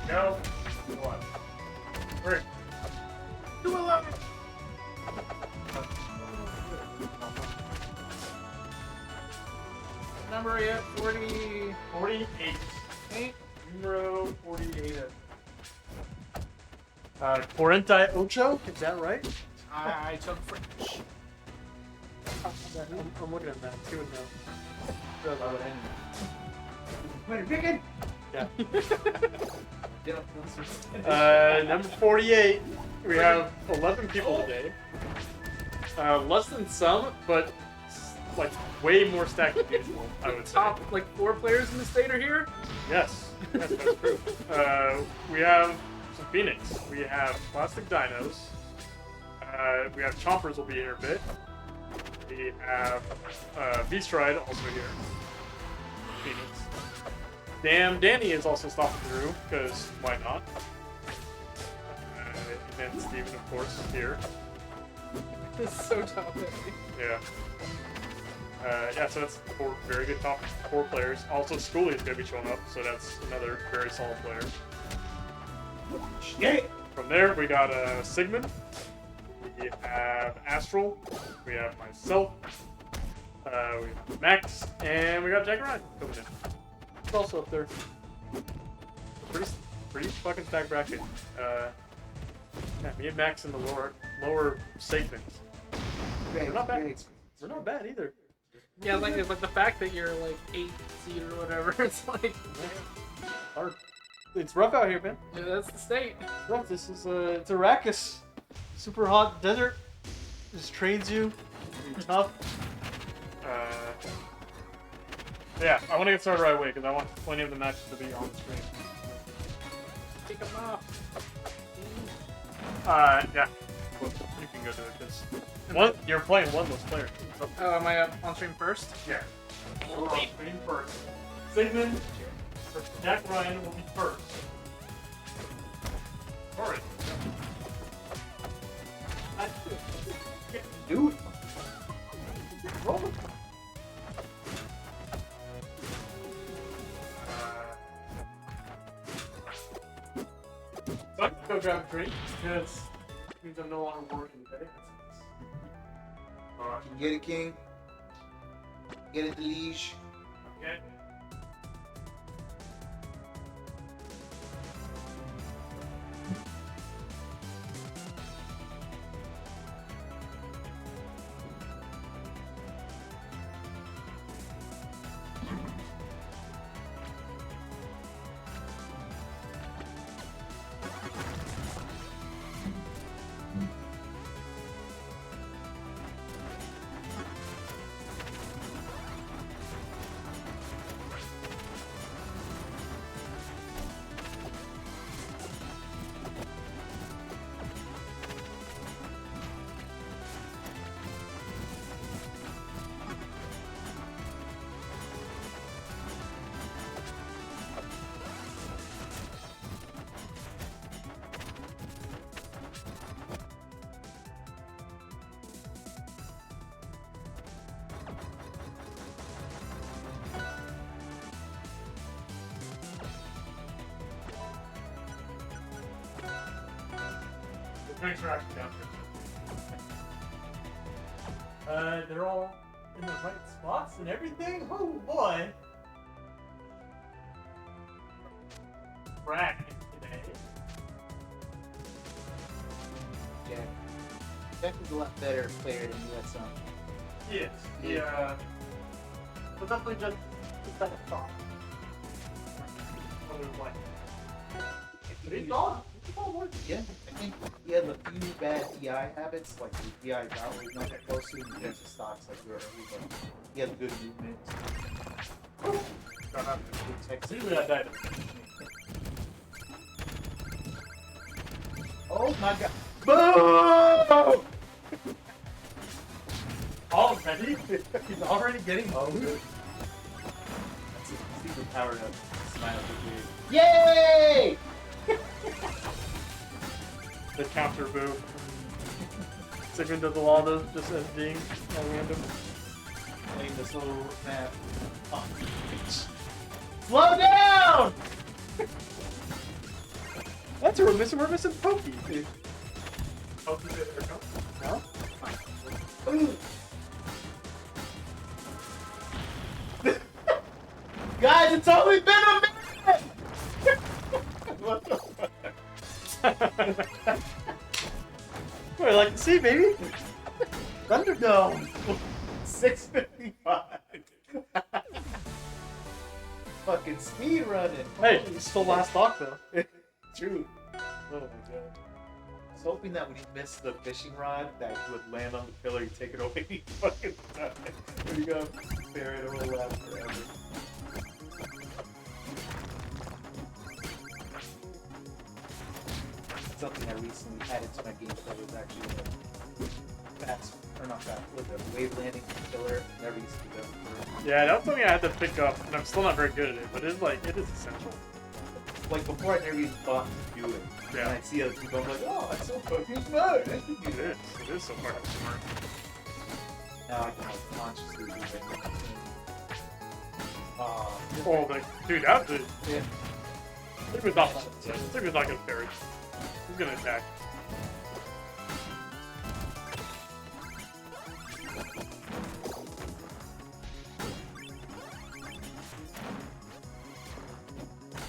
Go. What? 3. 211. Number are you at? 40. 48. 8. Numero 48. 48. Is that right? I took French. I'm looking at that. He would know. Wait, you're picking? Yeah. Number 48. We have 11 people today. Less than some, but like way more stacked than usual, I would say. Top like 4 players in the state are here. Yes, that's true. We have some Phoenix. We have Plastic Dinos. We have Chompers will be here a bit. We have Beast Ride also here. Phoenix. Damn, Danny is also stopping through, because why not? And then Steven, of course, is here. This is so top heavy. Yeah. Yeah, so that's 4 very good top 4 players. Also, Schoolie is going to be showing up, so that's another very solid player. Yeah. From there, we got Sigmund. We have Astral. We have myself. We have Max. And we got Jack Ryan coming in. It's also up there. Pretty fucking stacked bracket. Yeah, me and Max in the lower segments. We're not bad. We're not bad either. Yeah, like it's like the fact that you're like 8 seed or whatever. It's like Hard. It's rough out here, man. yeah, that's the state. It's rough. This is it's Arrakis. Super hot desert. Just trains you. Be tough. Yeah, I want to get started right away because I want plenty of the matches to be on screen. Kick them off. Yeah. Well, you can go do it because you're playing one less player. So, Oh, am I on stream first? yeah. We're on screen first. Sigmund or Jack Ryan will be first. Alright. Dude. Roll. So I'm gonna go grab a drink because it means I'm no longer working today. Alright. Get it, King. Get it, Delige. Okay. Drinks are actually down here. They're all in the right spots and everything? Oh boy! Bracket today. Jack. Jack is a lot better player than you at some. Yes. Yeah. But definitely just at the top. He's on. Yeah, I think he has a few bad DI habits, like his DI is out where he's not that close to him against the stocks like wherever, but he has good movement. Don't have to text. Usually I died. Oh my god. Boom! Already? He's already getting moved? That's a super powered up smile with you. Yay! The counter boo. Sigmund does a lot of just as being all random. Playing this little map. Oh, bitch. Slow down! That's where we're missing Pokey. Oh, you did it. No? Guys, it's only been a minute! What the fuck? What I like to see, baby. Thunderdome! 655. Fucking speed running. Hey, Holy it's still shit. last stock though. True. Oh my god. I was hoping that when you missed the fishing rod, that you would land on the pillar, you take it away, you fucking die. There you go. Bear it, it will last forever. Something I recently added to my gameplay was actually the wave landing pillar. Never used to do that before. Yeah, that's something I had to pick up, and I'm still not very good at it, but it is essential. Like before, I never even thought to do it. Yeah. And I see other people, I'm like, oh, that's so fucking smart. I can do that. It is so fucking smart. Now I can like, consciously do it. Oh, like, dude, that's it. Yeah. Sigma's not Sigma's not gonna parry. He's gonna attack.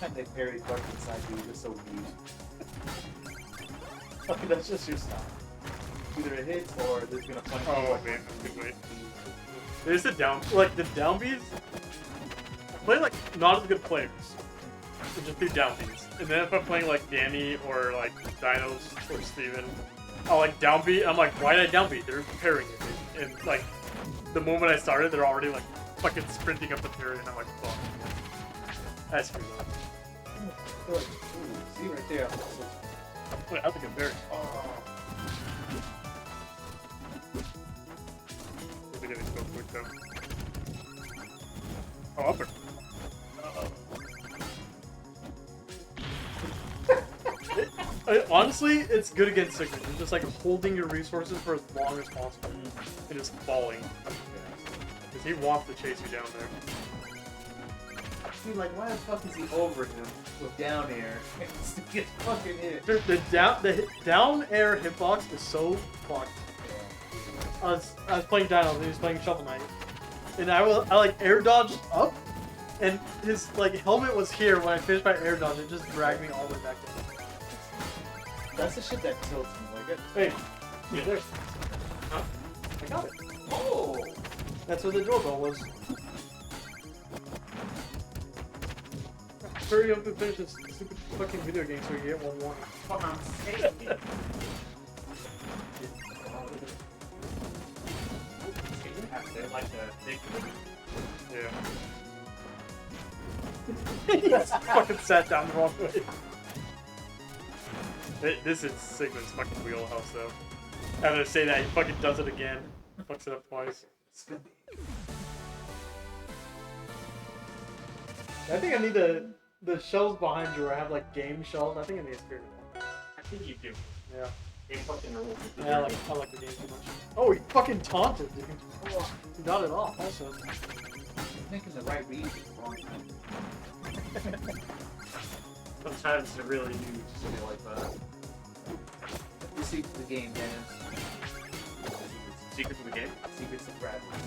And they parry fucking side dude, they're so weird. Okay, that's just your style. Either it hits or there's gonna punch you. Oh like, man, that's a good way. There's the the down Bs. I play like not as good players. I just do down Bs. And then if I'm playing like Danny or like Dinos or Steven, I'll like down B. I'm like, why did I down B? They're parrying it. And like the moment I started, they're already like fucking sprinting up the parry, and I'm like, fuck. That's screwed up. ooh, see right there. Wait, I think I'm parry. Oh. We're gonna go quick though. Oh, upper. Honestly, it's good against Sigma. You're just like holding your resources for as long as possible and just falling. Because he wants to chase you down there. See, like, why the fuck is he over him with down air and still gets fucking hit? Dude, the down air hitbox is so fucked. I was playing Dinos and he was playing Shovel Knight. And I like air dodged up and his like helmet was here when I finished my air dodge. It just dragged me all the way back down. That's the shit that tilts me. Like, Hey, yeah, there. Huh? I got it. oh! That's what the drill goal was. Hurry up and finish this stupid fucking video game so we can get one more. Fuck, I'm saying. Like a big. Yeah. He just fucking sat down the wrong way. This is Sigma's fucking wheelhouse though. After I say that, he fucking does it again. Fucks it up twice. I think I need the shelves behind you where I have like game shelves. I think I need a spirit one. I think you do. Yeah. Game fucking rules. Yeah, I like the game too much. Oh, he fucking taunted, dude. Oh, he got it off also. Making the right read at the wrong time. Sometimes it really do just feel like that. The secret to the game, Dennis. Secrets of the game? Secrets of Bradley.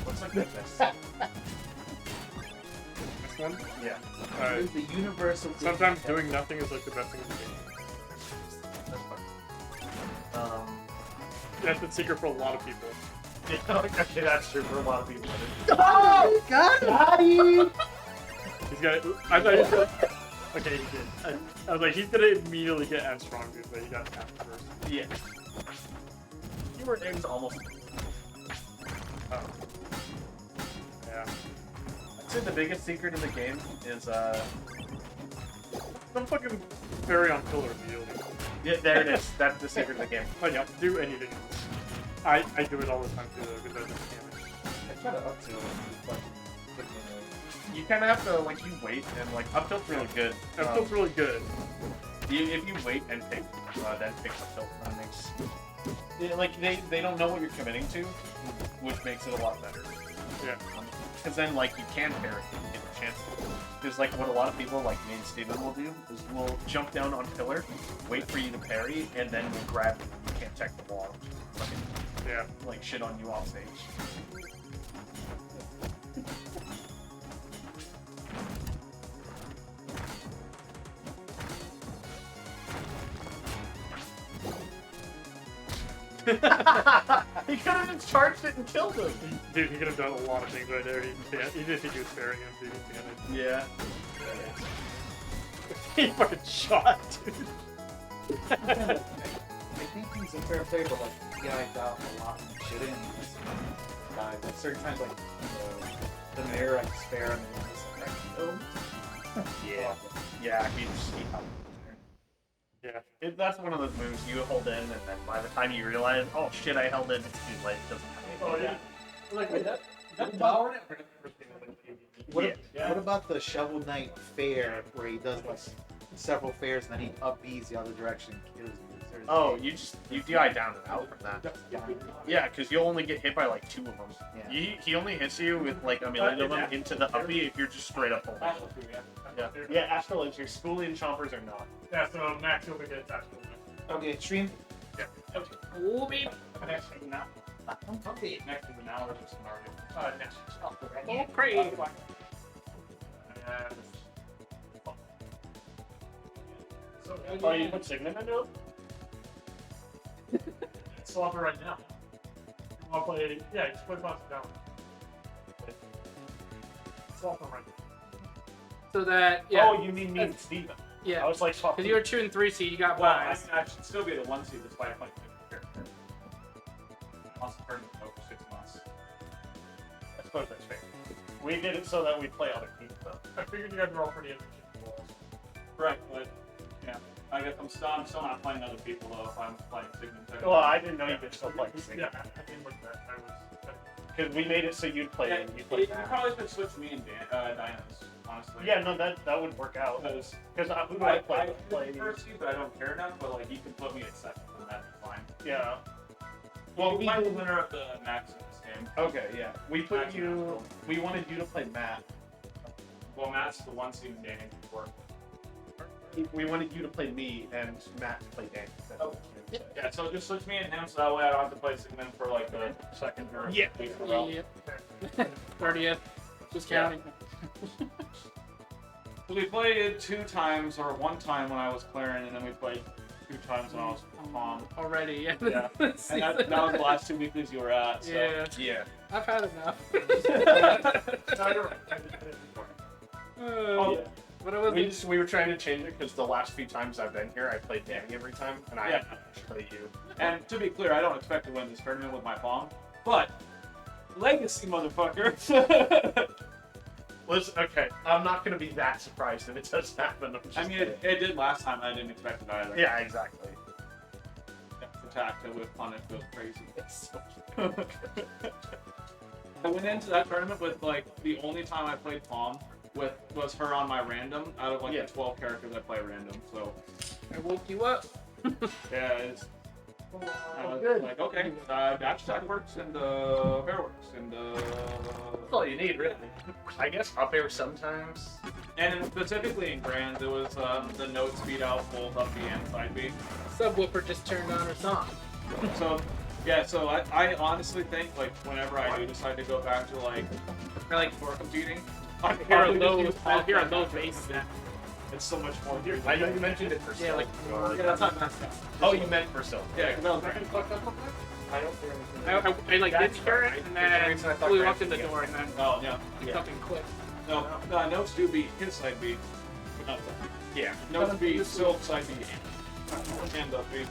What's like the best? This one? Yeah. It's the universal. Sometimes doing nothing is like the best thing in the game. That's fun. That's been secret for a lot of people. Okay, that's true for a lot of people. Oh! Got him! He's got it. I thought he was gonna... Okay, he did. I was like, he's gonna immediately get F strong, dude, but he got F first. Yeah. Keyword names almost. Oh. Yeah. I'd say the biggest secret in the game is Some fucking parry on pillar immediately. yeah, there it is. That's the secret of the game. Oh yeah, do anything else. I do it all the time too though, because I don't damage. I try to up to fucking You kind of have to like you wait and like up tilt's really good. That feels really good. If you wait and pick, then pick up tilt. That makes like they don't know what you're committing to, which makes it a lot better. Yeah. Because then, like, you can parry if you get a chance to. Because, like, what a lot of people, like me and Steven, will do is we'll jump down on pillar, wait for you to parry, and then we'll grab you. You can't check the wall. Fucking, Yeah. like, shit on you off stage. He could have just charged it and killed him. Dude, he could have done a lot of things right there. He can't. Even if he was sparing him, dude, he can't. Yeah. He fucking shot, dude. I think he's a fair player, but like he died out a lot and shouldn't. Died at certain times, like the mirror, I can spare him, and he's like, oh. Yeah. Yeah, he Yeah. That's one of those moves you hold in, and then by the time you realize, oh shit, I held in, it's too late. It doesn't have anything. Oh, yeah. Like, wait, that What power? I've never seen that on TV. What about the Shovel Knight fair where he does like several fairs and then he up B's the other direction and kills you? Oh, you DI down and out from that. Yeah, because you'll only get hit by like 2 of them. Yeah. He only hits you with like a million of them into the uppy if you're just straight up holding. Yeah, Astral is your schoolie and chompers are not. Yeah, so Max over gets actual. Okay, stream. Yeah. Oh, baby. Next thing now. Okay. Next is an hour of Mario. Next. Oh, Kregg. So, Oh, you put Signet into it? swap it right now. You want to play? Yeah, just play Plastic down. Swap them right now. So that, yeah. Oh, you mean me and Steven. Yeah. I was like, Because you were 2 and 3 seed, you got Well, I, buys. I should still be the 1 seed despite playing a different character. Also tournament over 6 months. I suppose that's fair. We did it so that we play other people, though. I figured you guys were all pretty interested walls. Right, but yeah, I guess I'm still not playing other people though if I'm playing Sigmund. Well, I didn't know you could still play Signet. Yeah, I didn't look at that. I was. Because we made it so you'd play Yeah, it and you'd you play probably could switch me and Dinos, honestly. Yeah, no, that would work out. Because Because who do I I play? play first seed, but I don't care enough. But like, you can put me at second, and that'd be fine. Yeah. Well, Well, we play the winner of the Max in this game. Okay, yeah. We put you. We wanted you to play Matt. Well, Matt's the 1 seed in Danny before. We wanted you to play me and Matt to play Danny. That's what we said. Yeah, so just switch me and him, so that way I don't have to play Sigmund for like the second or Yeah. week in a row. Yep. 30th. Just counting. So we played 2 times, or 1 time when I was Clarin, and then we played 2 times when I was Palm. Already, yeah. Yeah. And that was the last 2 weeklies you were at. So. Yeah. Yeah. I've had enough. No, you're right. I did it before. Oh, yeah. But it was We were trying to change it because the last few times I've been here, I played Danny every time, and I Yeah. play you. And to be clear, I don't expect to win this tournament with my Palm, but legacy, motherfucker. Listen, okay, I'm not gonna be that surprised if it does happen. I'm just I mean, kidding. it did last time. I didn't expect it either. Yeah, exactly. Attack to with punish goes crazy. I went into that tournament with like the only time I played Palm with was her on my random out of like Yeah. the 12 characters I play random. So I woke you up. yeah, it's I was good. like okay, dash attack works and fair works and That's all you need, really. I guess up air sometimes. and specifically in Grand there was the note speed out both up B and side B. Subwoofer just turned on her song. So yeah, so I honestly think like whenever I do decide to go back to like for competing, I'll hear a low bass now. it's so much more. I know you mentioned it for Yeah, like Yeah, that's not nice. Oh, you meant for silver. Yeah, because I was like, I don't hear anything. I like did hear it and then we walked in the door and then oh yeah, something clicked. no, notes do beat his side B, but not side B. Yeah. Notes beat Silk side B and up B.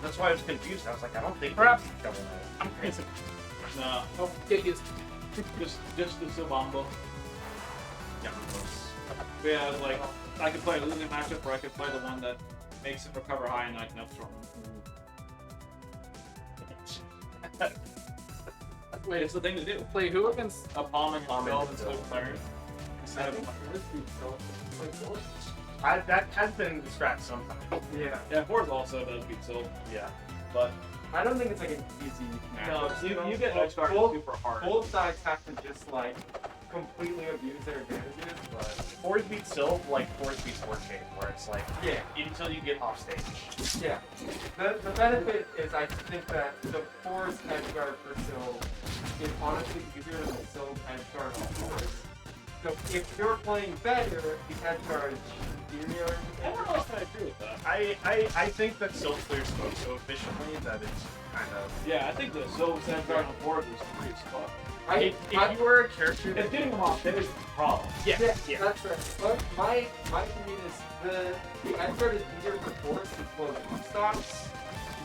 That's why I was confused. I was like, I don't think. Perhaps. they're Shovel Knight. I'm crazy. No, Oh, get used. just the Silbombo. Yeah. Yeah, like I could play a losing matchup, or I could play the one that makes him recover high and I can upstorm him. Wait, It's the thing to do. play who against? A Palm and Palm Palm and and Silk. Silk Clarin. Instead of That has been scratched sometimes. Yeah. yeah, Forza also does beat Silk, Yeah. but I don't think it's like an easy. No, matchup, you get edge guarded super hard. Both sides have to just like completely abuse their advantages, but Fours beat Sylph like fours beat Warchain, where it's like yeah, until you get off stage. yeah. The benefit is I think that the fours edge guard for Syl is honestly easier than the Syl edge guard on fours. So if you're playing better, the edge guard is inferior. I don't know if I agree with that. I think that Sylph clears smoke so efficiently that it's kind of. Yeah, I think the Sylph's edge guard on board was pretty spot. If you were a character It's getting them off stage is the problem. yeah. That's right. But my opinion is the edge guard is easier for fours to close stocks,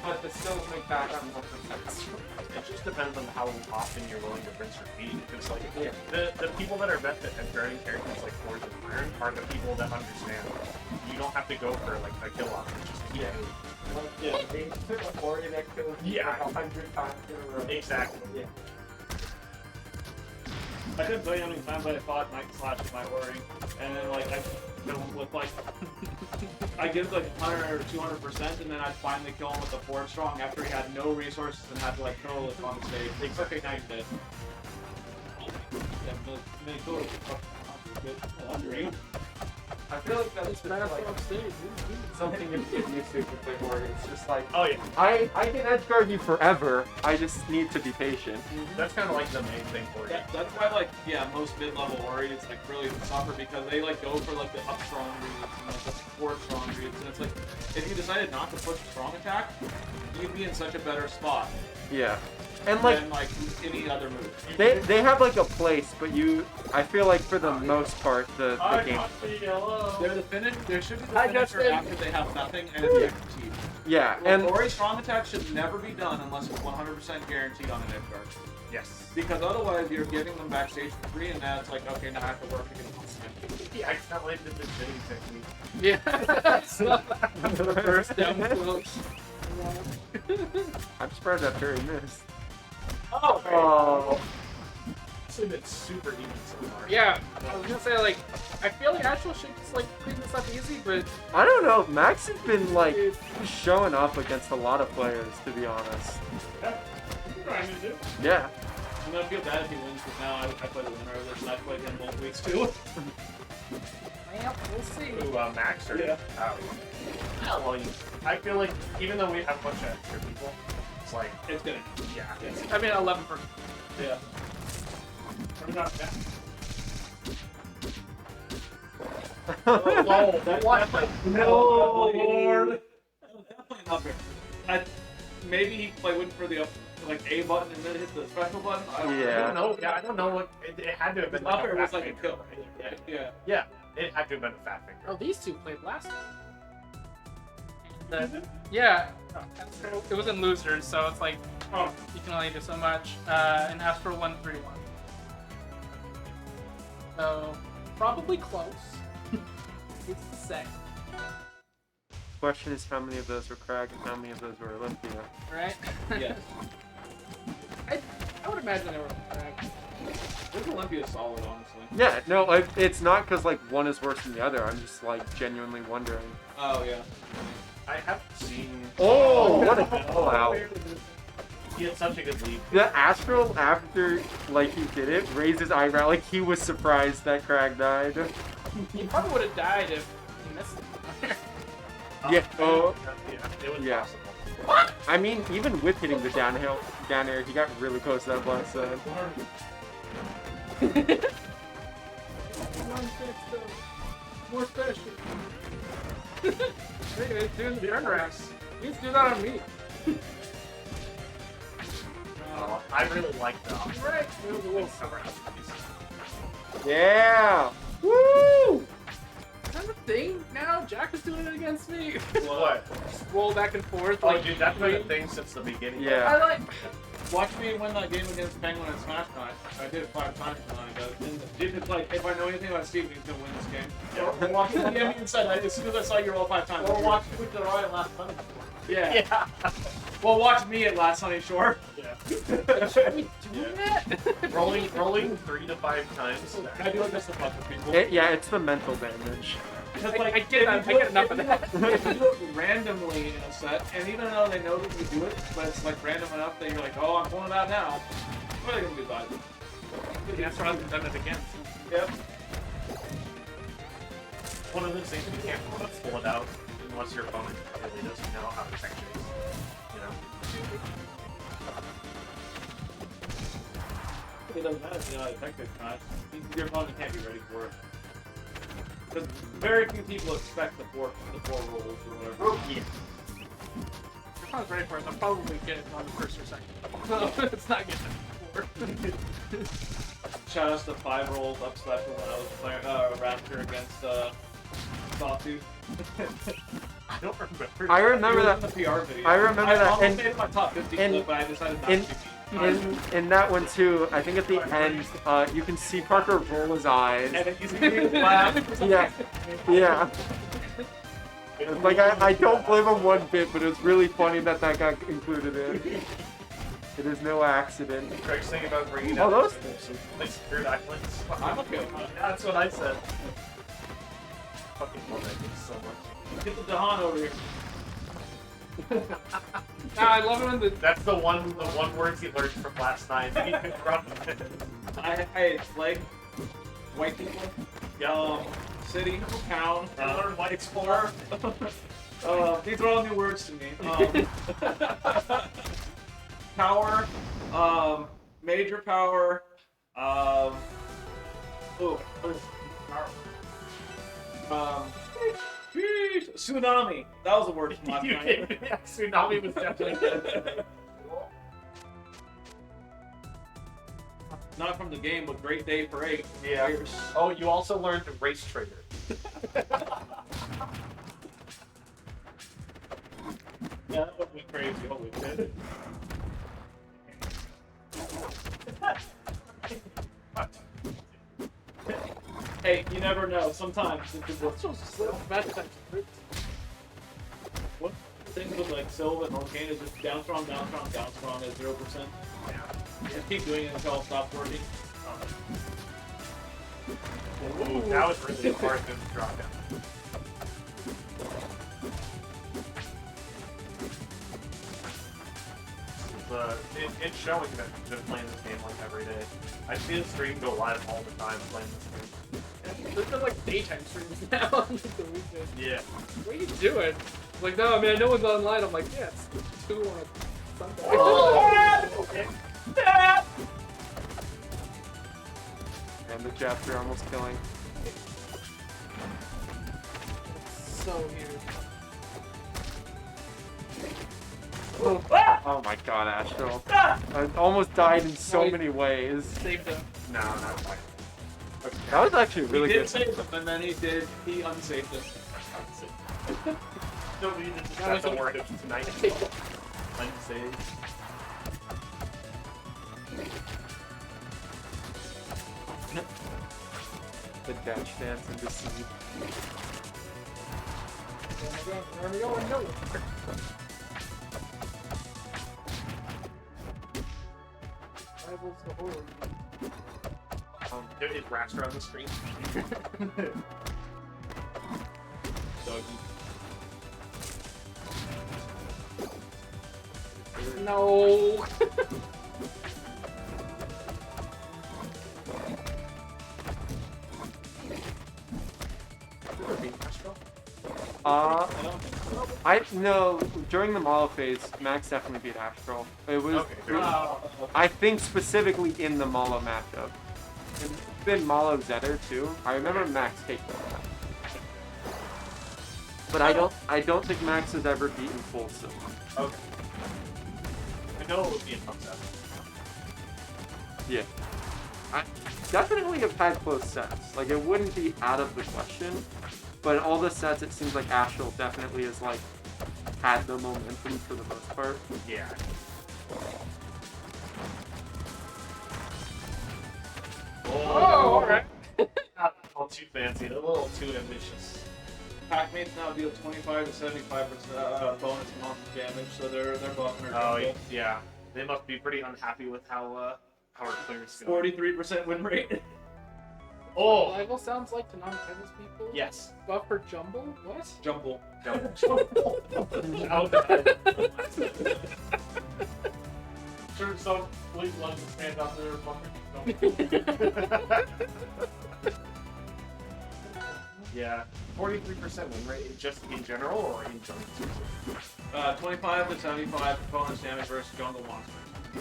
but the Syls make that have more percent. It just depends on how often you're willing to rinse repeat. Because like Yeah. the people that are best at guarding characters like fours and iron are the people that understand. You don't have to go for like a kill off. Just keep Yeah. doing Yeah. They took a 40 that kills Yeah. like 100 times in a row. it. Exactly. Yeah. I couldn't tell you how many times I fought Night Slash with my Ori, and then like I with like I give like 100 or 200%, and then I'd finally kill him with a 4 strong after he had no resources and had to like throw it on the stage. It's okay, now you're dead. Yeah, many kills. Wondering. I feel like that's just like something you get used to if you play Ori. It's just like, Oh yeah. I can edge guard you forever. I just need to be patient. That's kind of like the main thing for you. That's why like most mid-level Ori it's like really suffer because they like go for like the up strong reads and like the 4 strong reads, and it's like if you decided not to push strong attack, you'd be in such a better spot Yeah. And like than like any other move. they have like a place, but I feel like for the most part the game. They're the finish. There should be the Hi, finisher Justin. after they have nothing and it's guaranteed. Yeah, And and Ori strong attack should never be done unless it's 100% guaranteed on an edge guard. Yes. Because otherwise you're giving them backstage for free, and now it's like okay, now I have to work to get them. Yeah, I accidentally did the shitting technique. Yeah. That's not the first down close. I'm surprised that Perry missed. Oh. Oh. It's been super easy so far. Yeah, I was gonna say like, I feel like Astral should just like clean this up easy, but I don't know. Max has been like showing up against a lot of players, to be honest. Yeah. I'm gonna feel bad if he wins because now I played the winner of this and I played him both weeks too. yeah, we'll see. Ooh, Max or Yeah. Well, I feel like even though we have a bunch of extra people, it's like It's gonna. yeah. I mean, 11 for. Yeah. Oh, what? No, Lord. Definitely not fair. Maybe he went for the like A button and then hit the special button. I don't Yeah. I don't know. Yeah, I don't know what it had to have been. Upper Like was a like a fat kill. finger. Yeah. Yeah, it had to have been a fat finger. Oh, these two played last time. Yeah, it was in losers, so it's like, oh, you can only do so much. And Astral 1-3-1. So, probably close. It's the same, Question is, how many of those were Kregg and how many of those were Olympia? right? Yes. I would imagine they were correct. This Olympia is solid, honestly. Yeah, no, like, it's not because like one is worse than the other. I'm just like genuinely wondering. Oh yeah. I have seen. Oh, what a call out! He had such a good lead. The Astral, after like he did it, raised his eyebrow like he was surprised that Kregg died. He probably would have died if he missed it. Yeah. Oh. Yeah, it was Yeah. possible. I mean, even with hitting the down air, he got really close to that blast side. More special. Hey, he's doing the turnarounds. He's doing that on me. I really like the Right. cover up. Yeah. Woo! Is that a thing now? Jack is doing it against me. What? Roll back and forth. Oh, Like, dude, that's been a thing since the beginning. Yeah. I like. Watch me win that game against Penguin and Smash Night. I did it 5 times tonight. It's like, if I know anything about Steve, he's gonna win this game. Or watch the game inside. As soon as I saw you roll 5 times. Or watch Twitch the Royal last time. Yeah. Yeah. Well, watch me at Last Sunny Shore. Yeah. Rolling 3 to 5 times. I do it just a bunch of people. Yeah, it's the mental damage. Because, I get that. I get enough of that. If you do it randomly in a set, and even though they know that you do it, but it's like random enough that you're like, oh, I'm pulling it out now. What are they gonna do about it? That's why I've done it again. Yep. One of those things you can't pull it out unless your opponent really doesn't know how to check things. You know? It doesn't matter if you know how to detect it or not. Your opponent can't be ready for it. Because very few people expect the four rolls or whatever. Yeah. If I was ready for it, I'll probably get it on the first or second. It's not getting it before. Shout out to 5 rolls up special when I was playing Raptor against Sawtooth. I don't remember. I remember It was that. in the PR video. I remember that, almost and- made it my top 50 clip, but I decided not in- to. In that one too, I think at the end, you can see Parker roll his eyes. And then you see me laugh. Yeah, yeah. Like I don't blame him one bit, but it's really funny that that got included in. It is no accident. Craig's saying about bringing Oh, out those- like spirit islands. I'm okay with that. Yeah, that's what I said. Fucking love that game so much. Get the Dahan over here. I love it when the That's the one words he learned from last night. He can run with it. I had flag, white people, city, town, Learn white explorer. these are all new words to me. Power, major power, tsunami. That was a word from last night. Yeah, tsunami was definitely good. Not from the game, but great day for 8. Yeah. Players. Oh, you also learned race trader. Yeah, that would be crazy. Holy shit. Hey, you never know. Sometimes it's what things with like Silva and Arcane is just down strong at 0%. Just keep doing it until it stops working. Ooh, that was really hard to drop down. It's showing that you've been playing this game like every day. I see the stream go live all the time playing this game. there's been like daytime streams now on like the weekend. Yeah. What are you doing? Like, no, I mean, no one's online. I'm like, yeah, it's 2 on a Sunday. Okay. And the chapter almost killing. So weird. Oh my god, Astral. I almost died in so Wait. many ways. Saved him. No, not quite. That was actually He really did good. save them, and then he unsaved us. No, we just got the word of tonight. Unsaved. The dash dance and the seed. Where are we going? Nowhere. Rivals the horror. There is Raster on the screen. No. I no, during the Malo phase, Max definitely beat Astral. It was, Okay, good. I think specifically in the Malo matchup. It's been Malo Zetter too. I remember Max taking that. But I don't think Max has ever beaten full silver. Okay. I know it would be a upset. Yeah. I definitely have had close sets. Like, it wouldn't be out of the question. But in all the sets, it seems like Astral definitely has, like, had the momentum for the most part. Yeah. Oh, alright. Not a little too fancy, a little too ambitious. pack mates now deal 25 to 75% bonus monster damage, so they're buffing our Oh, jungle. yeah. They must be pretty unhappy with how our clearance goes. 43% win rate. Oh! Survival sounds like to non-tennis people. Yes. Buff for jumble? What? Jumble. Sure, some police ones to stand out there fucking. Yeah. 43% win rate, just in general or in jungle? 25 to 75 bonus damage versus jungle monsters.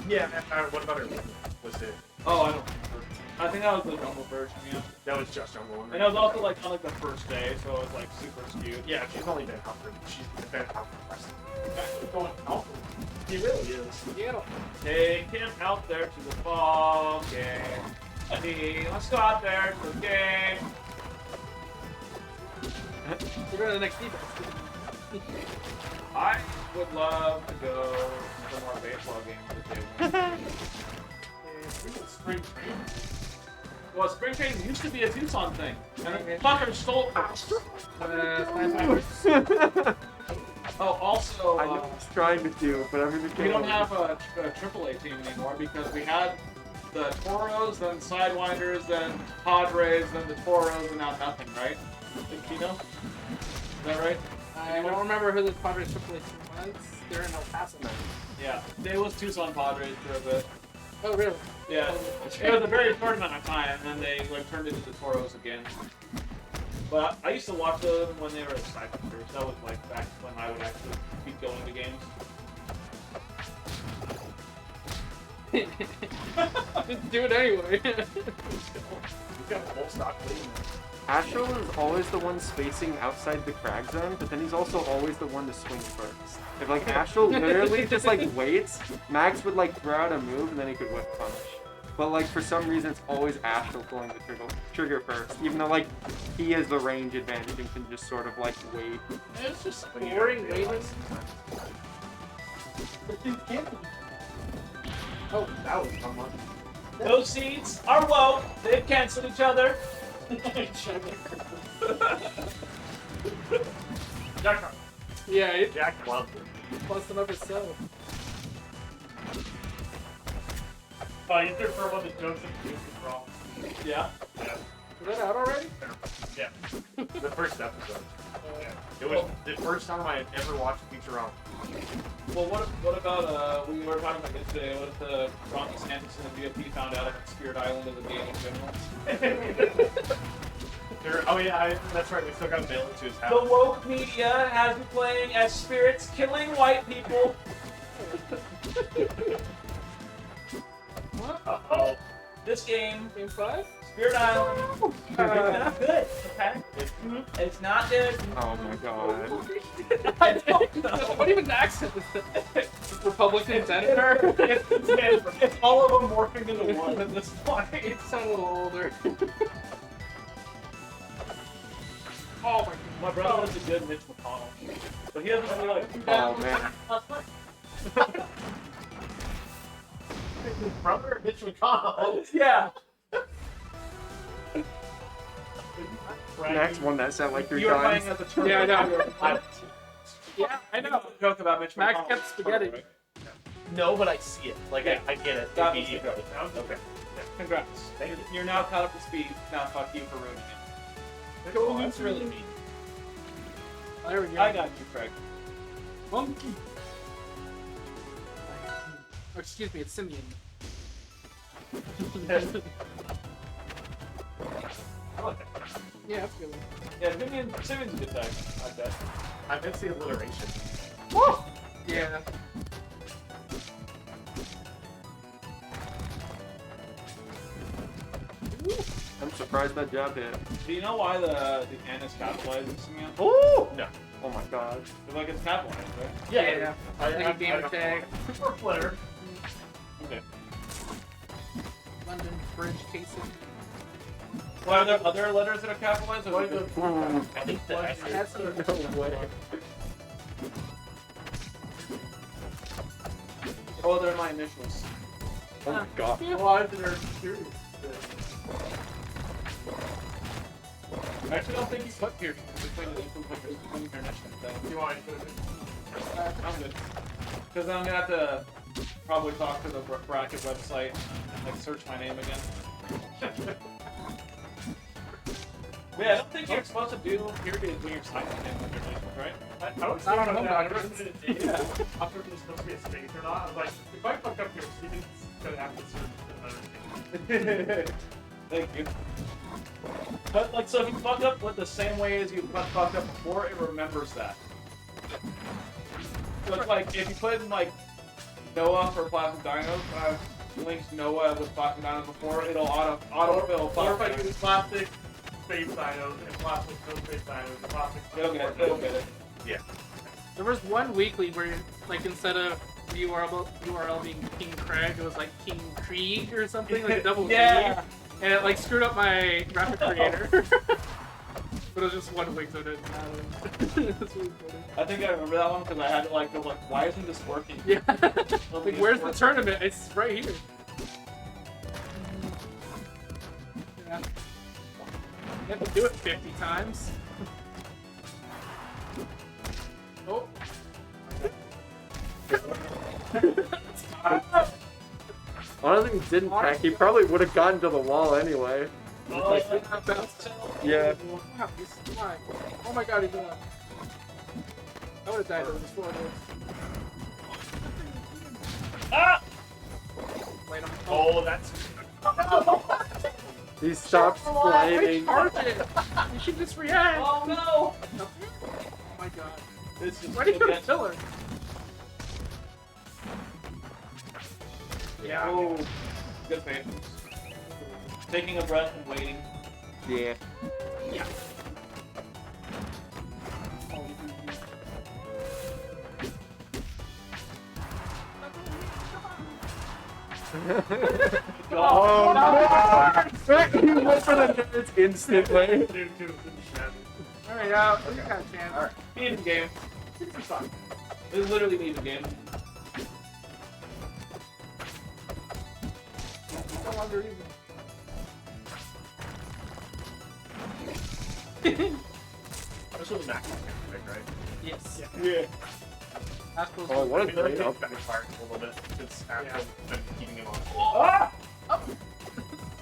Yeah, what about her win rate? Was it? Oh, I don't remember. I think that was the jungle version, yeah. That was just jungle win And rate. it was also like on like the first day, so it was like super skewed. Yeah, she's only been out for she's been out for wrestling. Going out. He really is. Yeah. Take him out there to the ball game. Hey, let's go out there to the game. We're going to the next defense. I would love to go to some more baseball games if they win. Spring training. Well, spring training used to be a Tucson thing, and then fucker stole it. Oh, also, I know what he's trying to do, but everything. we don't have a AAA team anymore because we had the Toros, then Sidewinders, then Padres, then the Toros, and now nothing, right? You know? Is that right? I don't remember who the Padres AAA team was. They're in El Paso. Yeah. It was Tucson Padres for a bit. Oh, really? Yeah. It was a very short amount of time, and then they like turned into the Toros again. But I used to watch them when they were at Sidewinders. That was like back when I would actually be going to games. Just do it anyway. We've got a full stock lead. Astral is always the one spacing outside the Kregg zone, but then he's also always the one to swing first. If like Astral literally just like waits, Max would like throw out a move and then he could whip punch. But like for some reason it's always Astral pulling the trigger first, even though like he has the range advantage and can just sort of like wait. It's just boring waiting. Oh, That was someone. Those seeds are woke. They've canceled each other. Jack, yeah, it Jack loved it. busted up himself. you threw for one of the jokes that the was wrong. Yeah. Yeah. Is that out already? Yeah. The first episode. Yeah. It was the first time I had ever watched Futurama. Well, what about we were talking about yesterday? What if Ronnie Sanderson and VFP found out that Spirit Island is a game in general? Oh yeah, that's right. We still got to mail it to his The house. woke media has been playing as spirits killing white people. What? Uh-oh. This game, Game 5? Spirit Island, it's not good. Okay, it's not good. Oh my god. I don't know. What even accent is that? Republican senator? It's all of them morphing into one at this point. It sounds a little older. Oh my My brother was a good Mitch McConnell, but he doesn't really like. Oh man. His brother, Mitch McConnell. Yeah. Next one that sound like 3 You were times. playing as a turtle. Yeah, I know. I Yeah, I know. joke about Mitch Max McConnell. kept spaghetti. No, but I see it. Like I get it. That was immediately. Okay. Congrats. Thank you. You're now caught up to speed. Now fuck you for ruining it. Oh, that's really mean. There we go. I got you, Craig. Monkey. Oh, excuse me, it's Simeon. I like that. Yeah, that's a good one. Yeah, Simeon's a good tag. I bet. I miss the alliteration. Yeah. I'm surprised that job hit. Do you know why the N is capitalized in Simeon? Oh! No. Oh my god. Like it's capitalized, right? Yeah. Like a gamer don't tag. know. Or Flitter. Okay. London Bridge casing. Why are there other letters that are capitalized? Or is it- I think the S is- That's a No way. Oh, they're my initials. Oh my god. Why is there serious? I actually don't think you put piercing. Between the when you're next time. You want to put it in? I'm good. Because then I'm gonna have to probably talk to the bracket website and like search my name again. Yeah, I don't think you're supposed to do periods when you're signing in, right? I don't Not on know home that. I documents. never did it. Yeah. After there's supposed to be a space or not, I was like, if I fuck up here, Steven's gonna have to search another thing. Thank you. But like, so if you fuck up the same way as you fucked up before, it remembers that. So it's like if you put in like Noah for Plastic Dinos, linked Noah with Plastic Dinos before, it'll autofill Or if I Plastic use Dinos. plastic space dinos and plastic no space dinos and plastic. It'll get it. There was one weekly where, like, instead of the URL being King Kregg, it was like King Kregg or something, like double Yeah. K. And it, like, screwed up my graphic creator. But it was just 1 week, so it didn't matter. That's really funny. I think I remember that one because I had to like go like, why isn't this working? Yeah. Like, where's the tournament? It's right here. Yeah. You have to do it 50 times. Oh. Honestly, he didn't pack. He probably would have gotten to the wall anyway. Oh, Yeah. Wow, he's flying. Oh my god, he's alive. I would have died over this floor. ah! Wait, I'm Oh, that's. He stopped sliding. charge it! You should just react! Oh no! Oh my god. This is Why did you go to again- pillar? Yeah. Oh, good patience. Taking a breath and waiting. Yeah. Yeah. Oh no! He went for the nerds instantly. Dude, Alright, out. You got a chance. Alright, even game. It's fun. This is literally an even game. It's no longer even. This was Max right? Yes. Yeah. That's supposed Oh, to what a I feel like great they up. backfired a little bit since after been keeping him on. Ah!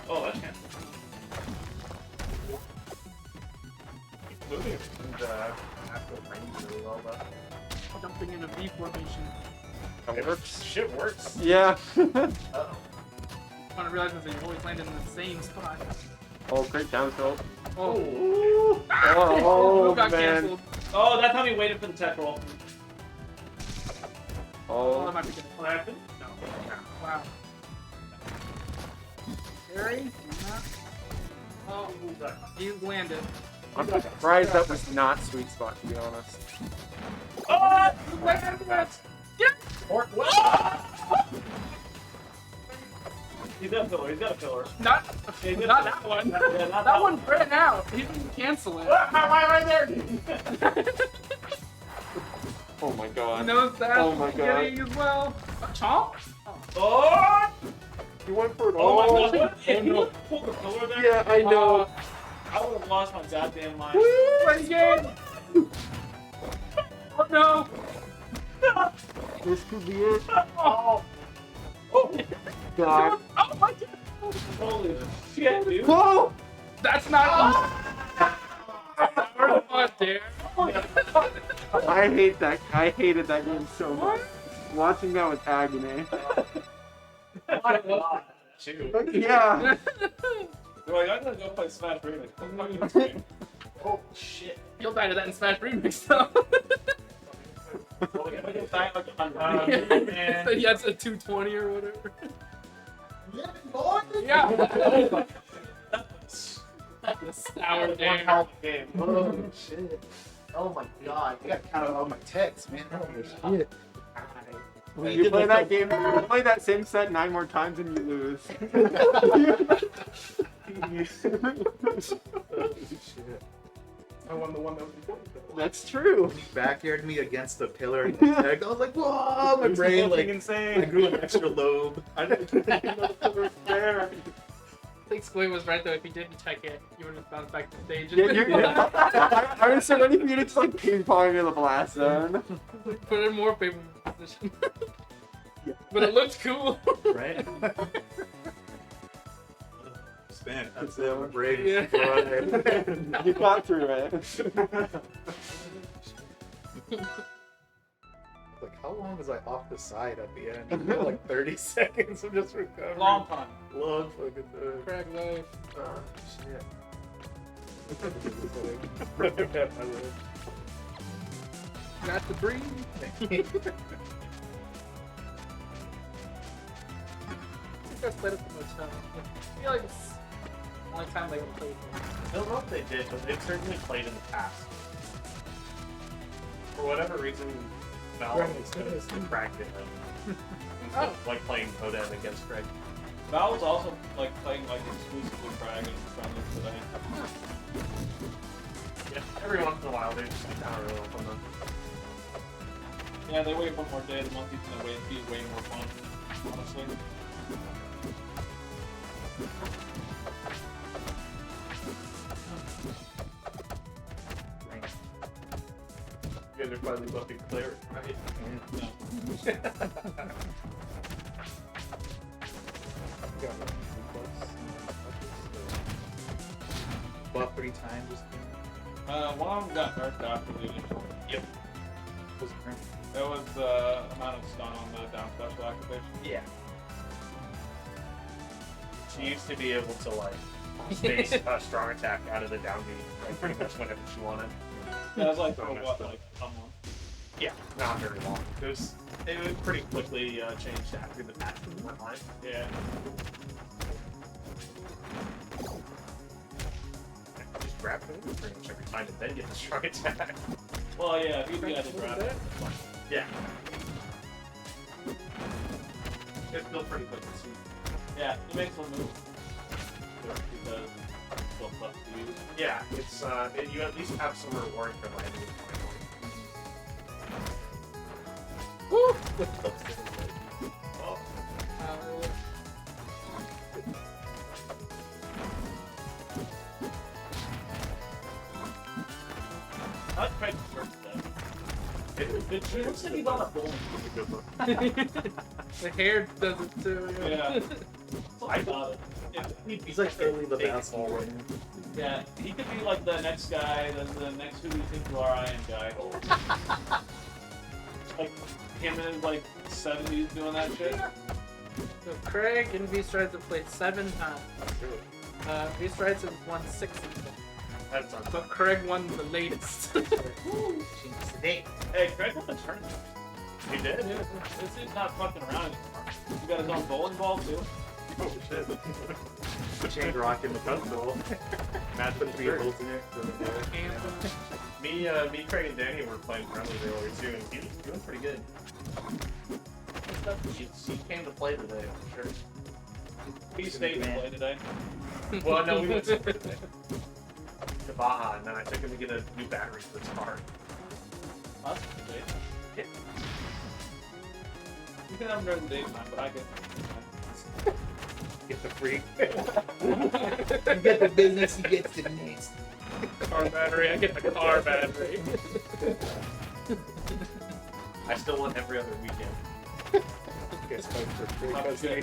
Oh, that chance. Moving and after frames really well, but jumping in a V formation. it works. Shit works. Yeah. Uh-oh. I want to realize that you always land in the same spot. Oh, great down tilt. Oh. Oh, Move got man. canceled. Oh, that time he waited for the tech roll. Oh, that Oh. might be good. What happened? No. Wow. Harry? Oh, he landed. I'm surprised that was not sweet spot, to be honest. Oh! You landed! Yeah! Or what? He's got a pillar. He's got a pillar. Not He's got not a that pillar. one. Yeah, not That one ran out. He didn't cancel it. Right there. Oh my He god. knows that. Oh my God. Getting as well. A chomp? Oh! You went for it. Oh my Oh, god! If he no. would pull the pillar there, Yeah, I know. I would have lost my goddamn mind. Play the game. Oh no. This could be it. Oh! Oh! God. Oh my god. Holy shit, dude! Whoa! That's not. Where's the there? I hate that. I hated that game so much. Watching that was agony. Two. Yeah. They're like, I'm gonna go play Smash Remix. I'm not gonna stream. Oh shit. You'll die to that in Smash Remix though. Well, if I get back like 100. So he has a 220 or whatever. Yeah, boy. Yeah. The sour One there. hell of a game. Oh shit. Oh my god. You gotta count out all my texts, man. Holy shit. When you play that game, you play that same set 9 more times and you lose. I won the one that was important. That's true. Backyard me against the pillar and the tag. I was like, whoa, my brain like insane. I grew an extra lobe. I didn't know the pillar was there. think Squid was right though. If he didn't check it, you would have bounced back to stage. Yeah, I was so ready for you to just like ping pong in the blast zone. Put it in more favorable position. But it looked cool. Right? Spin. That's it. Brave. Yeah. You got through it. Like, how long was I off the side at the end? I feel like 30 seconds of just recovering. Long time. Long fucking time. Craig life. Oh, shit. Got to breathe. You guys played it the most time. I feel like it's the only time they ever played it. I don't know if they did, but they've certainly played in the past. For whatever reason, Val is cracked it. Oh. Like playing Odin against Kregg. Val was also like playing like exclusively Kregg and friendly today. Yeah, every once in a while they just get down real on them. Yeah, they wait one more day. The monkey's gonna be way more fun, honestly. You guys are finally buffing cleric, right? No. Buff 3 times just One of them got nerfed after the initial. Yep. was current. That was the amount of stun on the down special activation. Yeah. She used to be able to like space a strong attack out of the down beat like pretty much whenever she wanted. That was like for what, like a month? Yeah, not very long. It would pretty quickly change after the patch went live. Yeah. Just grab it pretty much every time and then get the strong attack. Well, yeah, if you do that, grab it. Yeah. It's still pretty quick to see. Yeah, it makes one move. Because it's still tough to use. Yeah, it's you at least have some reward for landing it. Woo! Oh, Not Craig's first step. it looks like he's on a bowling. The hair does it too. Yeah. I got it. He's like totally the basketball right now. Yeah, he could be like the next guy, the next Who Do You Think You Are, I Am guy. Like him in like 70s doing that shit. So Craig and V-Strides have played 7 times. V-Strides has won 6 of them. That's on. But Craig won the latest. Hey, Craig won the tournament. He did? Yeah, this dude's not fucking around anymore. He got his own bowling ball too. Oh shit. Chain rock in the festival. Matt put 3 holes in it. Anthem. Me, Craig, and Danny were playing friendly earlier too, and he was doing pretty good. He came to play today, for sure. He stayed to play today. Well, no, we went to Baja, and then I took him to get a new battery for his car. That's great. Yeah. You can have him during the daytime, but I can. Get the free. You get the business, he gets the needs. Car battery. I get the car battery. I still want every other weekend. Guess code for free Happy custody.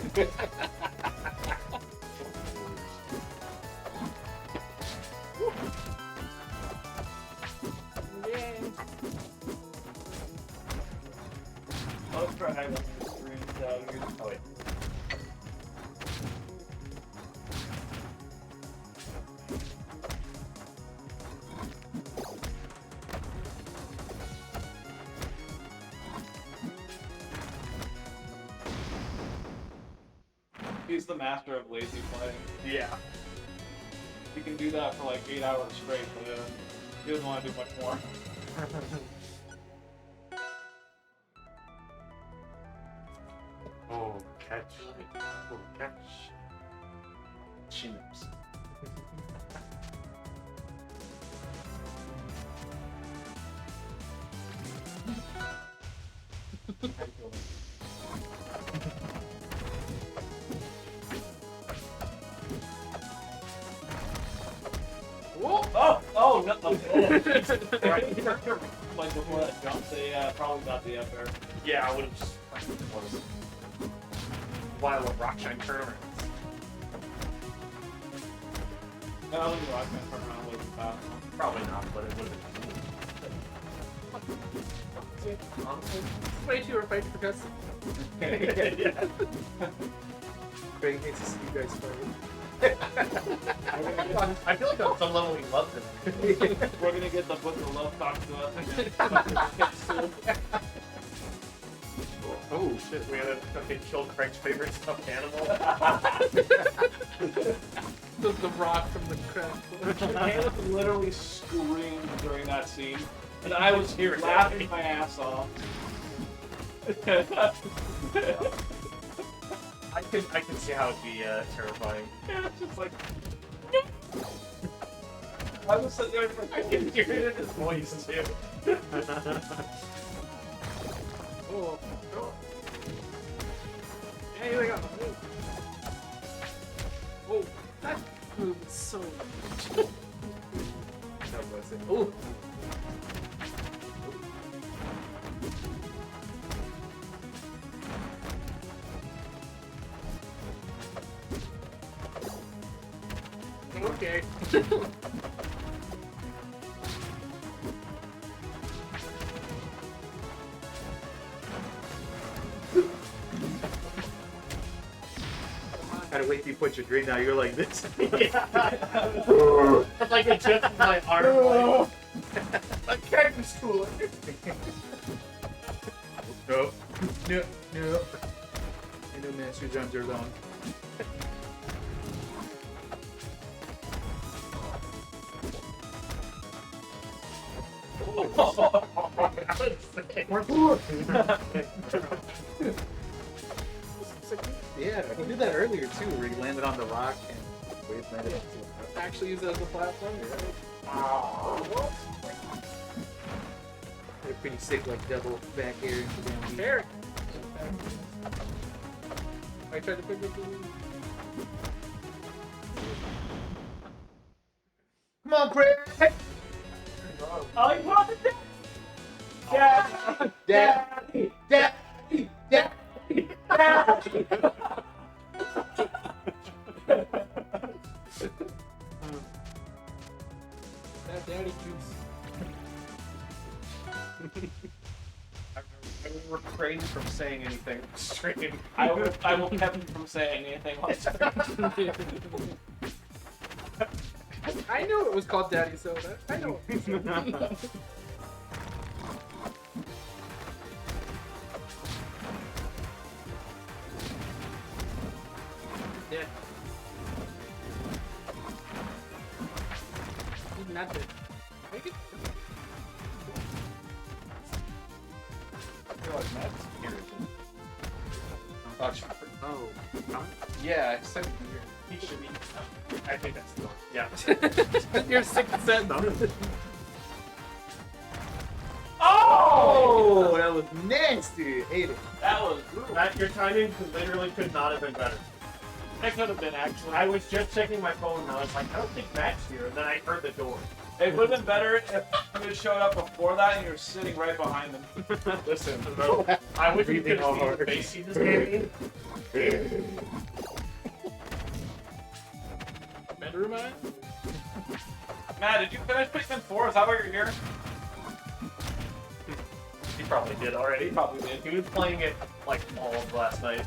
Let's try having the screens out here. Oh wait. He's the master of lazy playing. Yeah. He can do that for like 8 hours straight, but he doesn't want to do much more. Oh, catch. Oh, catch. Chips. no. Right. Like before that jump, they probably got the up air. Yeah, I would have just was while a rock shine tournament. No, I don't think Rockman turn around with fast. Probably not, but it would have Way too fight for Gus. been. Yeah. Craig hates to see you guys fight. I feel like on some level he loves it. We're gonna get the book of love talked to us. Oh shit, we had to fucking kill Craig's favorite stuffed animal. The rock from the crowd. Caleb literally screamed during that scene, and I was here laughing my ass off. I can see how it'd be terrifying. Yeah, it's just like. I was sitting there, I can hear it in his voice too. Oh. Yeah, here we go. Oh, that move is so. That was it. Oh. Okay. Gotta wait till you put your dream now. You're like this. Like it just my arm. A Kregg Castle. No. No. No. You know, Master Jumps are long. Yeah, he did that earlier too, where he landed on the rock and wave landed onto the rock. Actually use it as a platform. They're pretty sick, like double back air into down B. Fair. I tried to pick up the. Come on, Craig! I want it. Daddy! Daddy! Daddy! Daddy! That daddy juice. I will refrain from saying anything stream. I will keep him from saying anything like that. I knew it was called Daddy Soda. I know it. Yeah. Even that bit. Make it. I feel like Matt's irritated. Oh, Chopper. Oh. Yeah, I said he should be. I think that's the one. Yeah. You're 6 cents. Oh! That was nasty! Hate it. That was brutal. Matt, your timing literally could not have been better. It could have been actually. I was just checking my phone and I was like, I don't think Matt's here, and then I heard the door. It would have been better if you had showed up before that and you were sitting right behind them. Listen, bro, I wish we could Breathing see the hard. face he just gave me. Bedroom eye? Matt, did you finish Pikmin 4? Is that why you're here? He probably did already. He probably did. He was playing it like all of last night.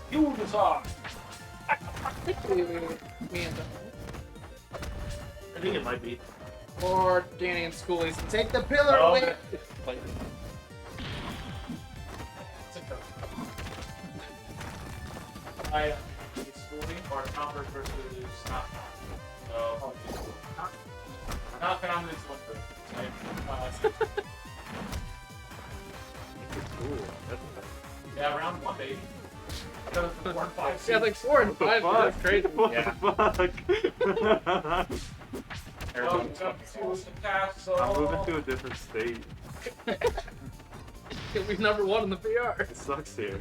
You decide. Me and I think it might be. or Danny and Schoolies. Take the pillar Oh, away! like, I schooling or Chompers versus not. So not found this one good. Yeah, round 1, baby. That was the 4 and 5. Yeah, like 4 and 5. That's crazy. What Yeah. the fuck? Welcome to the castle. I'm moving to a different state. He'll be number one in the VR. It sucks here.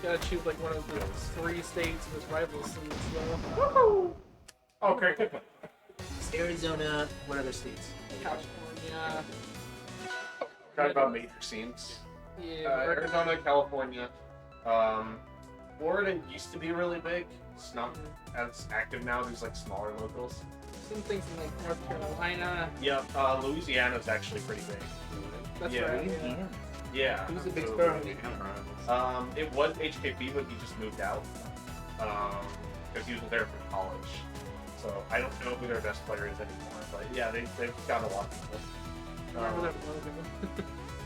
Gotta choose like one of the 3 states with rival scenes though. Okay, good one. Arizona. What other states? California. Talk about major scenes. Yeah. Arizona, California. Florida used to be really big. It's not as active now. There's like smaller locals. Some things in like North Carolina. Yeah, Louisiana's actually pretty big. That's Yeah. right. Yeah. Yeah. Who's the big star? It was HKP, but he just moved out because he was there for college. So I don't know who their best player is anymore. But yeah, they've got a lot of people. Remember that logo?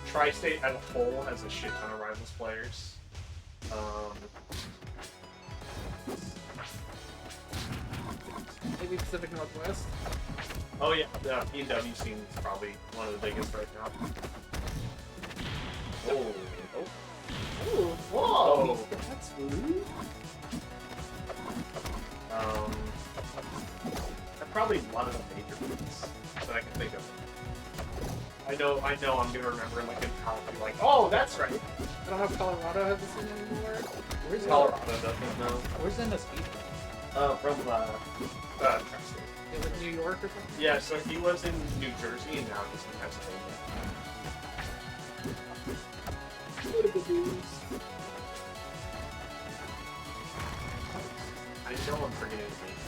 Tri-State as a whole has a shit ton of Rivals players. Maybe Pacific Northwest. Oh yeah, the P&W scene is probably one of the biggest right now. Oh. Ooh, Whoa! that's rude. Probably one of the major ones that I can think of. I know I'm gonna remember like in college, be like, oh, that's right. I don't know if Colorado has this thing anymore. Where's Colorado doesn't know. Where's MSB? From Tri-State. Is it New York or something? Yeah, so he was in New Jersey and now he's in Pennsylvania. What are the dudes? I know I'm forgetting his name.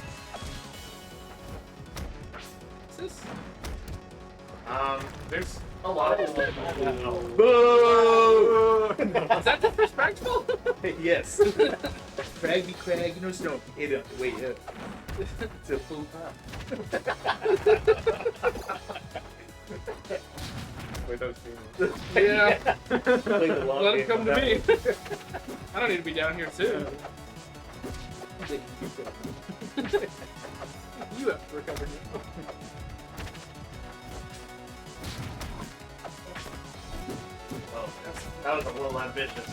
What's this? There's a lot of Boo! Is that disrespectful? Yes. Cragg be Cragg, you know, just don't hit up. Wait, it's a full pop. Wait, those Yeah. Play the long Let him game come on to that me. one. I don't need to be down here too. You have to recover now. Oh, that was a little ambitious.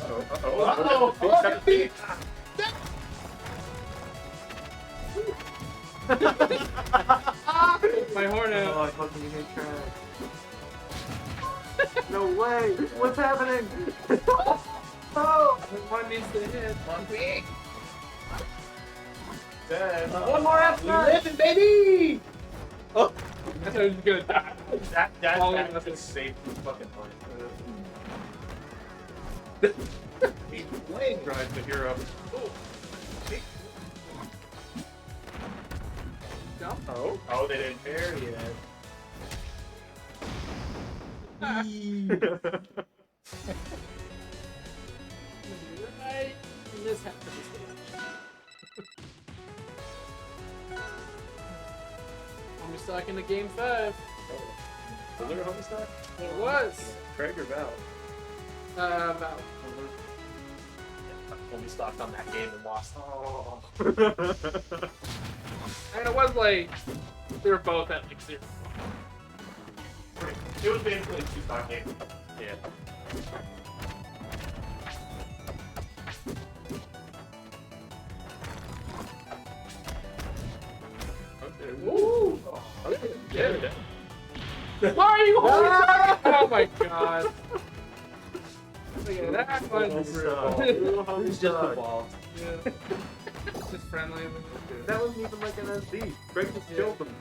My horn Oh, out. I fucking hate track. No way! What's happening? Oh! One needs to hit. Dead. One more after! Living, baby! I thought he was gonna die. That just saved the fucking point. He's playing. Drive the hero. Jump. Oh, they didn't pair yet. Right in this half of the stage. I'm stuck into game 5. Was there a homicide? It was. Craig or Val? Val. When we stopped on that game and lost. Oh. And it was like, they were both at like 0. It was basically a 2-stock game. Yeah. Ooh. Okay. Yeah. Why are you holding that? Oh my god. Look at that one. Who's just involved? Yeah. Just friendly. That wasn't even like an SD. Craig just killed them.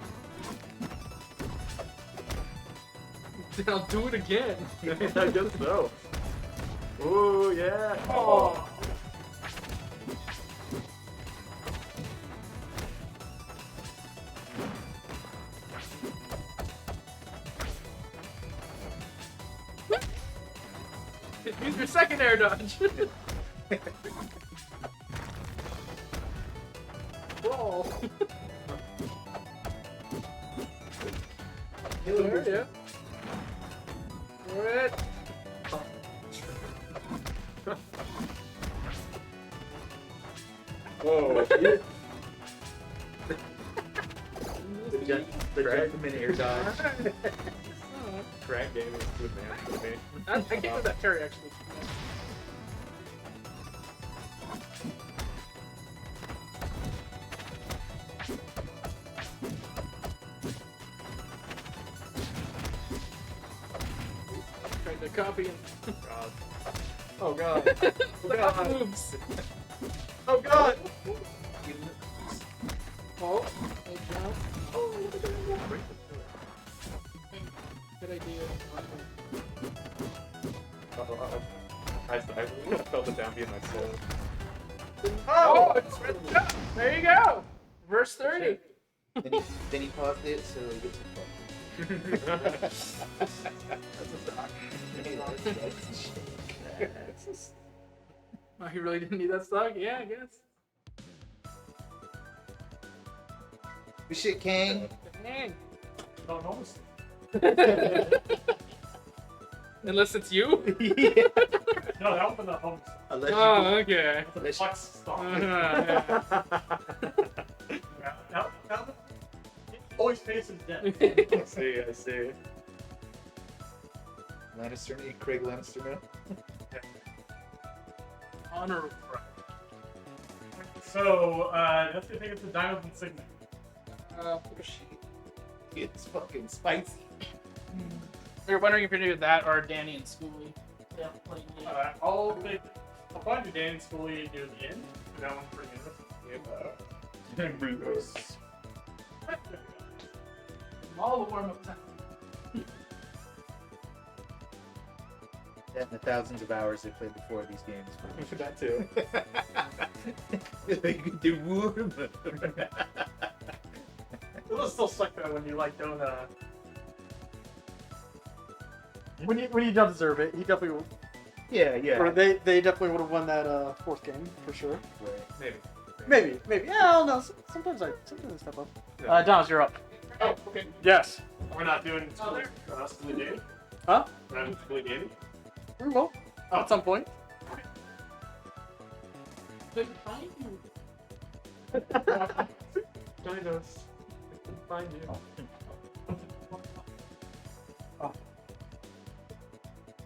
Then I'll do it again. I guess so. Oh yeah. Oh. Use your second air dodge. Brawl. There, yeah. Alright. Whoa. The gentleman air dodge. Craig game is too advanced for me. I can't do that carry actually. Tried to copy him. God. Oh god. Oh Look how god. it moves. Oh god. Oh, hey, jump. Oh, good idea. I felt the down beat in my soul. Oh, it's red jump. There you go. Verse 30. Then he paused it so he gets Oh, he really didn't need that stock? Yeah, I guess. Good shit, Kang. Dang. Don't notice. Unless it's you? No, that was the home. Unless Oh, okay. It's a flex stock. Yeah. Now, always faces death. I see, I see. Lannister, Kregg Lannister now. Honor. So, that's the thing. It's the Dinos and Signet. It's fucking spicy. They're wondering if you're doing that or Danny and Schoolie. Yeah, playing game. I'll probably do Danny Scully near the end. That one's pretty interesting. All the warm-up time. And the thousands of hours they played before these games. That too. You can do warm. It'll still suck though when you like don't when you don't deserve it. He definitely will. Yeah, yeah. Or they definitely would have won that fourth game for sure. Maybe. Maybe. Yeah, I don't know. Sometimes I step up. Yeah. Dons, you're up. Oh, okay. Yes. We're not doing Oh, Schooly Danny? Huh? We're not doing Schooly Danny? We will. At some point. Couldn't find you. Dinos. I couldn't find you.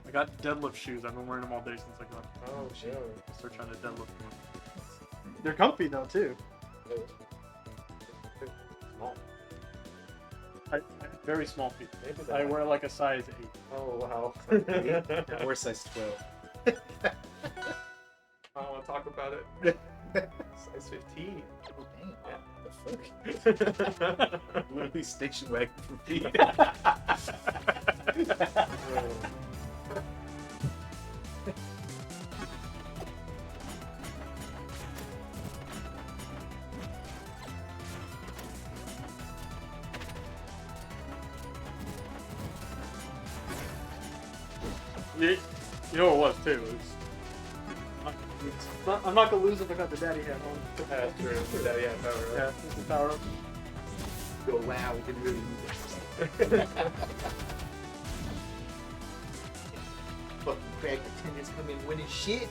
I got deadlift shoes. I've been wearing them all day since I got. Oh, sure. Start trying to deadlift them. They're comfy though too. Small. I have very small feet. Maybe I that- wear like a size 8. Oh, wow. Or size 12. I don't want to talk about it. Size 15. Oh, dang. Yeah. The fuck? Literally station wagon for feet. You know what it was too. It was, I'm not gonna lose if I got the daddy hat on. That's true. Daddy had power, right? Yeah, this is power up. Go, wow, we can really move this. Fucking Kregg pretenders come in winning shit.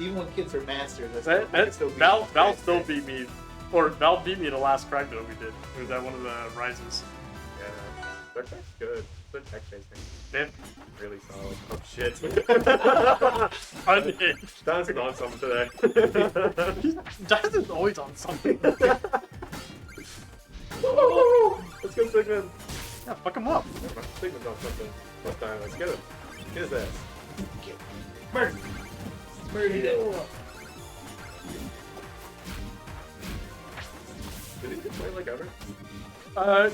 Even when kids are masters, Val still beat me, or Val beat me in the last crack that we did. It was at one of the rises. Yeah. Their tech's good. Their tech chasing. Man, Really solid. Oh, shit. unhinged. Don's on something today. Dice is always on something. Let's go, Sigmund. Yeah, fuck him up. Sigmund's on something. What time? Let's get him. Get his ass. Did he just play like ever?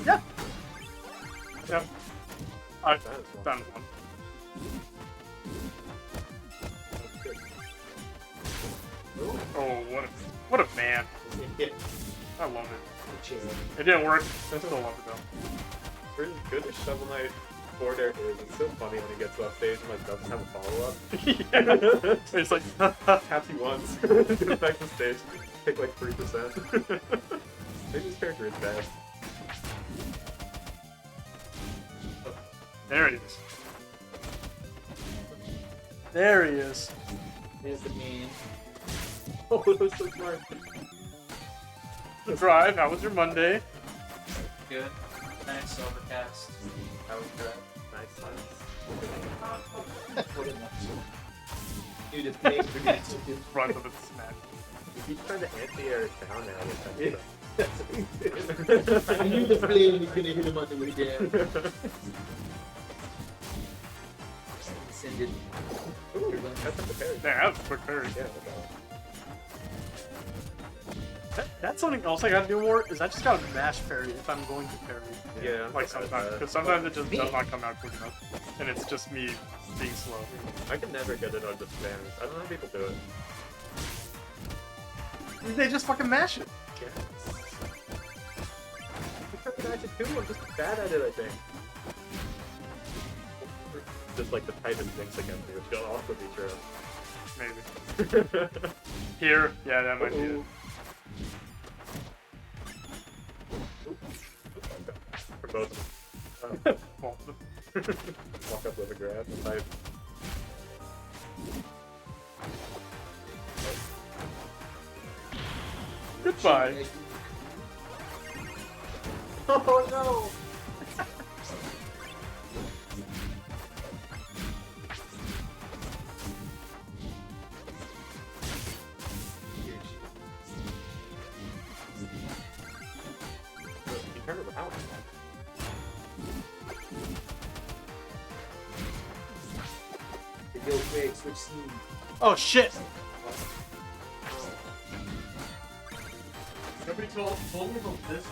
Yeah. Yeah. I've That is done one. Oh, what a man. Yeah. I love it. Chill. It didn't work. I still love it though. For as good as Shovel Knight Border is, it's so funny when he gets off stage and like doesn't have a follow-up. Yeah. It's like, Happy once. Get back to stage. Take like 3%. Maybe his character is bad. there he is. There he is. There's the man. Oh, that was so smart. Drive, how was your Monday? Good. Nice overcast. That was good. Nice. than one. Dude, it's made for me to do. Front of its smash. He's trying to anti-air down now. Yeah. I knew the play when you couldn't hit him on the way down. Send it. Ooh, that's not the parry. Yeah, that was a quick parry. Yeah, That's something else I gotta do more, is I just gotta mash parry if I'm going to parry. yeah. Like sometimes, because sometimes it just does not come out quick enough. And it's just me being slow. I can never get it on just spams. I don't know how people do it. They just fucking mash it. Yeah. I'm trying to match it too. I'm just bad at it, I think. Just like the Titan thinks against me, which will also be true. Maybe. Here, yeah, that might be it. For both of them. Well, Walk up with a grab and type. goodbye. Oh no! You turn around. Yo, Kregg, switch scene. Oh shit! Nobody told me about this.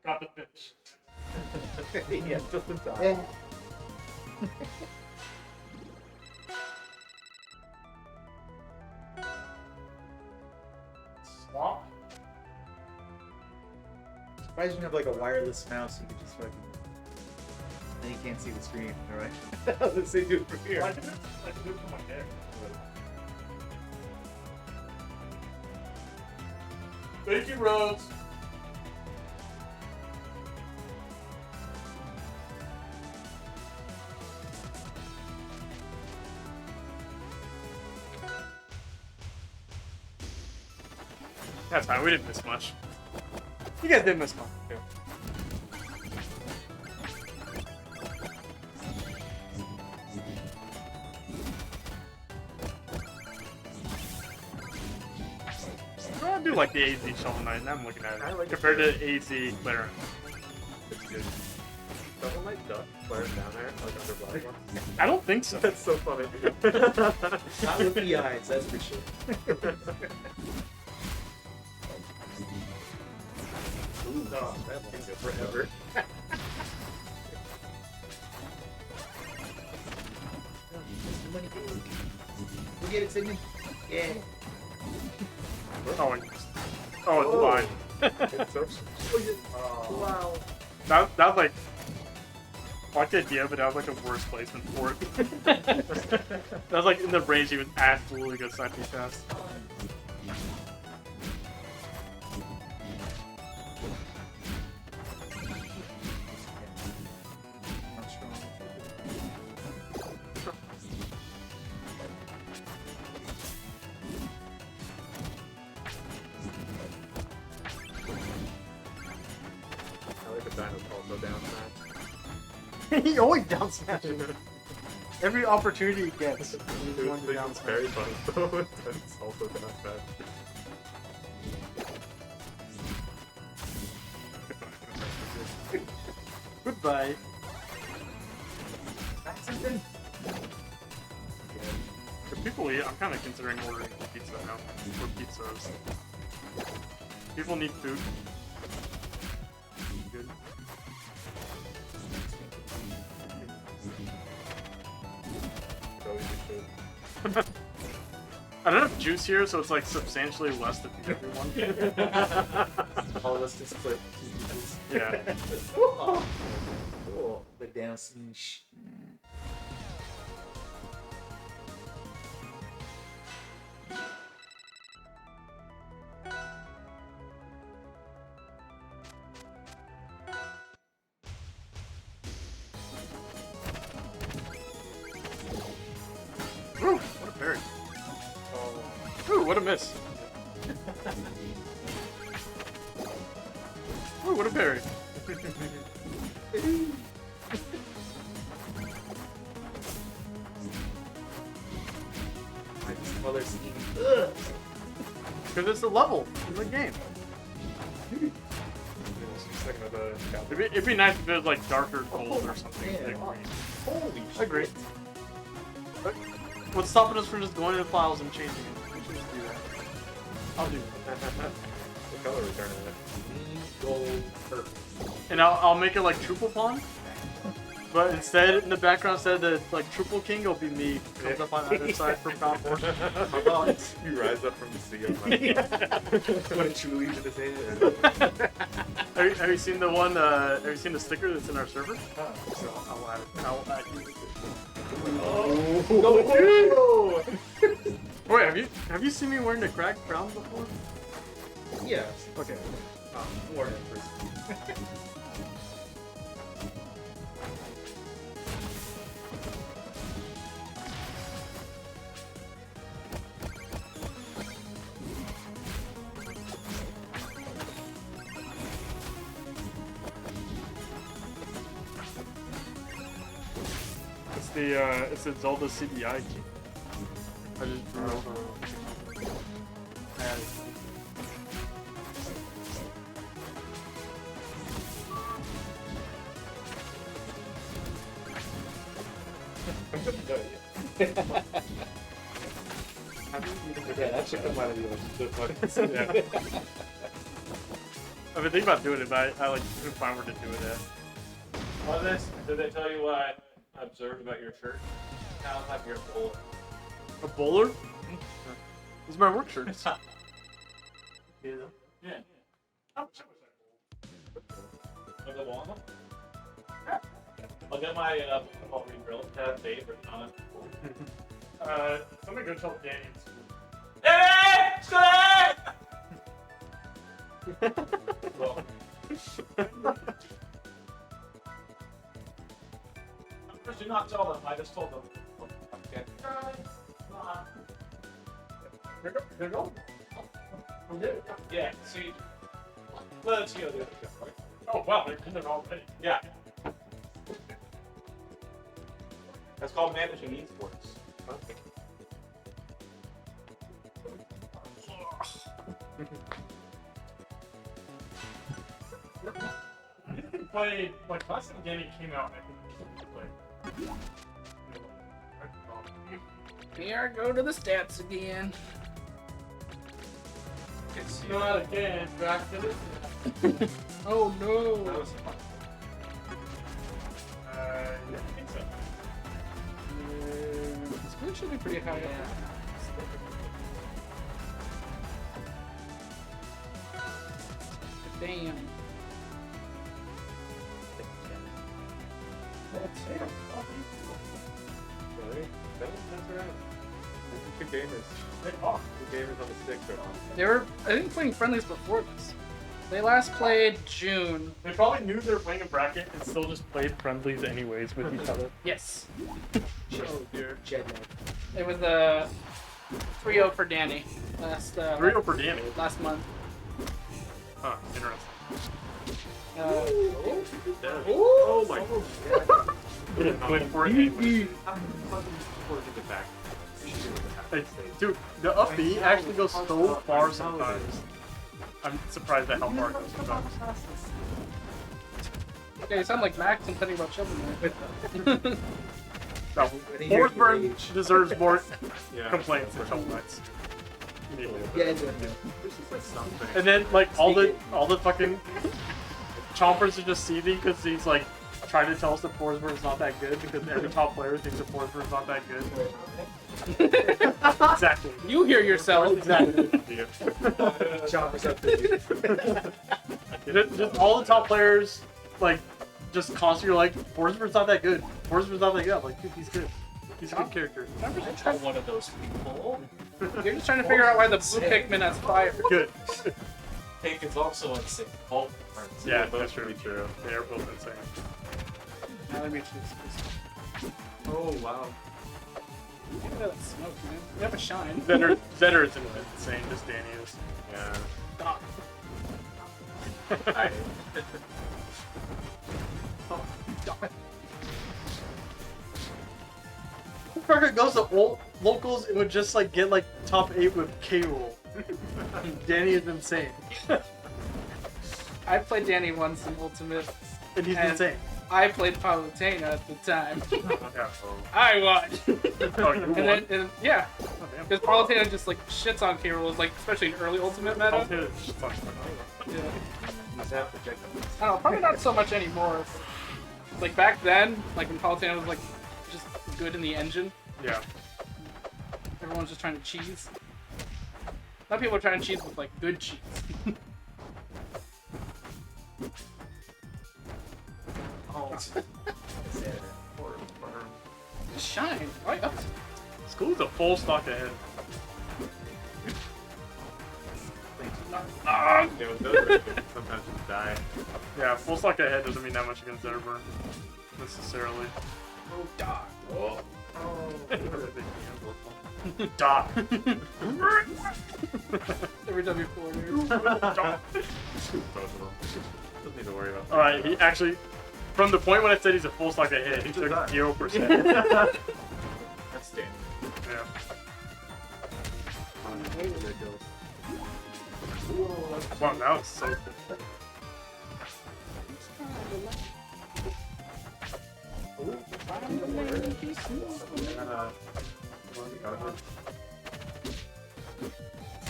Got the fish. Yeah, just in time. Eh. Swamp? Surprised you don't have like a wireless mouse, you could just fucking. Then you can't see the screen, alright? Let's say do it from here. I can do it from my hair. Thank you, Rose. That's fine, we didn't miss much. You guys didn't miss much, too. I do like the AZ Shovel Knight, and I'm looking at it. I like it compared too. to AZ Clarence. It's good. Someone might duck flares down there, like under black one. I don't think so. That's so funny. Not with the eyes, that's for sure. Ooh, no, that looks good forever. We'll get it, Sydney. Yeah. Oh, it's fine. It's so Wow. That was like, I like the idea, but that was like a worse placement for it. That was like in the range he was absolutely good side B fast. Not strong. I like the Dinos also down smash. He always down smashes. Every opportunity he gets, he's going to This down is smash. very funny. So it's also down smash. Goodbye. Something? For people eat, I'm kind of considering ordering pizza now. Or pizzas. People need food. Good. So you should. I don't have juice here, so it's like substantially less to feed everyone. All of us just split. Yeah. Cool. The down smash. Ooh, what a parry. Ooh, what a miss. Ooh, what a parry. Because it's a level in the game. It'd be nice if it was like darker gold or something. Yeah. Like green. Holy shit. Agree. But what's stopping us from just going to the files and changing it? We should just do that. I'll do that. What color are we turning it? Gold purple. And I'll make it like Triple Pawn. But instead, in the background, instead of the like Triple King, it'll be me. Comes up on either side for pound force. You rise up from the sea on my What a true legion is hand. Have you seen the one? Have you seen the sticker that's in our server? So I'll add it. I'll add you. Wait, have you seen me wearing the Kregg crown before? Yeah. Okay. War Empress. It's the Zelda CDI key. I just drew over. Yeah, that should come out of the fucking Yeah. I've been thinking about doing it, but I like couldn't find where to do it at. Well, did they tell you what I observed about your shirt? Sounds like you're a bowler. A bowler? This is my work shirt. Yeah. Like the wall? Yeah. I'll get my football rebuilt. Have Dave or John. Somebody go tell Danny. Hey! Stay! Well. First, do not tell them. I just told them. Okay. Here go. Yeah. See. Let's go. Oh wow, they're in there already. Yeah. That's called managing esports. Play like last time Danny came out. I think we should play. Here, go to the stats again. Not again. Back to this. Oh no. I think so. The screen should be pretty high up. Damn. Really? That's right. Two gamers. Two gamers on the stick are on. They were, I think, playing friendlies before this. They last played June. They probably knew they were playing a bracket and still just played friendlies anyways with each other. Yes. Oh dear. It was a 3-0 for Danny last 3-0 for Danny. last month. Huh, interesting. Oh my god. Went for it anyways. Back. Hey, dude, the up B actually goes so far sometimes. I'm surprised at how far it goes sometimes. Okay, you sound like Max and thinking about children there. No, Forsberg deserves more Yeah. complaints than Shovel Knights. Yeah, it's Something. And then like all the fucking Chompers are just seething because he's like trying to tell us that Forsberg's not that good because every top player thinks that Forsberg's not that good. Exactly. You hear yourself. Exactly. Chompers up to Just all the top players like just constantly like Forsberg's not that good. Forsberg's not that good. I'm like, dude, he's good. He's a good character. I'm one of those people. You're just trying to figure out why the blue Pikmin has fire. Good. Pink is also insane. Both friends. Yeah, that's true. They are both insane. Now let me choose. Oh wow. Look at that smoke, man. You have a shine. Zetter isn't insane, just Danny is. Yeah. Stop. I, Stop it. motherfucker goes to old locals, it would just like get like top 8 with K-Rool. Danny is insane. I played Danny once in Ultimate. And he's And- insane. I played Palutena at the time. Yeah, I won. Oh, you And won? then, yeah, Oh, damn. because Palutena just like shits on K-Rool, like especially in early Ultimate meta. Palutena is just fucking Yeah. He's half the chicken. I don't know, probably not so much anymore. Like back then, like when Palutena was like just good in the engine, Yeah. everyone's just trying to cheese. Now people are trying to cheese with like good cheese. Oh. Shine, right up. School's a full stock ahead. Yeah, with those, sometimes just die. Yeah, full stock ahead doesn't mean that much against Zerber. Necessarily. Oh, dog. Oh. Dot. Every time you corner. Both of them. Doesn't need to worry about that. Alright, he actually, from the point when I said he's a full stock ahead, he took 0%. That's standard. Yeah. Ridiculous. Wow, that was so cool.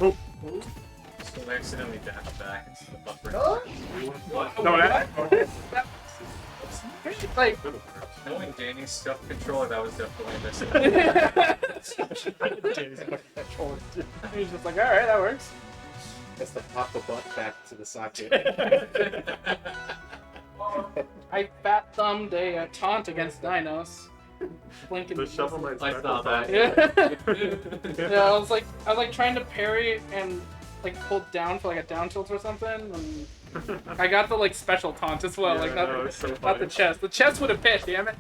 Oh, Just accidentally dash back into the buffer. no, that. Like, Knowing Danny's stuff controller, that was definitely a mistake. Danny's fucking controller. he's just like, alright, that works. That's the pop the butt back to the socket. I fat thumbed a taunt against Dinos. Blinking. The shovel knight's I saw that. Yeah. Yeah, I was like trying to parry and like hold down for like a down tilt or something, and I got the like special taunt as well, Yeah, like I not, know, it's so not funny. the chest. The chest would have hit, damn it.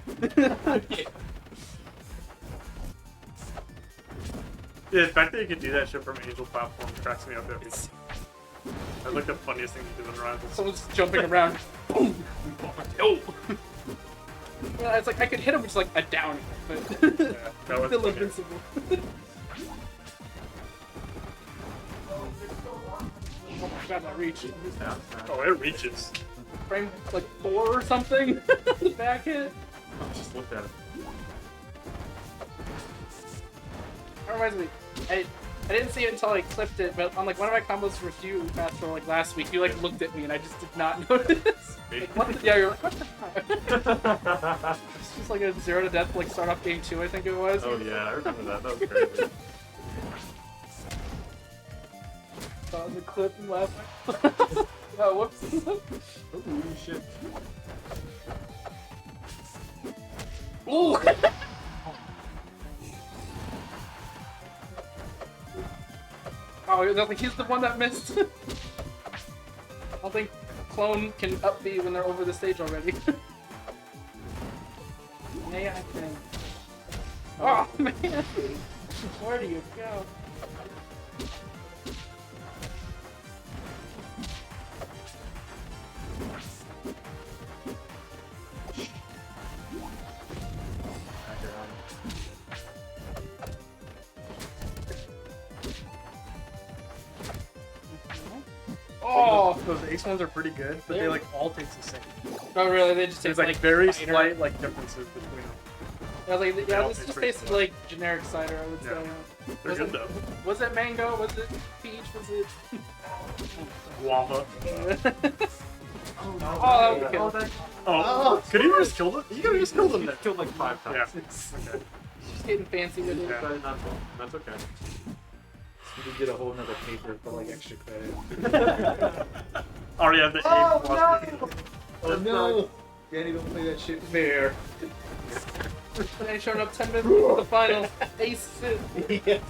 Yeah, the fact that you can do that shit from Angel platform cracks me up every time. That's like the funniest thing you do in Rivals. Someone's jumping around. Boom. Oh. Yeah, it's like I could hit him with just like a down, but Yeah, that was still funny. invincible. Oh my god, that reach. Oh, it reaches. Frame like 4 or something. The back hit. Just looked at it. That reminds me, I didn't see it until I clipped it, but on like one of my combos with you, Master, like last week, you like looked at me and I just did not notice. Like, what the, yeah, you're like, what the fuck? It's just like a 0 to death, like start off game 2, I think it was. Oh yeah, I remember that. That was crazy. Saw the clip and laughed. Oh, whoops. Ooh, shit. Ooh! Oh, I think he's the one that missed. I don't think clone can up B when they're over the stage already. Yeah, I can. Oh man! Where do you go? Oh! Those ace ones are pretty good, but they like all taste the same. Oh really? They just There's taste like very cider. slight like differences between them. Yeah, like, They yeah, all this taste just pretty tasted similar. like generic cider, I would Yeah. say. They're Was good it- though. Was it mango? Was it peach? Was it? Guava. Oh, that would kill. Oh, could he have just killed it? You could have just killed him there. Killed like 5 Yeah. times. Okay. Just getting fancy with it. Yeah. But not well. That's okay. We could get a whole nother paper for like extra credit. Already have the Oh, ace. no! Oh no! Danny, don't play that shit fair. And then showing up 10 minutes before the final. Ace it. Yes.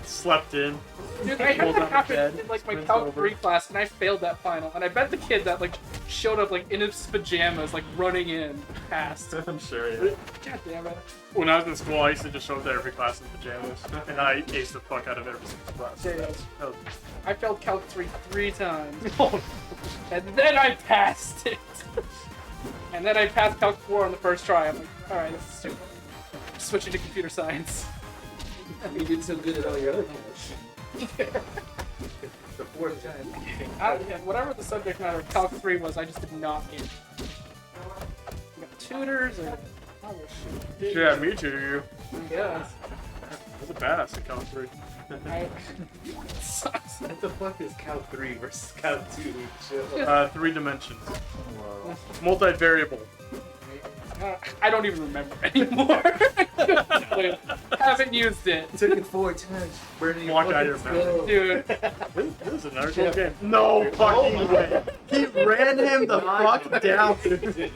Slept in. Dude, I had Rolled that on the happen bed, in like my spins Calc over. 3 class, and I failed that final. And I bet the kid that like showed up like in his pajamas, like running in, passed. I'm sure, yeah. God damn it. When I was in school, I used to just show up to every class in pajamas, and I aced the fuck out of every single class. Yeah, yeah. That was- I failed Calc 3 times. Oh, And then I passed it. And then I passed Calc 4 on the first try. I'm like, alright, this is stupid. switching to computer science. You did so good at all your other things. The fourth time. Yeah, whatever the subject matter of Calc 3 was, I just did not get. You got tutors or. Oh, shit. Yeah, me too. Yes. That's a badass at Calc 3. Sucks. What the fuck is Cal 3 versus Cal 2? Chill. 3 dimensions. Multivariable. I don't even remember anymore. Haven't used it. Took it 4 times. Burning your Block out your fucking memory. skull. Dude. This is an actual game. No fucking way. He ran him the fuck down, dude.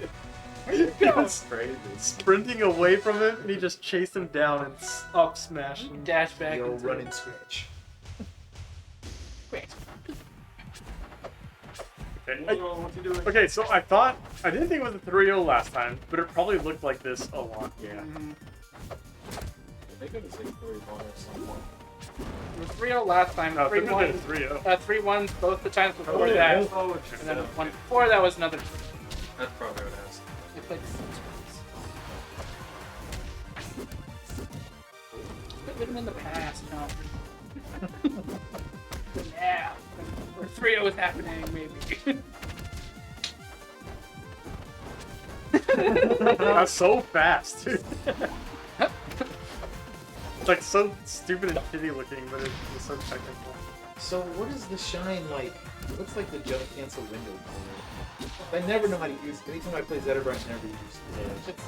He was Crazy. sprinting away from him, and he just chased him down and up smashed him. Dash back. Yo, into run it. and scratch. Wait. What's he doing? Okay, so I didn't think it was a 3-0 last time, but it probably looked like this a lot. Yeah. They could have said 3-1 at some point. It was 3-0 last time. No, 3-1. 3-0. 3-1 both the times before yeah. that. Oh, And then one before that was another. That's probably what it is. They played Put them in the past, no. Yeah. Where 3-0 is happening, maybe. That's so fast, dude. It's like so stupid and shitty looking, but it's so technical. So what is the shine like? It looks like the jump cancel window. I never know how to use it. Anytime I play Zedabra, I never use it. It's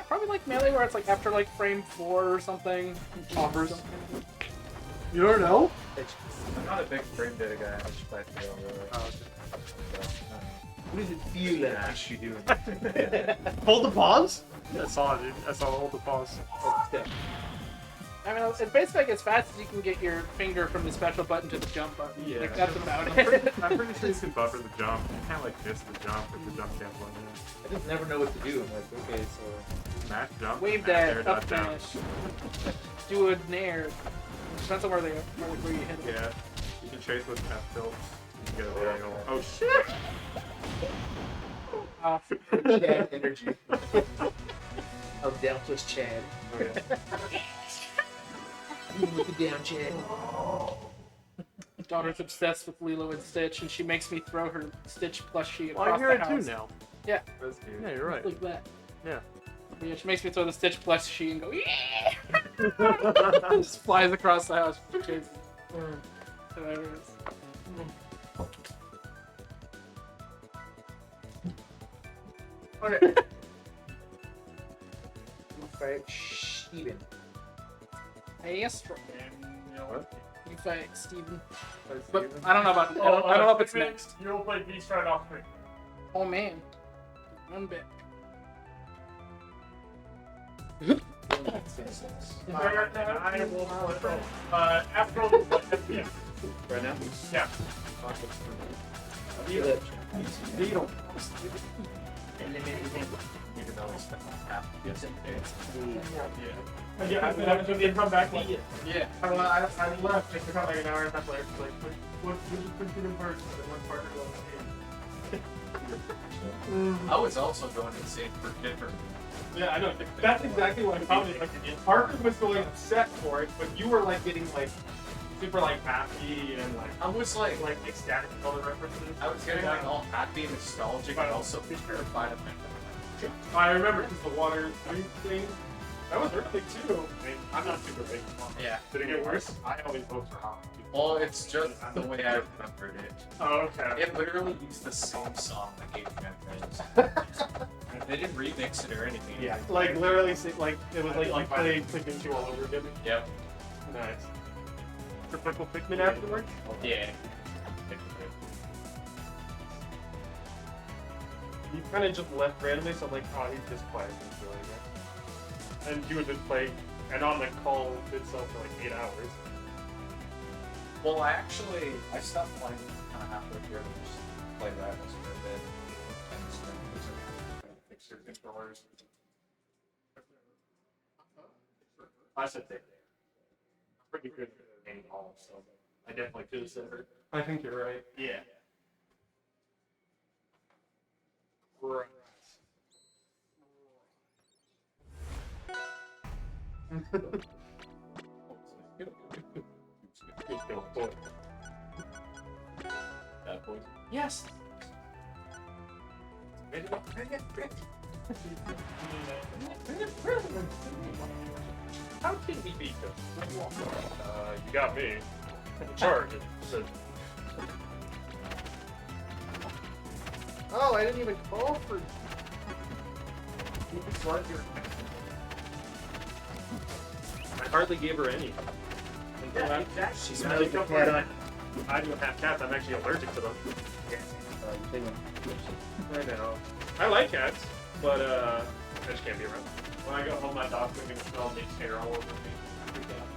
probably like Melee, where it's like after like frame 4 or something. Chompers. You don't know? I'm not a big frame data guy. I just play through really. Oh, What does it feel like? Ash, you doing? hold the pause? Yeah, I saw it, dude. I saw the hold the pause. I mean, it's basically like as fast as you can get your finger from the special button to the jump button. Yeah. Like, that's about I'm it. pretty sure you can buffer the jump. You can't like miss the jump if the jump canceling it. I just never know what to do. I'm like, okay, so Smash jump. Wave smash air, dash, up dodge down. dash. Do a nair. Depends on where you hit it. Yeah. You can chase with F tilts. You can get a angle. Oh shit! Chad energy. I'm down plus Chad. Oh yeah. With the down Chad. Daughter's obsessed with Lilo and Stitch, and she makes me throw her Stitch plushie Well, across I hear the it too house. now. Yeah, That's cute. Yeah, you're right. like that. Yeah. Yeah, she makes me throw the Stitch plushie and go, yeah! Just flies across the house. Chases. Hilarious. Okay. Fight Steven. Hey, Astro. What? You fight Steven. Play But Steven? I don't know about. I don't know if it's next. You don't play Beast right off me. Oh man. One bit. I will play. After yeah. Right now? Yeah. Beetle. Beetle. Even though it's half yesterday. Yeah, I didn't come back. Yeah. I left just about like an hour and a half later. Like, what did you put in first? And one partner goes, I was also going insane for different. yeah, I know. That's exactly what I'm probably like. Parker was going upset for it, but you were like getting like super like happy and like I was like ecstatic with all the references. I was getting like all happy and nostalgic and also terrified of my. I remember because the water thing. That was early too. I mean, I'm not super big. Yeah. Did it get worse? I always vote for hot. Well, it's just the way I remembered it. Oh, okay. It literally used the same song that gave me memories. They didn't remix it or anything. Yeah, like literally, like it was like playing Pikmin 2 all over again. Yep. Nice. For purple Pikmin afterwards? Yeah. You kind of just left randomly, so I'm like, oh, he's just quiet and enjoying it. And you would just play, and on the call itself for like 8 hours. Well, I stopped playing kind of halfway through and just played Rivals for a bit. And just fix your controllers. I said they. I'm pretty good at the main call, so I definitely could have said it. I think you're right. Yeah. Right. Bad poison. Yes. How can we beat them? You got me. Charge. Oh, I didn't even call for. I hardly gave her any. Yeah, exactly. She smells the cat on. I don't have cats. I'm actually allergic to them. I know. I like cats, but I just can't be around. When I go home, my dog's gonna smell Nick's hair all over me. Freak out.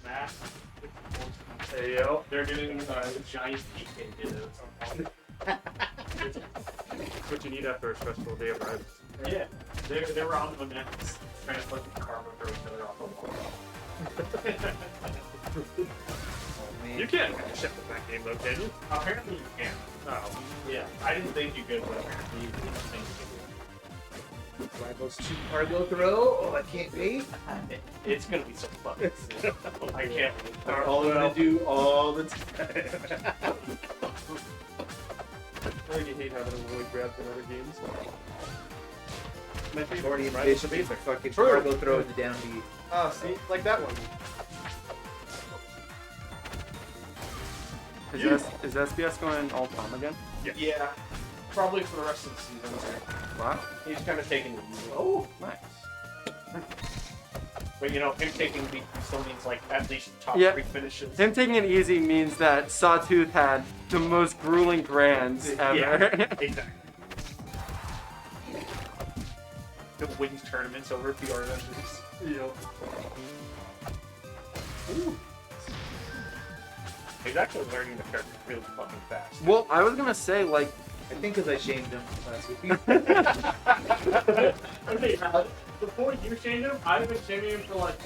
Smash. Hey yo. They're getting giant PK Dinos. It's what you need after a stressful day of riding. Yeah, they were on the next trying to put the karma for each other off the wall. You can't ship with that game though, can you? Apparently you can. Oh. Yeah, I didn't think you could, but apparently you can think you Rivals to cargo throw. Oh, I can't wait. can. It's gonna be so fun. I can't wait. That's all I'm gonna do all the time. I think you hate having a really grab in other games. My favorite Already ride is the impatient for basic. fucking True. cargo throw the down B. Ah, see? Like that one. Is SBS going all Tom again? Yeah, probably for the rest of the season. Wow. He's kind of taking it easy. Oh, nice. But you know, him taking the still means like at least top Yeah. 3 finishes. Him taking it easy means that Sawtooth had the most grueling grands ever. Yeah, exactly. He'll win tournaments over PR vendors. Yeah. He's actually learning the character really fucking fast. Well, I was gonna say, like, I think because I shamed him last week. Okay, before you shamed him, I've been shaming him for like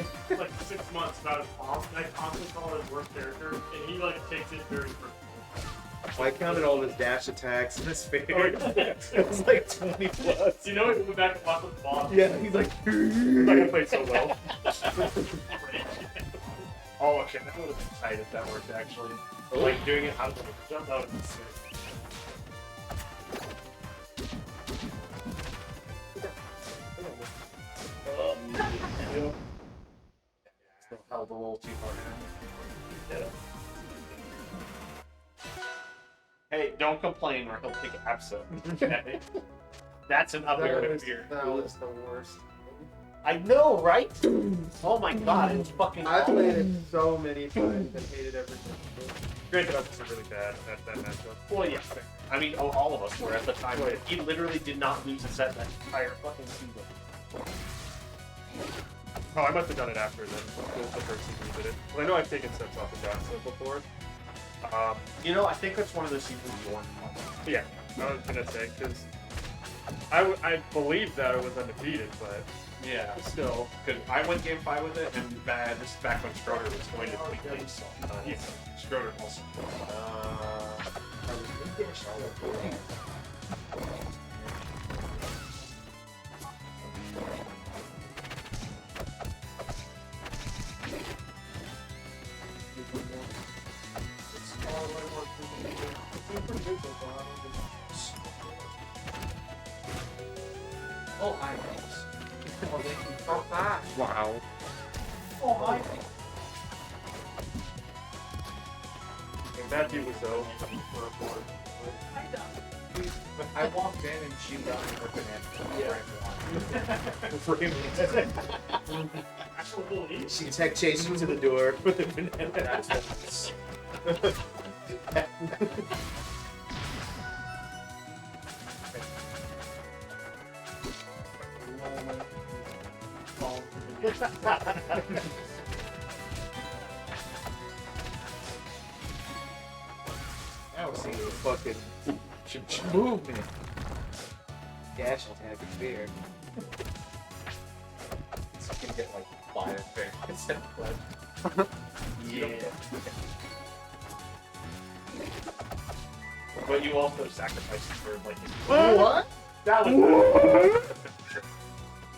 6 months about his palm, and I constantly call it his worst character, and he like takes it very personally. I counted all his dash attacks in his fair. Oh, yeah. It was like 20 plus. You know, he went back and watched with the boss. Yeah, he's like. Like I played so well. Oh, okay, that would have been tight if that worked actually. But like doing it out of the jump, that would have been sick. Still held a little too hard. Yeah. Hey, don't complain or he'll pick Abso. Okay? That's another fear. That was the worst. I know, right? Oh my god, it's fucking I awful. played it so many times and hated everything. Granted, I was really bad at that matchup. Well, yeah. I mean, all of us were at the time. Right. He literally did not lose a set that entire fucking season. Oh, I must have done it after then. The first season we did it. Well, I know I've taken sets off of Johnson before. You know, I think that's one of those seasons you weren't on. Yeah, I was gonna say, because I believed that I was undefeated, but Yeah. still. Because I went game 5 with it, and this is back when Schroeder was going to play games. Yeah, Schroeder also. Oh, hi, thanks. Oh, thank you so fast. wow. Oh, hi. And Matthew was though. I walked in and she got me her banana. She tech chased me to the door with a banana. fucking movement. Dash attack is fair. So you can get like fire fair instead of blood. Yeah. But you also sacrificed for like. What? That was.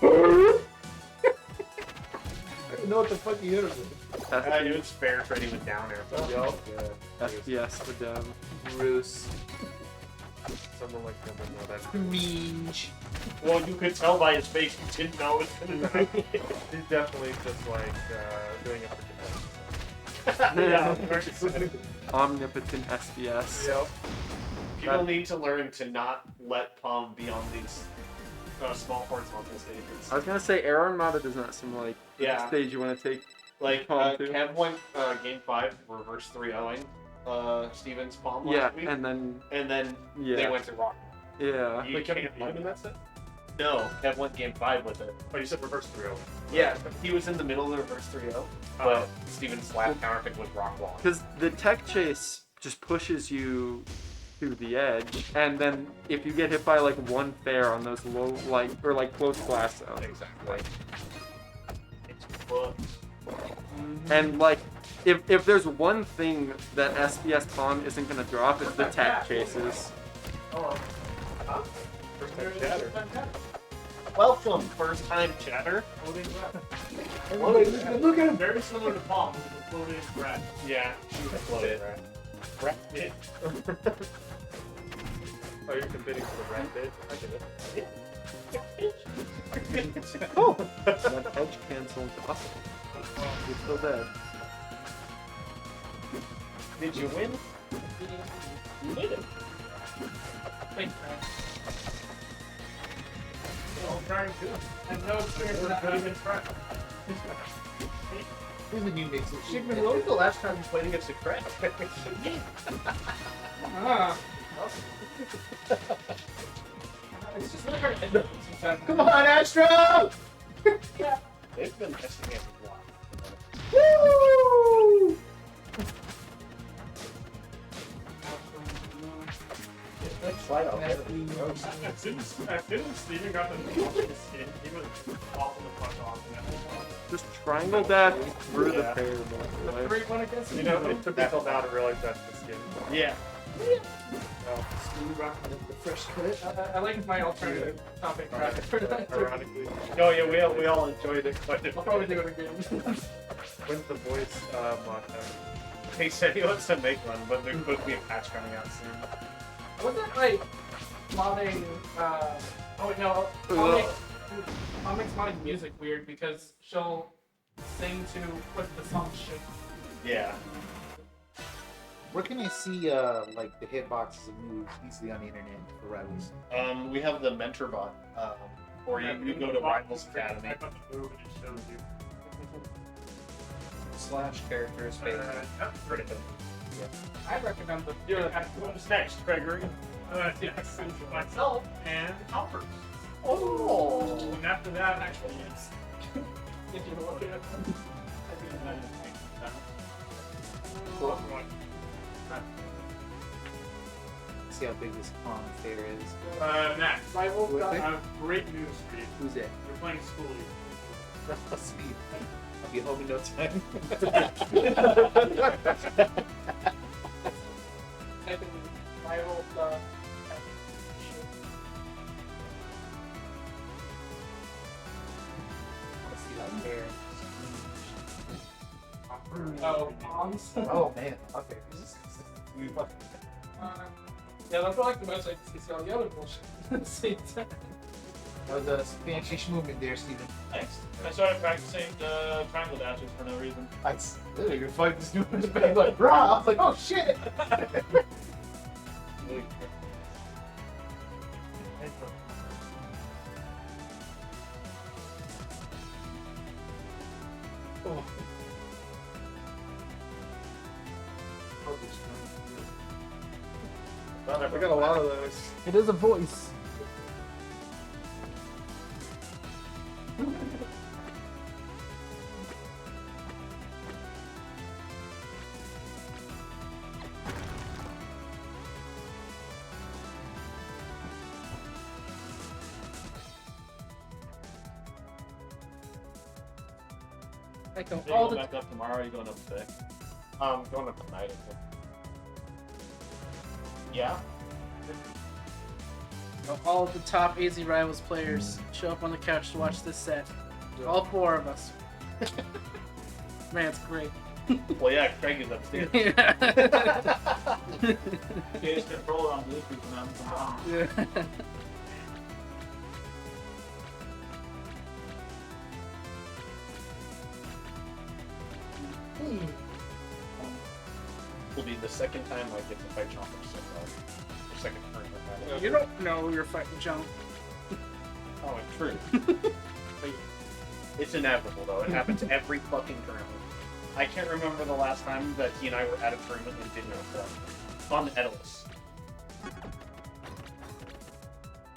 I didn't know what the fuck you hit him with. It was fair trading with down air. Yup. SBS for them. Bruce. Someone like him would know that. Cringe. Well, you could tell by his face he didn't know it was gonna be. He's definitely just like doing it for genetics. Yeah, very good. Omnipotent SBS. Yep. People need to learn to not let Palm be on these small horizontal stages. I was gonna say Air Armada does not seem like Yeah. the stage you want to take. Like, Palm too. Kev went game 5, reverse 3-0ing Steven's Palm Yeah, last week. and then And then yeah, they went to Rock. yeah. You Wait, Kevin can't Biden in that set? No, Kev went game 5 with it. Oh, you said reverse 3-0. Yeah, he was in the middle of the reverse 3-0, but Oh. Steven slapped counterpick with Rock Wall. Because the tech chase just pushes you to the edge, and then if you get hit by like one fair on those low, like or like close blast zones, Exactly. But and like if there's one thing that SBS Palm isn't gonna drop, it's the tech chases. First time chatter. welcome, first time chatter. Look at him. Very similar to Palm, with the floating rat. Yeah, she was floated. Rat bit. Oh, you're competing for the rat bit? I get it. Oh, that edge cancel. Awesome. You're still dead. Did you win? You did it. Thanks, man. I'm trying to. I have no experience with that. Who's the new mix? Shigman, when was the last time you played against a Kregg? Ah. It's just really hard to end up sometimes. Come on, Astro! They've been testing it a lot. Woo! Slide out. As soon as Steven got the skin, he was off in the fuck off. Just triangle dash through the Yeah. fair. By the way. 3-1 against You know, it took me till now to realize that's the skin. Yeah. The fresh cut. I like my alternative topic for that. Ironically. Oh yeah, we all enjoyed it quite a bit. I'll probably do it again. When's the voice mod time? He said he wants to make one, but there's supposed to be a patch coming out soon. Wasn't like modding? Oh wait, no. Mom makes modding music weird because she'll sing to what the song should. Yeah. Where can I see like the hitboxes and moves easily on the internet for rivals? We have the mentor bot, or you go to Rivals Academy. I got the move and it shows you. / characters That's pretty good. I recommend the. Who's next, Gregory? Yes, myself and Chompers. Oh. And after that, actually, it's If you look at it. Cool. See how big this pond fair is. Next, Rival. Who is it? great news for you. Who's that? You're playing School League. Sweet. I'll be home in no time. Type in rival. Let's see that fair. Oh, bombs. Oh man, okay. Yeah, that's what I like the most. I can see all the other bullshit at the same time. That was a fancy movement there, Steven. Thanks. I started practicing the triangle dashes for no reason. I literally could fight this new bag like rah. I was like, oh shit. Well, I forgot a lot of those. It is a voice. I go Are you all going the back up tomorrow? Or are you going up today? Going up tonight, I think. Yeah. all of the top AZ Rivals players show up on the couch to watch this set. All 4 of us. Man, it's great. Well, yeah, Kregg is upstairs. Yeah. You just control it on Bluetooth and I'm down. Yeah. Will be the second time I get to fight Chompers so far. The second turn I've had it. You don't know you're fighting junk. Oh, it's true. It's inevitable, though. It happens every fucking tournament. I can't remember the last time that he and I were at a tournament in Dinos on Edalus.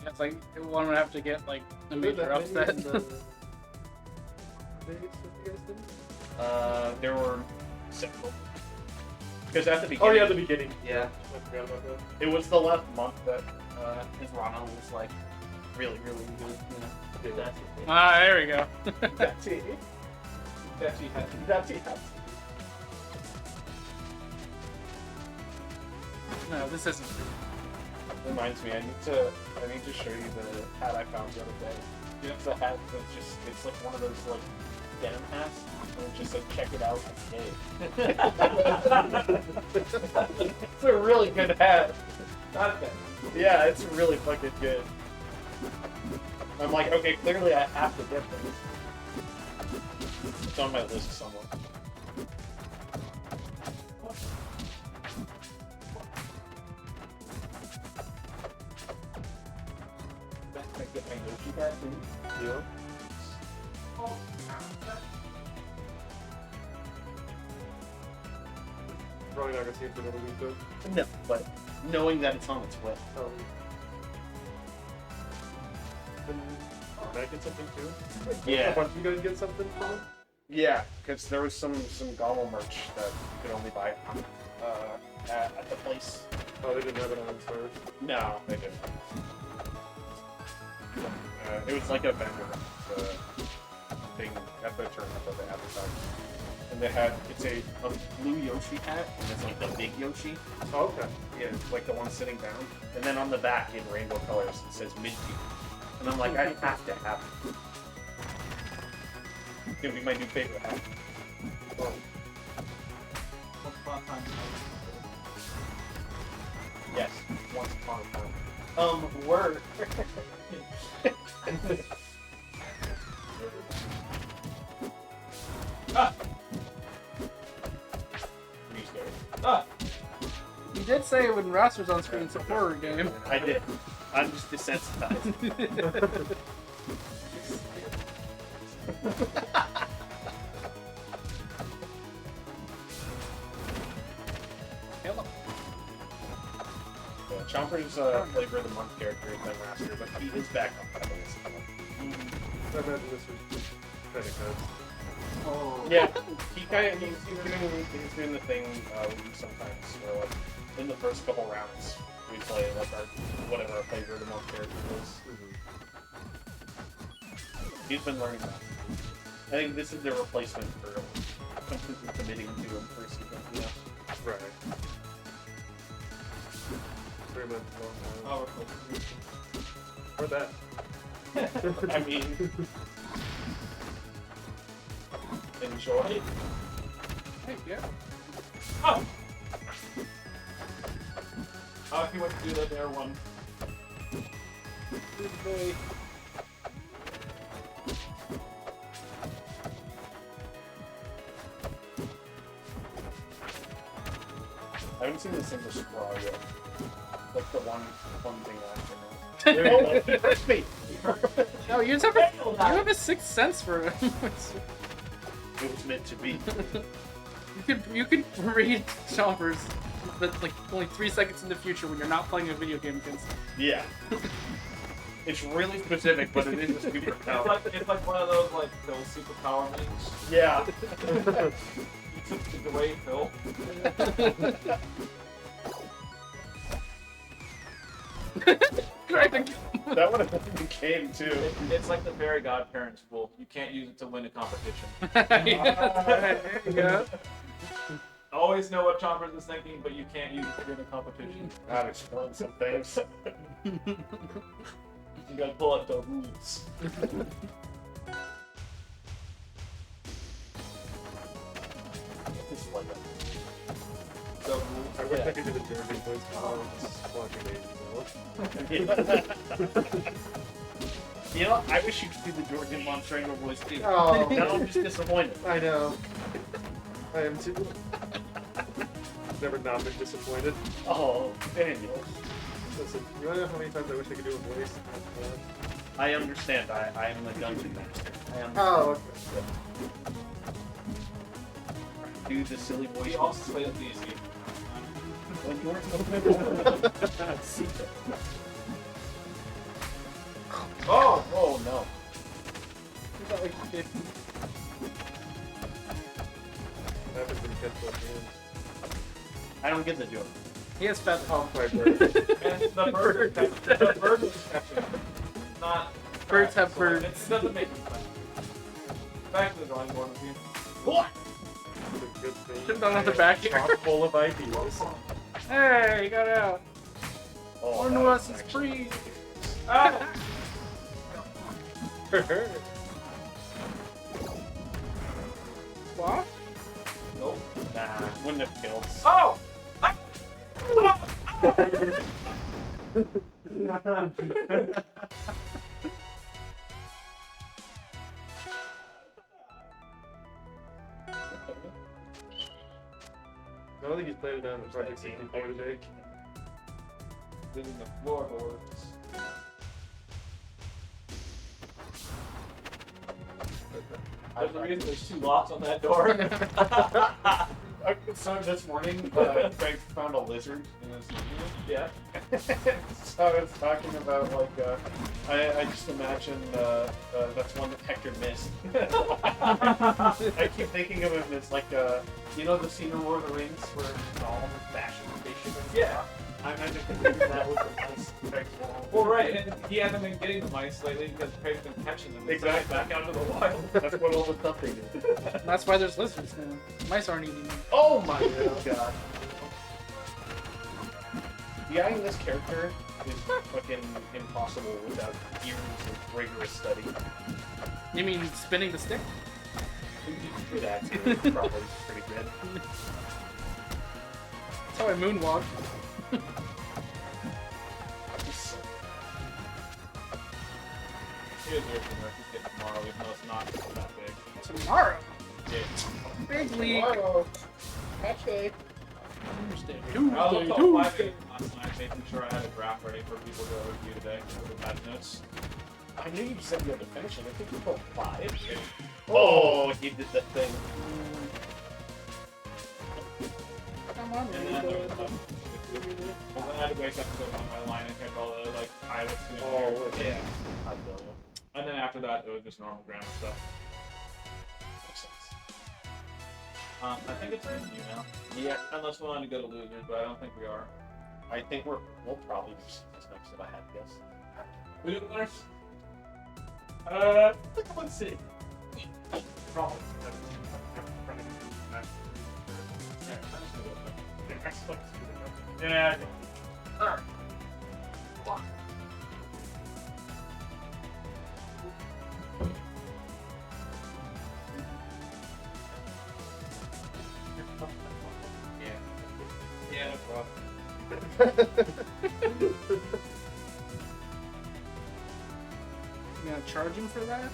It's like one would have to get like a major upset. There were several. Because at the beginning, Oh yeah, the beginning. yeah, I forgot about that. it was the last month that his Rana was like really, really good. You know, That's it. Ah, there we go. that's it. That's it. That's it. No, this isn't. Reminds me, I need to show you the hat I found the other day. Yeah. It's a hat that's just, it's like one of those like denim hats, and it's just like, check it out, I'm gay. It's a really good hat. Not bad. Yeah, it's really fucking good. I'm like, okay, clearly I have to get this. It's on my list somewhere. Can I get my Yoshi hat too? Yeah. Probably not gonna see it for another week though. No, but knowing that it's on its way. Can I get something too? Yeah. A bunch of you guys get something from it? Yeah, because there was some gobble merch that you could only buy at the place. Oh, they didn't have it on stores. No, they didn't. It was like a vendor thing at the tournament that they advertised. And they had, it's a blue Yoshi hat, and it's like the big Yoshi. Oh, okay. Yeah, it's like the one sitting down. And then on the back in rainbow colors, it says Midview. And I'm like, I have to have it. It's gonna be my new favorite hat. Oh. Once upon a time. Yes, once upon a time. Word. Ah! Are you scared? Ah! You did say when Roster's on screen it's a horror game. I did. I'm just desensitized. Hello. Yeah, Chompers flavor of the month character is Ben Raster, but he is back on the list. I imagine this was kind of close. Oh. Yeah, he's doing the thing we do sometimes where like in the first couple rounds we play like our whatever our flavor of the month character is. He's been learning that. I think this is the replacement for completely committing to him for a season, you know? Right. 3 months long. Oh, Or that. I mean, enjoy. Hey, yeah. oh! Oh, he went to do that there one. I haven't seen the single sprawl yet. Like the one thing after now. He hurt me. No, you have a sixth sense for it. It was meant to be. You could read Chompers, but like only 3 seconds in the future when you're not playing a video game against them. Yeah. It's really specific, but it is a It's superpower. like one of those like Phil superpower memes. Yeah. You took it away, Phil. Kregg That would have been the game too. It's like the fairy godparents rule. You can't use it to win a competition. There you go. Always know what Chompers is thinking, but you can't use it to win a competition. That explains some things. You gotta pull out the rules. This is like The rules. I wish I could do the Jersey voice, but it's fucking amazing. You know, I wish you could do the Georgian Mom Strangle voice too. Oh. Now I'm just disappointed. I know. I am too. I've never not been disappointed. Oh, Daniel. Listen, you wanna know how many times I wish I could do a voice? I understand. I am the dungeon master. I am. Oh, okay. Do the silly voice. We also play with easy. When you're secret. Oh no. Happens when you catch both hands. I don't get the joke. He has fat Oh my bird. And the bird is exception. Not Birds have so, like, birds. It doesn't make any sense. Back to the drawing board with you. What? It's a good thing. Should've done on the back here. Chock full of ideas. Hey, he got out. Oh, One that of was us is actually- free. Ah! What? Nope. Nah, wouldn't have killed. Oh! I don't think he's played it down in Project 64 today. Leaving the floorboards. There's a reason there's 2 locks on that door. So this morning, Craig found a lizard in his unit. Yeah. So I was talking about like, I just imagine that's one that Hector missed. I keep thinking of him as like, you know the scene in Lord of the Rings where all the fashion spaceship and Yeah. I imagine thinking that was the nice Craig's wall. Well, right, and he hasn't been getting the mice lately because Craig's been catching them. and sending them back out into the wild. That's what all the stuff they do. That's why there's lizards now. Mice aren't eating them. Oh my god. Yeah, this character is fucking impossible without years of rigorous study. You mean spinning the stick? Good actor, probably pretty good. That's how I moonwalk. Here's your Murphy's get tomorrow, even though it's not that big. Tomorrow. Yeah. Big league. Catch day. Tuesday. I was Tuesday. up till 5 Tuesday. a.m. last night, making sure I had a draft ready for people to review today for the bad notes. I knew you said you had to finish it. I think you put 5. Oh, he did that thing. Come on, And then, man. well, then I had to wake up to go on my line and check all the like pilots. Oh, yeah. I feel you. And then after that, it was just normal grammar stuff. Makes sense. I think it's in you now. Yeah, Unless we want to go to losers, but I don't think we are. I think we'll probably just next if I had to guess. We do the winners? Let's see. Probably. Yeah, I think. Alright. Yeah, no problem. You gonna charge him for that?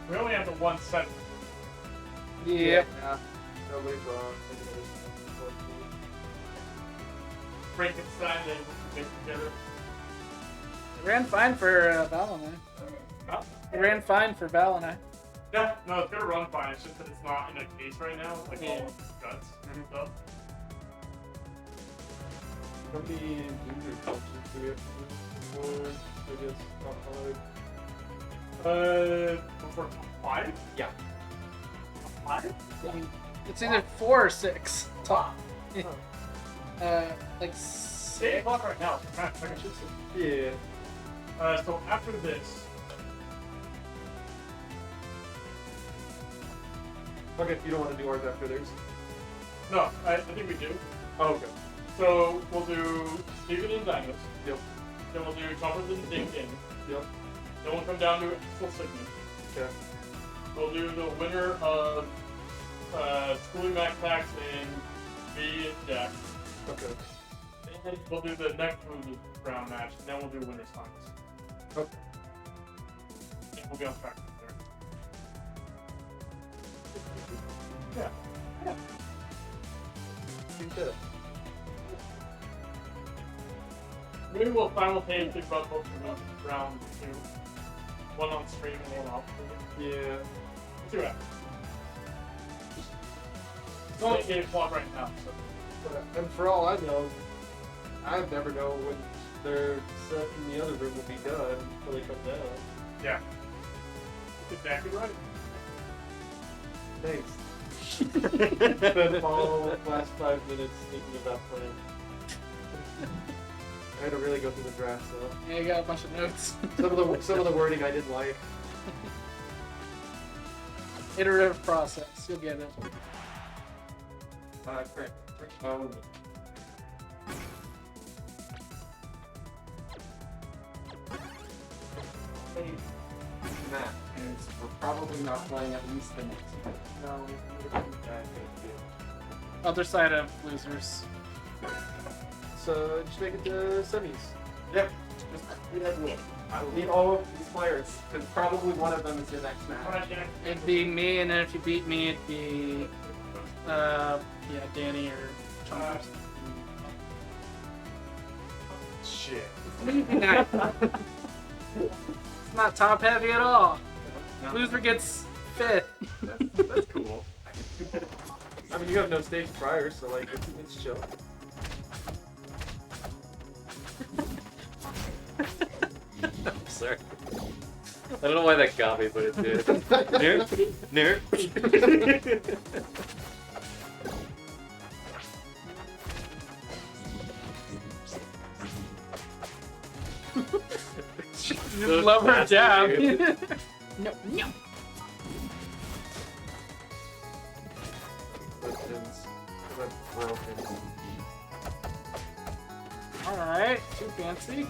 We only have the one set. Yeah. Nobody's wrong. Frankenstein and they together. It ran fine for Val and Huh? I. It ran fine for Val and I. Yeah, no, it's gonna run fine. It's just that it's not in a case right now. Like all Yeah. of its guts and stuff. How many junior coaches do we have to do before, I guess, top 5? Before top 5? Yeah. Top 5? I mean, it's either 4 or 6. Top. like 8 6. o'clock right now. Matt, I can shoot some. Yeah. So after this, Okay, you don't want to do ours after theirs? no, I think we do. Oh, okay. So we'll do Steven and Dinos. Yep. Then we'll do Chompers and Ding Ding. Yep. Then we'll come down to Full Segment. Okay. We'll do the winner of Schooling Backpacks and B and Jack. Okay. And we'll do the next round match, and then we'll do winners finals. Okay. And we'll be on track from there. Yeah. Think that. Maybe we'll simultaneously run both of round 2. One on stream and one off. Yeah. Let's see what happens. It's only 8 o'clock right now, so. And for all I know, I never know when their set in the other room will be done until they come down. Yeah. That's exactly right. Thanks. Spent all the last 5 minutes thinking about playing. I had to really go through the draft though. Yeah, you got a bunch of notes. Some of the wording I didn't like. Iterative process. You'll get it. Great. Hey, Matt, and we're probably not playing at least the next one. No. Other side of losers. So just make it to semis. Yep. I will need all of these players, because probably one of them is your next match. Alright, Jack. It'd be me, and then if you beat me, it'd be Danny or Chompers. Shit. It's not top heavy at all. Loser gets 5th. That's cool. I mean, you have no stage prior, so like it's chill. I'm sorry. I don't know why that got me, but it did. Nerd. Just love her jab. No. Questions. I'm broken. Alright, too fancy.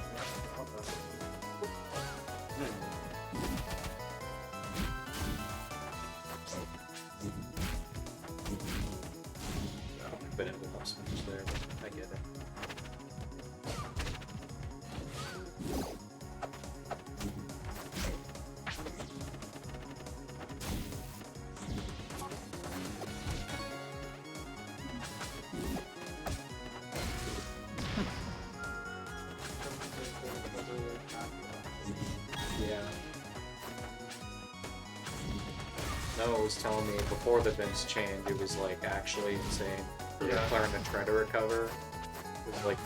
Been able to help so much there, but I get it. Yeah. Noah was telling me before the Vince change, it was like actually insane for Yeah. Claire to try to recover. It was like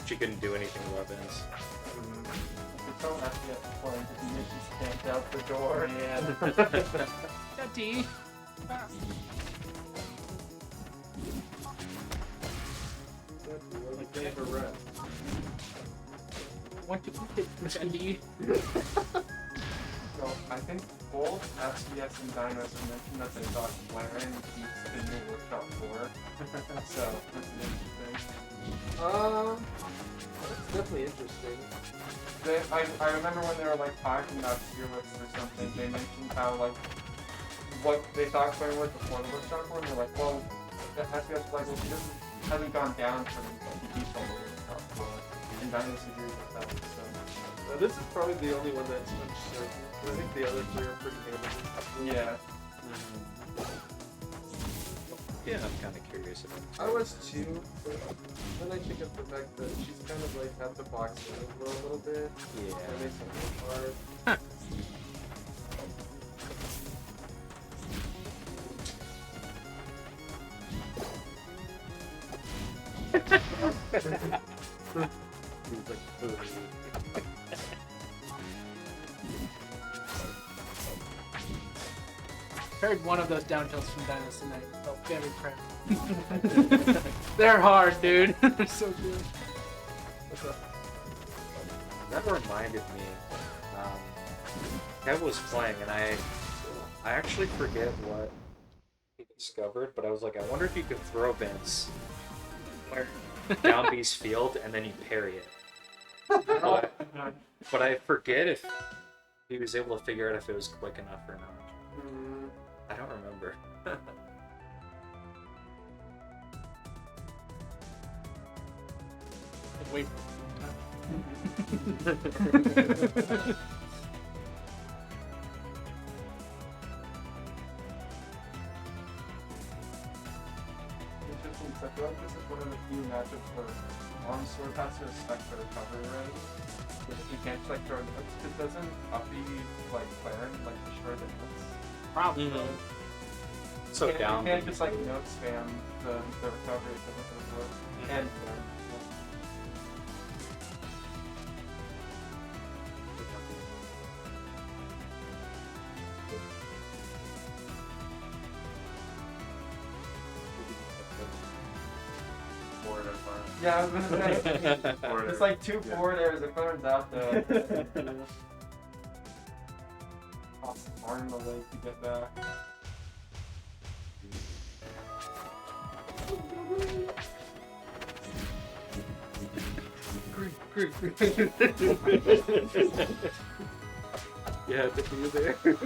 she couldn't do anything with Vince. So happy at the point that the mission stamped out the door. Daddy. Like they have a rep. Want to eat it, Daddy. So I think both SBS and Dinos mentioned that they thought Laren keeps the new Workshop 4. So that's an interesting. That's definitely interesting. I remember when they were like talking about Fearless or something, they mentioned how like what they thought Claire was before the Workshop 4, and they're like, well, the SBS was like, well, she hasn't gone down from the keeps on the Workshop 4. And Dinos agrees with that. So. This is probably the only one that's uncertain. I think the other 3 are pretty hammered. Yeah. Yeah, I'm kind of curious about it. I was too, but then I think of the fact that she's kind of like had to box in a little bit. Yeah. That makes it really hard. He's like, Heard one of those down tilts from Dinos tonight. Felt very proud. They're hard, dude. They're so good. What's up? That reminded me. Kev was playing, and I actually forget what he discovered, but I was like, I wonder if you could throw Vince down B's field and then you parry it. But I forget if he was able to figure out if it was quick enough or not. I don't remember. Wait. Interesting. So I feel like this is one of the few matchups where Arm Sword has to respect the recovery rate. If you can't just like throw notes, it doesn't uppy like Claren like destroy the notes. Probably. So you down. can't just like note spam the recovery if it doesn't work. And yeah, I was gonna say, it's like two forward airs, it clears out the cost arm the way to get back. Yeah, to be there. I was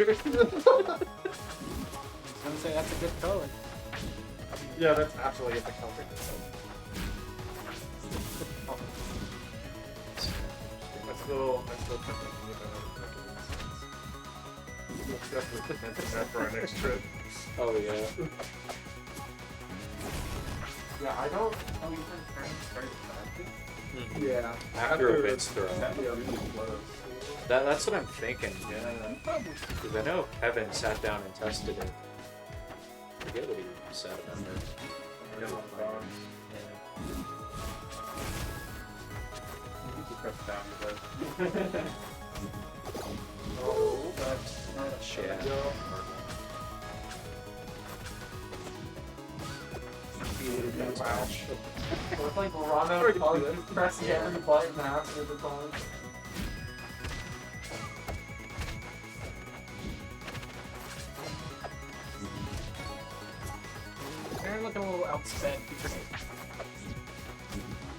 gonna say that's a good color. Yeah, that's absolutely the counter. I still think we need another We'll definitely mention that for our next trip. Oh yeah. Yeah, I mean, friends very effective. Yeah. After a Vince throw. Yeah, really close. That's what I'm thinking. Yeah. Because I know Kevin sat down and tested it. I forget what he said about it. Yeah. Press down with it. Oh, that's Yeah. Wow. So it's like Rana probably just pressing every button after the time. They're looking a little outsped.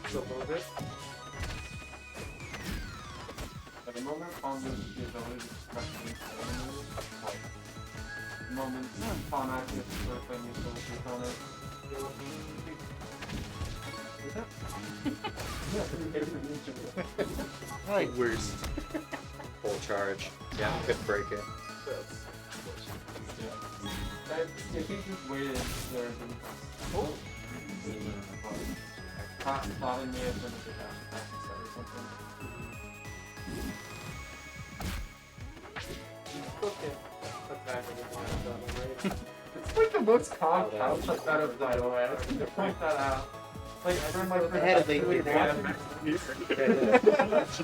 Still a little bit. At the moment, on the ability to press the like, the moment Tom active for when you still shoot on it. Right. Worst. Full charge. Yeah, could break it. If he just waited there, then thought he may have been a good attack or something. It's like the most calm couch I've got of by the way. I need to point that out. Like, I remember I had a late really dinner. bad.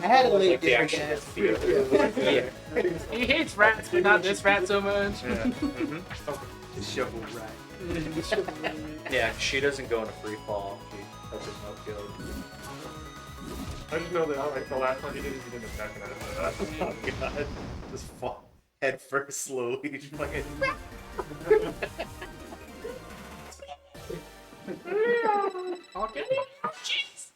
I had a late Like the dinner, actual guys. field. He hates rats, but not this rat so much. Yeah. Shovel right. Yeah, she doesn't go into free fall. She touches no kill. I just know that like the last one he didn't attack it. Oh god. Just fall head first slowly. Fucking. Okay. Jeez.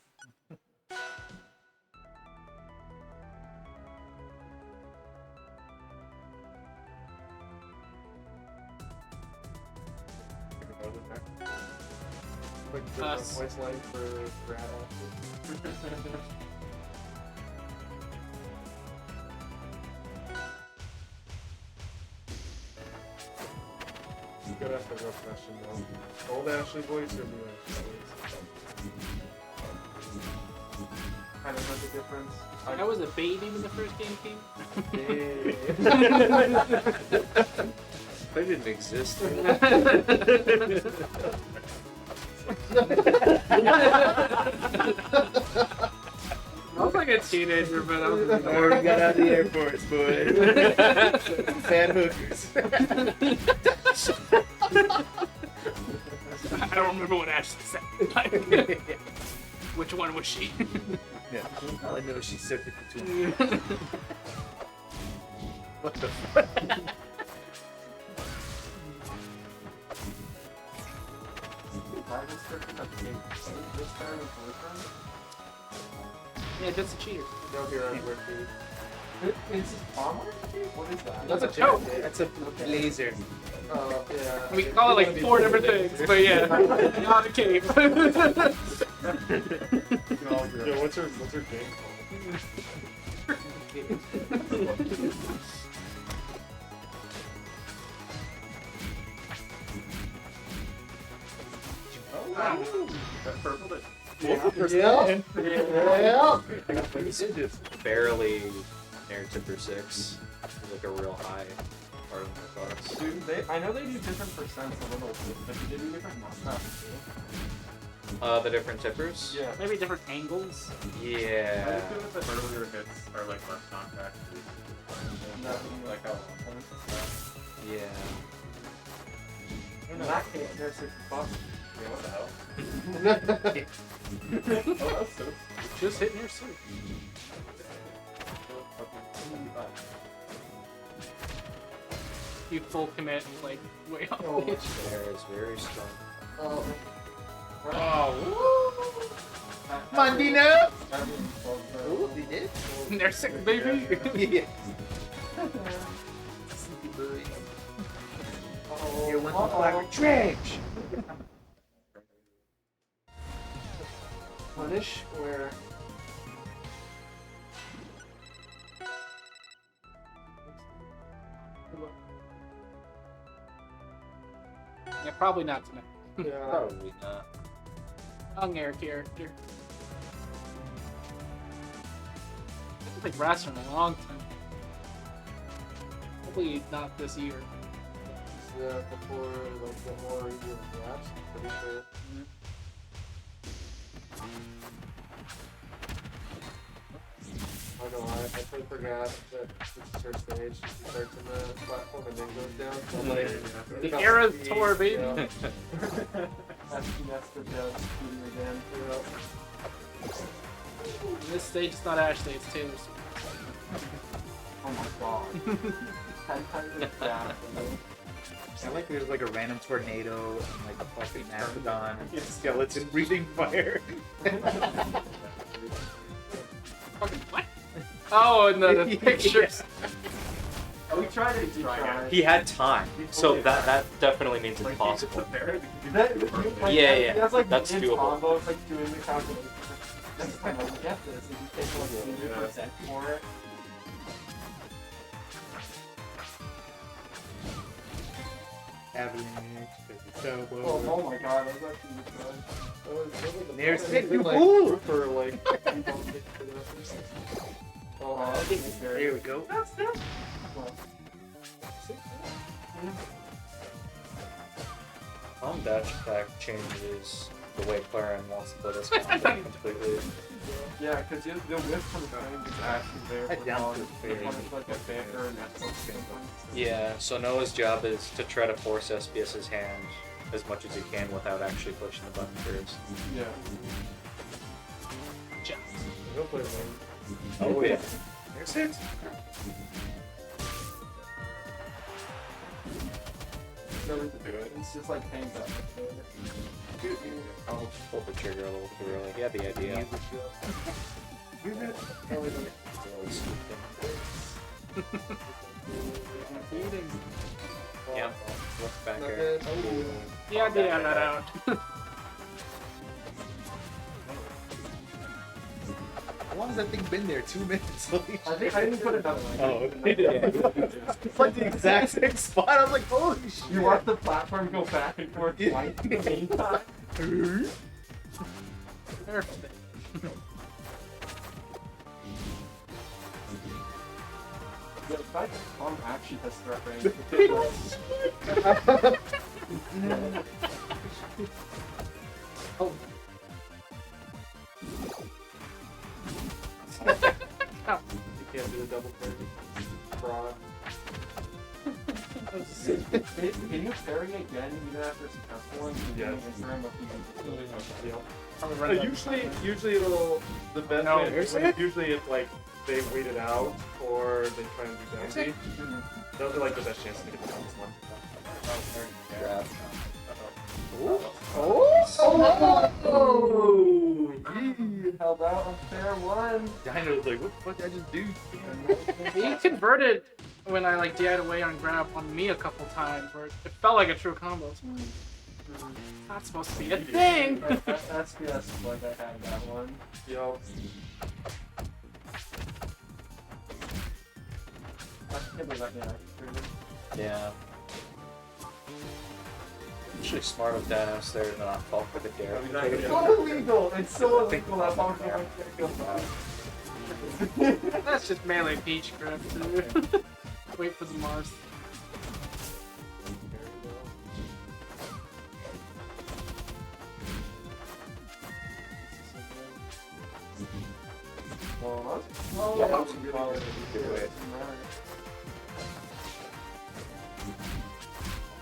Us. Voice line for Brad Austin. You gotta ask the real question though. Old Ashley voice or new Ashley voice? Kind of know the difference. I was a baby when the first game came. They didn't exist. I was like a teenager, but I was Or we got out of the Air Force, boys. Fat hookers. Ash. I don't remember what Ash said. Which one was she? Yeah. All I know is she's so between. What the fuck? Yeah, just a cheater. No hero worth Is this armor? What is that? That's a choke. That's a laser. Oh, yeah. We call it like 4 different things, but yeah, not a cave. Yo, what's her game That purple that Yeah. Yeah. It's just barely near Timber 6. Like a real high part of the class. Dude, I know they do different percents a little bit, but do they do different stuff too? The different tippers? Yeah. Maybe different angles. Yeah. I feel like the earlier hits are like less contact. Nothing like how. Yeah. In that case, they're $60. Yeah, what the hell? Oh, that's so Just hitting your suit. You full commit, like, way off Oh, the edge. There is very strong. Oh. Oh, Mandina. woo! Ooh, he did. They're 6, baby. Yeah. Oh, You went to Black Trench. Punish where? Yeah, probably not tonight. Yeah. Probably not. Young air character. I haven't played Raster in a long time. Probably not this year. Yeah, before like the more you do the apps, pretty sure. I know, I totally forgot that this is her stage. She starts in the platform and then goes down. So I'm like, The era's tour, baby. Yeah. That's the death shooting again. This stage is not Ash Stage, it's Taylor's. Oh my god. 10 times that. I like there's like a random tornado and like a fucking mastodon and skeleton breathing fire. Fucking what? Oh, and the pictures. Oh, we tried it. We tried. He had time, so that definitely means it's possible. Yeah, That's like that's in doable. combo, it's like doing the calculation. Next time I get this, and you take like 80% for it. Oh my god, that was actually good. There's Ooh. for like. Oh, There we go. Dash attack changes the way Claren wants to play this combat completely. yeah, because the whip from the frame is actually there. Head down to the It's fade. like a banner and that's what's going on. Yeah, so Noah's job is to try to force SBS's hand as much as he can without actually pushing the button first. Yeah. Oh yeah. There's it. Nothing to do it. It's just like paint up. I'll pull the trigger a little too early. He had the idea. Yeah, look back here. Yeah, that out. How long has that thing been there? 2 minutes. I think I didn't put it up. Oh, It's like the exact same spot. I was like, holy shit. You watch the platform go back and forth twice in the meantime. Perfect. Yeah, the fact that Tom actually has threat range. Oh. You can't do the double parry. Fraud. Can you parry again even after successful? Yes. Probably run that. Usually it'll the best No, way. here's Usually it's like they wait it out or they try and do down B. Those are like the best chances to get the this one. Grab. Oh! He held out on fair one. Dino's like, what the fuck did I just do? He converted when I like DI'd away on grab on me a couple times, where it felt like a true combo. Not supposed to be a thing. SBS like I had that one. Yo. I can't believe I can Yeah. Actually smart of Dinos there to not fall for the dare. It's so illegal! It's so illegal that Pong can't go. That's just melee peach grab too. Wait for the Mars.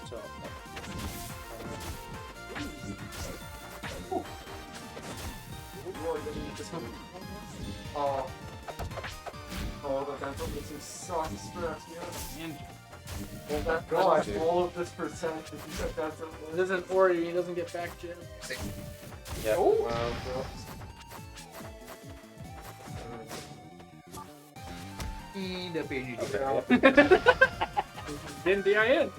So, Oh. Oh, the dental missing sucks. Stress me out. And Oh my gosh, all of this percent. If you said that's it isn't Ori, he doesn't get back jam. yeah. Wow, Didn't DI in.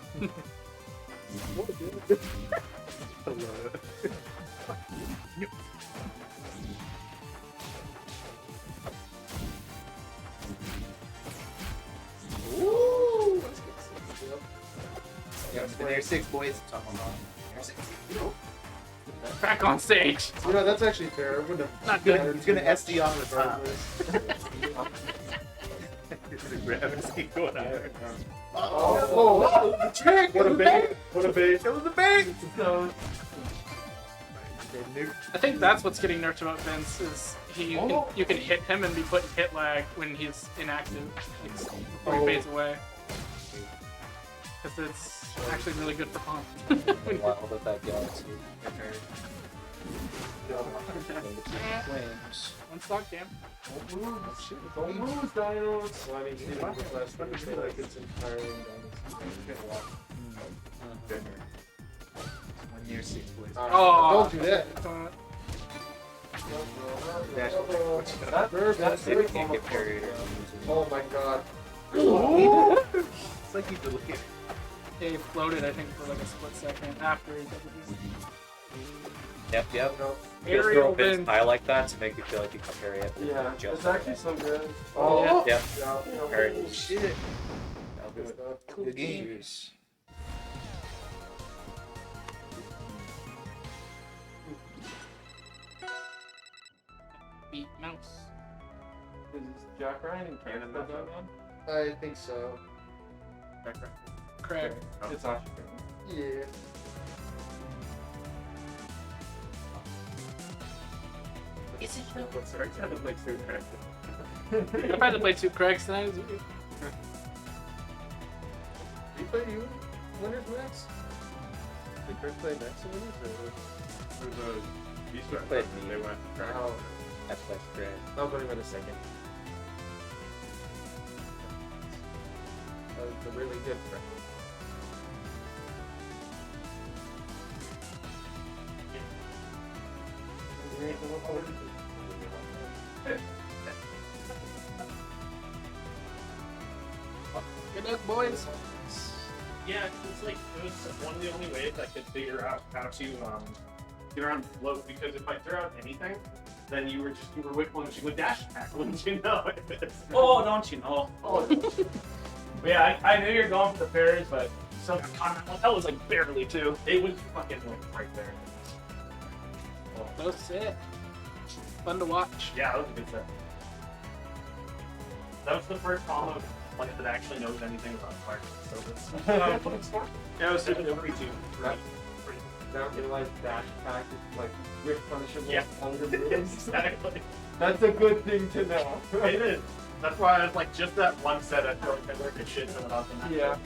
Ooh! There's 6 boys. Back on stage. You know, that's actually fair. I wouldn't have. Not good. He's gonna SD on the top. Oh, the trick! What a bait! What a bait! It was a bait! So, I think that's what's getting nerfed about Vince is you can hit him and be put in hit lag when he's inactive, like, before he fades away. Because it's actually really good for Pong. Wild at that galaxy. Flames. One stock jam. don't lose, Dinos! Well, I mean, even with less, but I feel like it's entirely When you're 6 boys. Oh, Don't do that. That's Maybe can't get parried or Oh my god. It's like you delete it. he floated, I think, for like a split second after he did it. Yep. No. You'll throw Aerial Vince Vince. high like that to make you feel like you can parry it. Yeah, Just it's actually so good. Oh, Yep. yeah. Parry. Oh, shit. Good stuff. Good juice. Beat mouse. Is Jack Ryan in Canada that one? I think so. Craig. It's actually good. Yeah. Sorry, I had to play two characters. I've had to play 2 Craigs tonight. Do you play you? Winners Max? Did Chris play Max in Winners? There's a beast You right played there. me. They went. Oh, That's like great. I'll put him in a second. That was a really good friend. Good luck, boys. Yeah, it's like it was one of the only ways I could figure out how to get around float, because if I threw out anything, then you were whip punching with dash attack, wouldn't you know? Oh, don't you know? Oh. But yeah, I knew you were going for the parries, but so that was like barely too. It was fucking like right there. That was sick. Fun to watch. Yeah, that was a good set. That was the first combo like that actually knows anything about fire. So this. Yeah, it was pretty too. That would be like dash attack is like whip punishable Yeah. under moves. Exactly. That's a good thing to know. It is. That's why I was like, just that one set, I feel like I learned a shit ton about them. Yeah.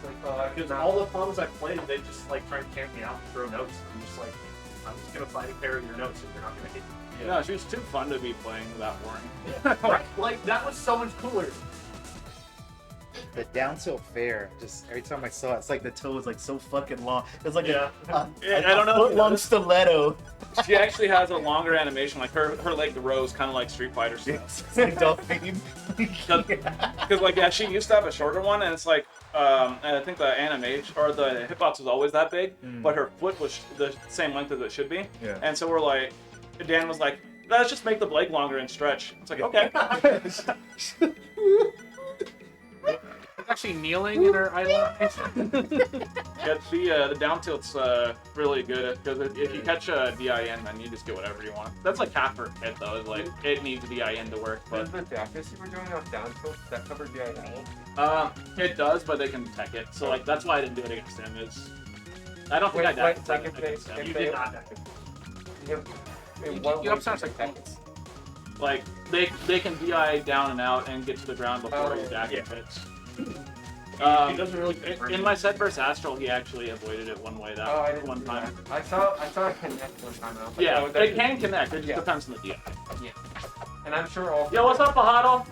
like, oh, Because not- all the pawns I've played, they just like try and camp me out and throw notes. I'm just like, I'm just gonna find a pair of your notes if you're not gonna hit me. No, she's too fun to be playing without boring. Right? Like that was so much cooler. The down tilt fair, just every time I saw it, it's like the toe was like so fucking long. It's like Yeah. a I don't know if you long noticed. stiletto. She actually has a longer animation, like her leg rows kind of like Street Fighter stuff. It's like Delphine. Because like she used to have a shorter one, and it's like and I think the animation or the hitbox was always that big, but her foot was the same length as it should be. Yeah. And so we're like, Dan was like, let's just make the blade longer and stretch. It's like okay. Actually kneeling in her eyelash. Yeah, the down tilt's really good because if you catch a DIN, then you just get whatever you want. That's like half her kit though. Is like it needs a DIN to work, but Does the Dacus you were doing off down tilt, does that cover DIN? it does, but they can tech it. So like that's why I didn't do it against him. Is I don't think Wait, I decked like it if they- against him. if You they- did not deck it. You have sounds like Dacus. Like they can DI down and out and get to the ground before Oh, your deck yeah. hits. He doesn't really In my set versus Astral, he actually avoided it one way that Oh, I didn't one do time. that. I saw it connect one time. And I was like, Yeah, oh, that it can connect. It just Yeah. depends on the DI. And I'm sure all. Yo, what's up, Fajado?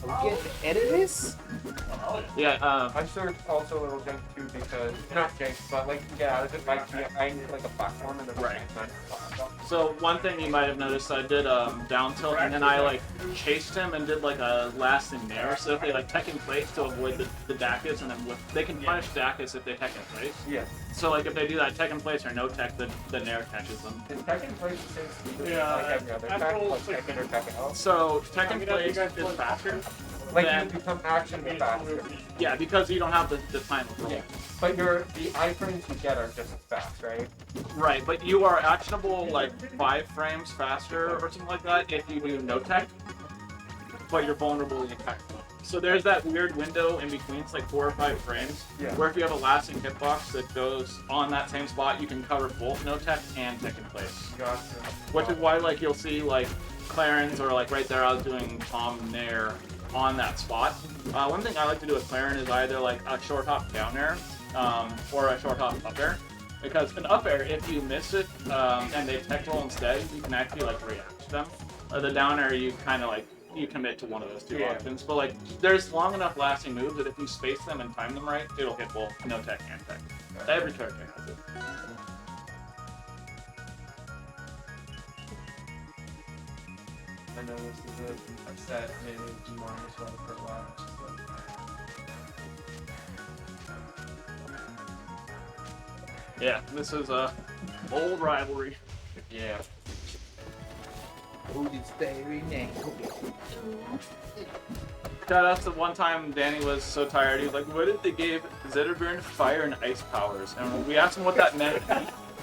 Are we getting to edit this? Yeah, I'm sure it's also a little jank too because not jank, but like yeah, it's like I need like a platform and then Right. so one thing you might have noticed, I did down tilt and then I like chased him and did like a last in nair. So if they like tech in place to avoid the Dacus, and then they can punish Dacus if they tech in place. Yeah. So like if they do that tech in place or no tech, the nair catches them. Is Tekken plays the same speed as Yeah, like every other track, Apple- like Tekken or Tekken Out? So tech in I mean, I place think I is played- faster. Like Then- you become action faster. Yeah, because you don't have the time of roll. Yeah. But the iframes you get are just as fast, right? Right, but you are actionable like 5 frames faster or something like that if you do no tech, but you're vulnerable in tech. So there's that weird window in between, it's like 4 or 5 frames, Yeah. where if you have a lasting hitbox that goes on that same spot, you can cover both no tech and tech in place. Gotcha. Which is why like you'll see like Clarence or like right there I was doing Tom Nair on that spot. One thing I like to do with Clarence is either like a short hop down air or a short hop up air. Because an up air, if you miss it and they tech roll instead, you can actually like react to them. The down air, you kind of like you commit to one of those two Yeah. options. But like there's long enough lasting moves that if you space them and time them right, it'll hit both no tech and tech. Every character has it. I know this is a set maybe more so for a while. Yeah, this is a old rivalry. Yeah. Who is very name? That's the one time Danny was so tired. He was like, "What if they gave Zetterburn fire and ice powers?" And we asked him what that meant,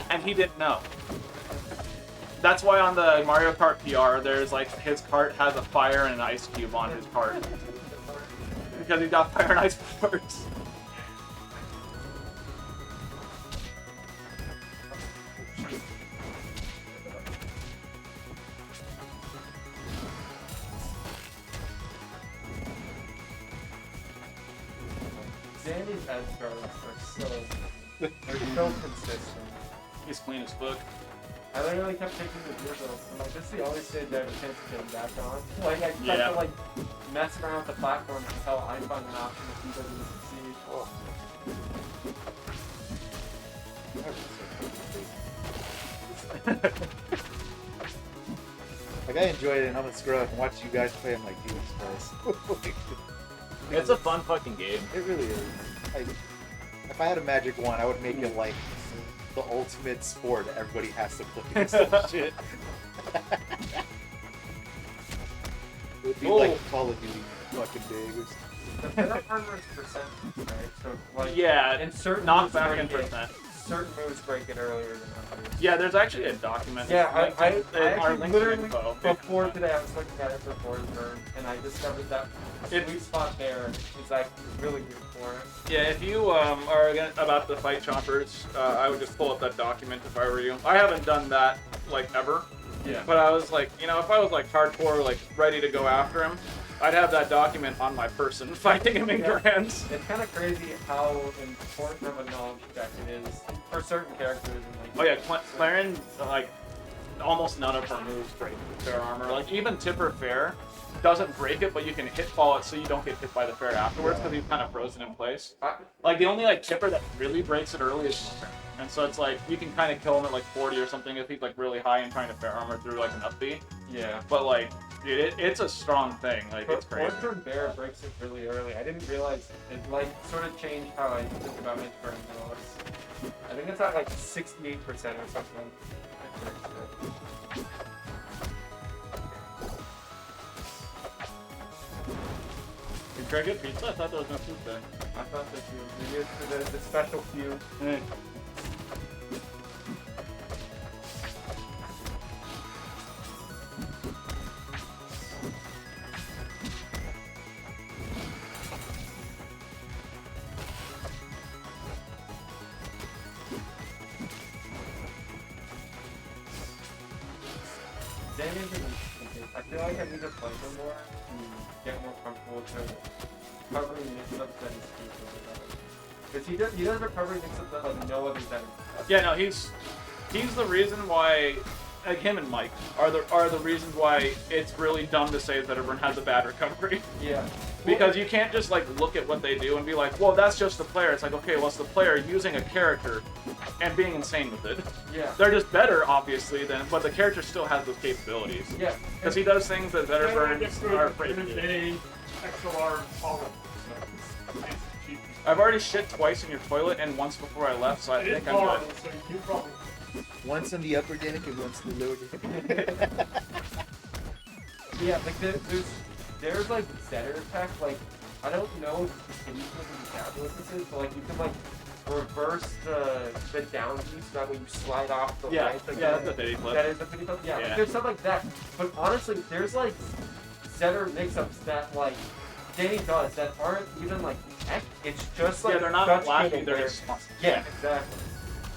and he didn't know. That's why on the Mario Kart PR, there's like his cart has a fire and an ice cube on his cart because he got fire and ice powers. Danny's edge guards are so consistent. He's clean as fuck. I literally kept taking the dribbles. I'm like, this is the only stage I have a chance of getting back on. Like, I tried Yeah. to, like, mess around with the platform until I found an option that he doesn't succeed. Like I enjoyed it, and I'm gonna scroll up and watch you guys play. I'm like, Jesus Christ. It's a fun fucking game. It really is. Like, if I had a magic wand, I would make it like the ultimate sport. Everybody has to play some shit. It would be like Call of Duty fucking big. The better armor is percent, right? So, like, Yeah, in certain knock moves back break in it- percent. certain moves break it earlier than others. Yeah, there's actually a document. Yeah, I our actually link literally, info. before today, I was looking at it for Forestburn, and I discovered that sweet spot there is like really good for it. Yeah, if you are about to fight Chompers, I would just pull up that document if I were you. I haven't done that like ever. Yeah. But I was like, you know, if I was like hardcore, like ready to go after him, I'd have that document on my person, fighting him in grands. It's kind of crazy how important of a knowledge check it is for certain characters. And, Oh yeah, Claren, like, almost none of her moves break fair armor. Like, even Tipper Fair doesn't break it, but you can hit fall it so you don't get hit by the fair afterwards because you've kind of frozen in place. Like, the only, like, Tipper that really breaks it early is Chompers. And so it's like, you can kind of kill him at, like, 40 or something if he's, like, really high and trying to fair armor through, like, an up B. Yeah. But, like, dude, it's a strong thing. Like, it's crazy. Fortune Bear breaks it really early. I didn't realize it, like, sort of changed how I think about Mage Burn Middles. I think it's at, like, 68% or something. Did Craig get pizza? I thought there was no food there. I thought that you maybe it's for the special few. I feel like I need to play them more to get more comfortable with recovering mix-ups that he's keeping. Because he does recovery mix-ups that like no other Zen does. Yeah, no, he's the reason why, like him and Mike are the reasons why it's really dumb to say that everyone has a bad recovery. Yeah. Because you can't just like look at what they do and be like, well, that's just the player. It's like, okay, well, it's the player using a character and being insane with it. Yeah. They're just better, obviously, but the character still has those capabilities. Yeah. Because he does things that better burns are afraid to do. Extra large hollow. I've already shit twice in your toilet and once before I left, so I think I'm good. So you probably. Once in the upper deck and once in the lower deck. Yeah, like there's like Zetter tech, like I don't know if the calculus this is, but like you can like reverse the down piece so that way you slide off the Yeah, right. Like, yeah, that's a bitty flip. That is a bitty flip. Yeah, Yeah. like, there's stuff like that. But honestly, there's like Zetter mix-ups that like Danny does that aren't even like tech. It's just like Yeah, they're not such flashy, good they're awareness. just Yeah, exactly.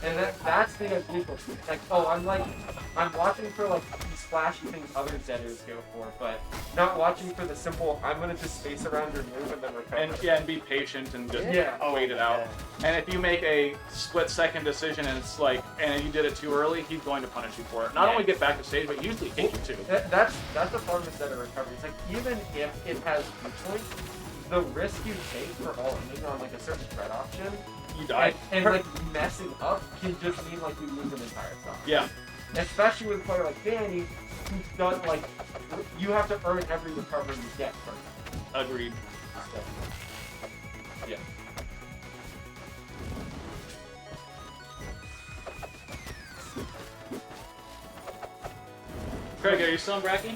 And that's the unusual. Like, oh, I'm watching for like these flashy things other Zetters go for, but not watching for the simple, I'm gonna just space around your move and then recover. And be patient and just Yeah. wait it out. And if you make a split-second decision and it's like, and you did it too early, he's going to punish you for it. Not only get back to stage, but usually hit you too. That's the fun with Zetter recovery. It's like, even if it has points, the risk you take for all ending on like a certain threat option, You die. and like messing up can just mean like you lose an entire song. Yeah. Especially with a player like Danny, who's done like, you have to earn every recovery you get from him. Agreed. So, yeah. Craig, are you still in Bracky?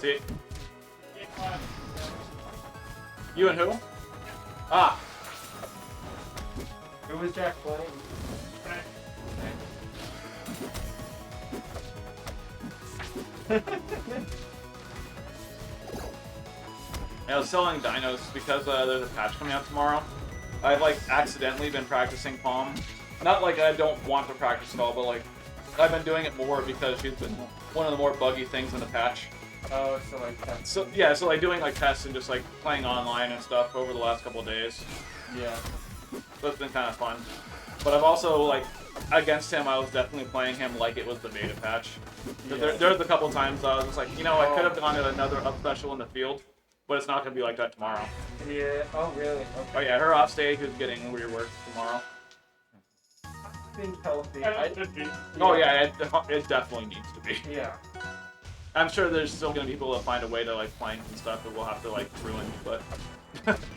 See? You and who? Ah. Who was Jack playing? I was selling Dinos because there's a patch coming out tomorrow. I've like accidentally been practicing Palm. Not like I don't want to practice at all, but like I've been doing it more because she's been one of the more buggy things in the patch. Oh, so like that. So yeah, so like doing like tests and just like playing online and stuff over the last couple of days. Yeah. So it's been kind of fun. But I've also like against him, I was definitely playing him like it was the beta patch. Yeah. There's a couple of times I was just like, you know, I could have gone to another up special in the field, but it's not gonna be like that tomorrow. Yeah. Oh, really? Okay. Oh yeah, her off stage is getting reworked tomorrow. Think healthy. Oh yeah, it definitely needs to be. Yeah. I'm sure there's still gonna be people that find a way to like plank and stuff that we'll have to like ruin, but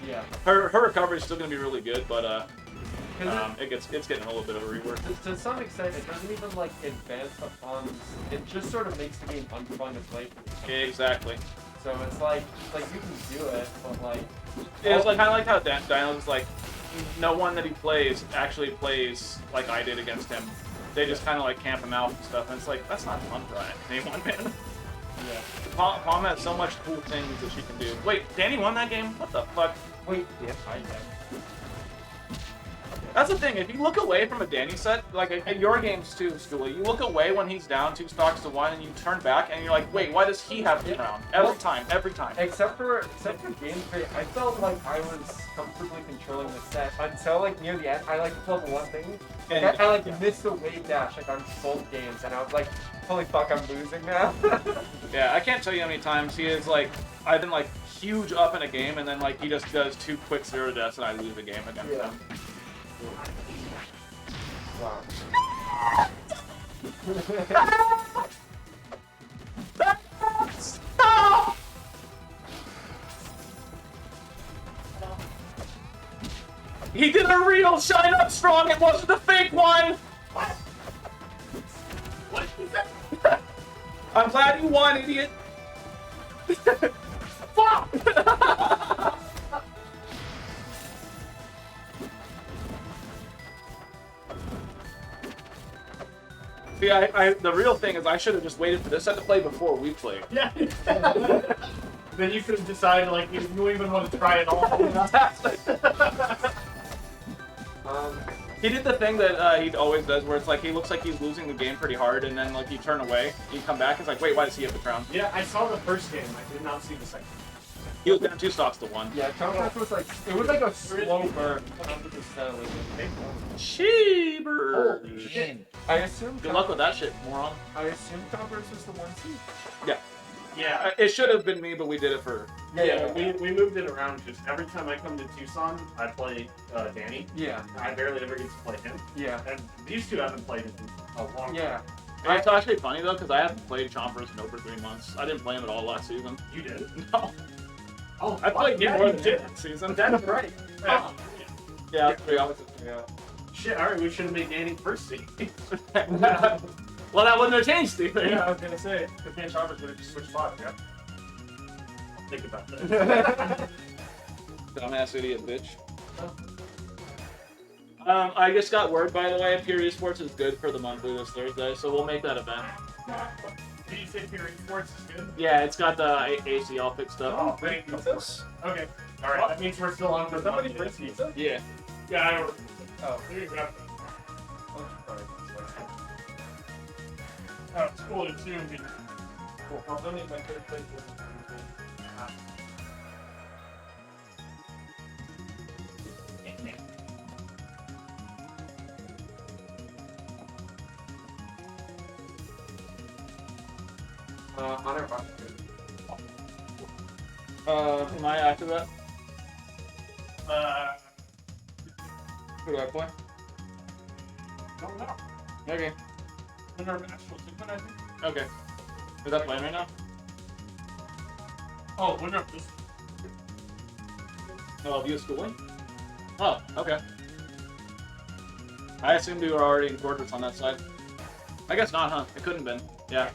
Yeah. her recovery is still gonna be really good, but Because it's getting a little bit of a rework. to some extent, it doesn't even like advance the puns. It just sort of makes the game unfun to play. Exactly. So it's like you can do it, but like It was like kind of like how Dinos like no one that he plays actually plays like I did against him. They just kind of like camp him out and stuff, and it's like that's not fun for anyone, man. yeah. Palm has so much cool things that she can do. Wait, Danny won that game? What the fuck? Wait. Yep. I That's the thing. If you look away from a Danny set, like at your games too, Schoolie, you look away when he's down 2 stocks to 1, and you turn back, and you're like, wait, why does he have the round? Every time. Except for game three, I felt like I was comfortably controlling the set until like near the end. I like pulled one thing, and I like missed the wave dash like on both games, and I was like, holy fuck, I'm losing now. Yeah, I can't tell you how many times he is like, I've been like huge up in a game, and then like he just does 2 quick 0 deaths, and I lose a game against him. Wow. Stop! He did a real shine up strong, it wasn't a fake one! What? I'm glad you won, idiot! Fuck! See, the real thing is I should have just waited for this set to play before we played. Yeah. Then you could have decided, like, you even want to try it all. He did the thing that he always does, where it's like he looks like he's losing the game pretty hard, and then like you turn away, you come back, it's like, wait, why does he have the crown? Yeah, I saw the first game. I did not see the second. He was down 2 stocks to 1. Yeah, Chompers was like, it was like a slow burn. Sheeber. Holy shit. I assume. Good luck with that shit, moron. I assume Chompers was the 1 seed. Yeah. Yeah. It should have been me, but we did it for. Yeah, we moved it around because every time I come to Tucson, I play Danny. Yeah. I barely ever get to play him. Yeah. And these two haven't played in a long time. Yeah. It's actually funny though, because I haven't played Chompers in over 3 months. I didn't play him at all last season. You did? No. Oh, I played yeah, more you than did. that season. That's right. Yeah. Yeah, that's pretty opposite. Yeah. Shit, alright, we should have made Danny first seed. Well, that wouldn't have changed anything. Yeah, I was gonna say, because me and Chompers would have just switched spots, yeah? Think about that. Dumbass idiot bitch. I just got word, by the way, Pure Esports is good for the monthly this Thursday, so we'll make that event. Did you say Pure Esports is good? Yeah, it's got the ACL fixed up. Oh, great. Okay. Alright, that means we're still on for somebody first pizza? Yeah. Yeah, I ordered. Oh. Here you go. Oh, it's cool to too. Cool. I'll donate my third place. On our box. Am I after that? Who do I play? Don't know. Okay. Winner of Actual Sigmund, I think. Okay. Is that playing right now? Oh, winner of this. Oh, view schooling? Oh, okay. I assumed we were already in quarters on that side. I guess not, huh? It couldn't have been. Yeah.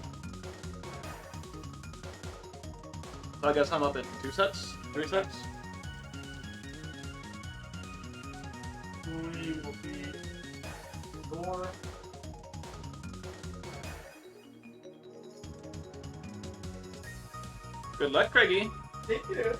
So I guess I'm up at 2 sets? 3 sets? We will be 4. Good luck, Craigie. Thank you.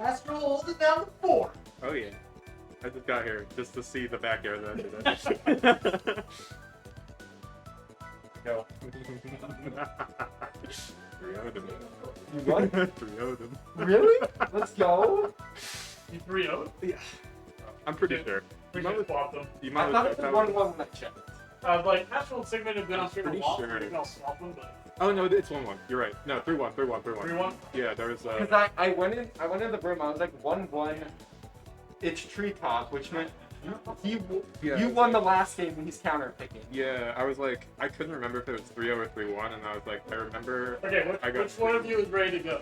Astral holding down the fort. Oh yeah. I just got here just to see the back air that. Go. 3-0'd him. You what? 3-0'd him. Really? Let's go. You 3-0'd? Yeah. I'm pretty sure. We just swapped them. You I might thought have it was checked 1-1 out. when I checked. Like, Astral and Sigmund have been on stream a Pretty lot. sure. Maybe I'll swap them, but Oh no, it's 1-1. You're right. No, 3-1. 3-1. Yeah, there was. Because I went in the room. I was like 1-1. It's treetop, which meant you won the last game and he's counter picking. Yeah, I was like, I couldn't remember if it was 3-0 or 3-1, and I was like, I remember. Okay, which one of you is ready to go?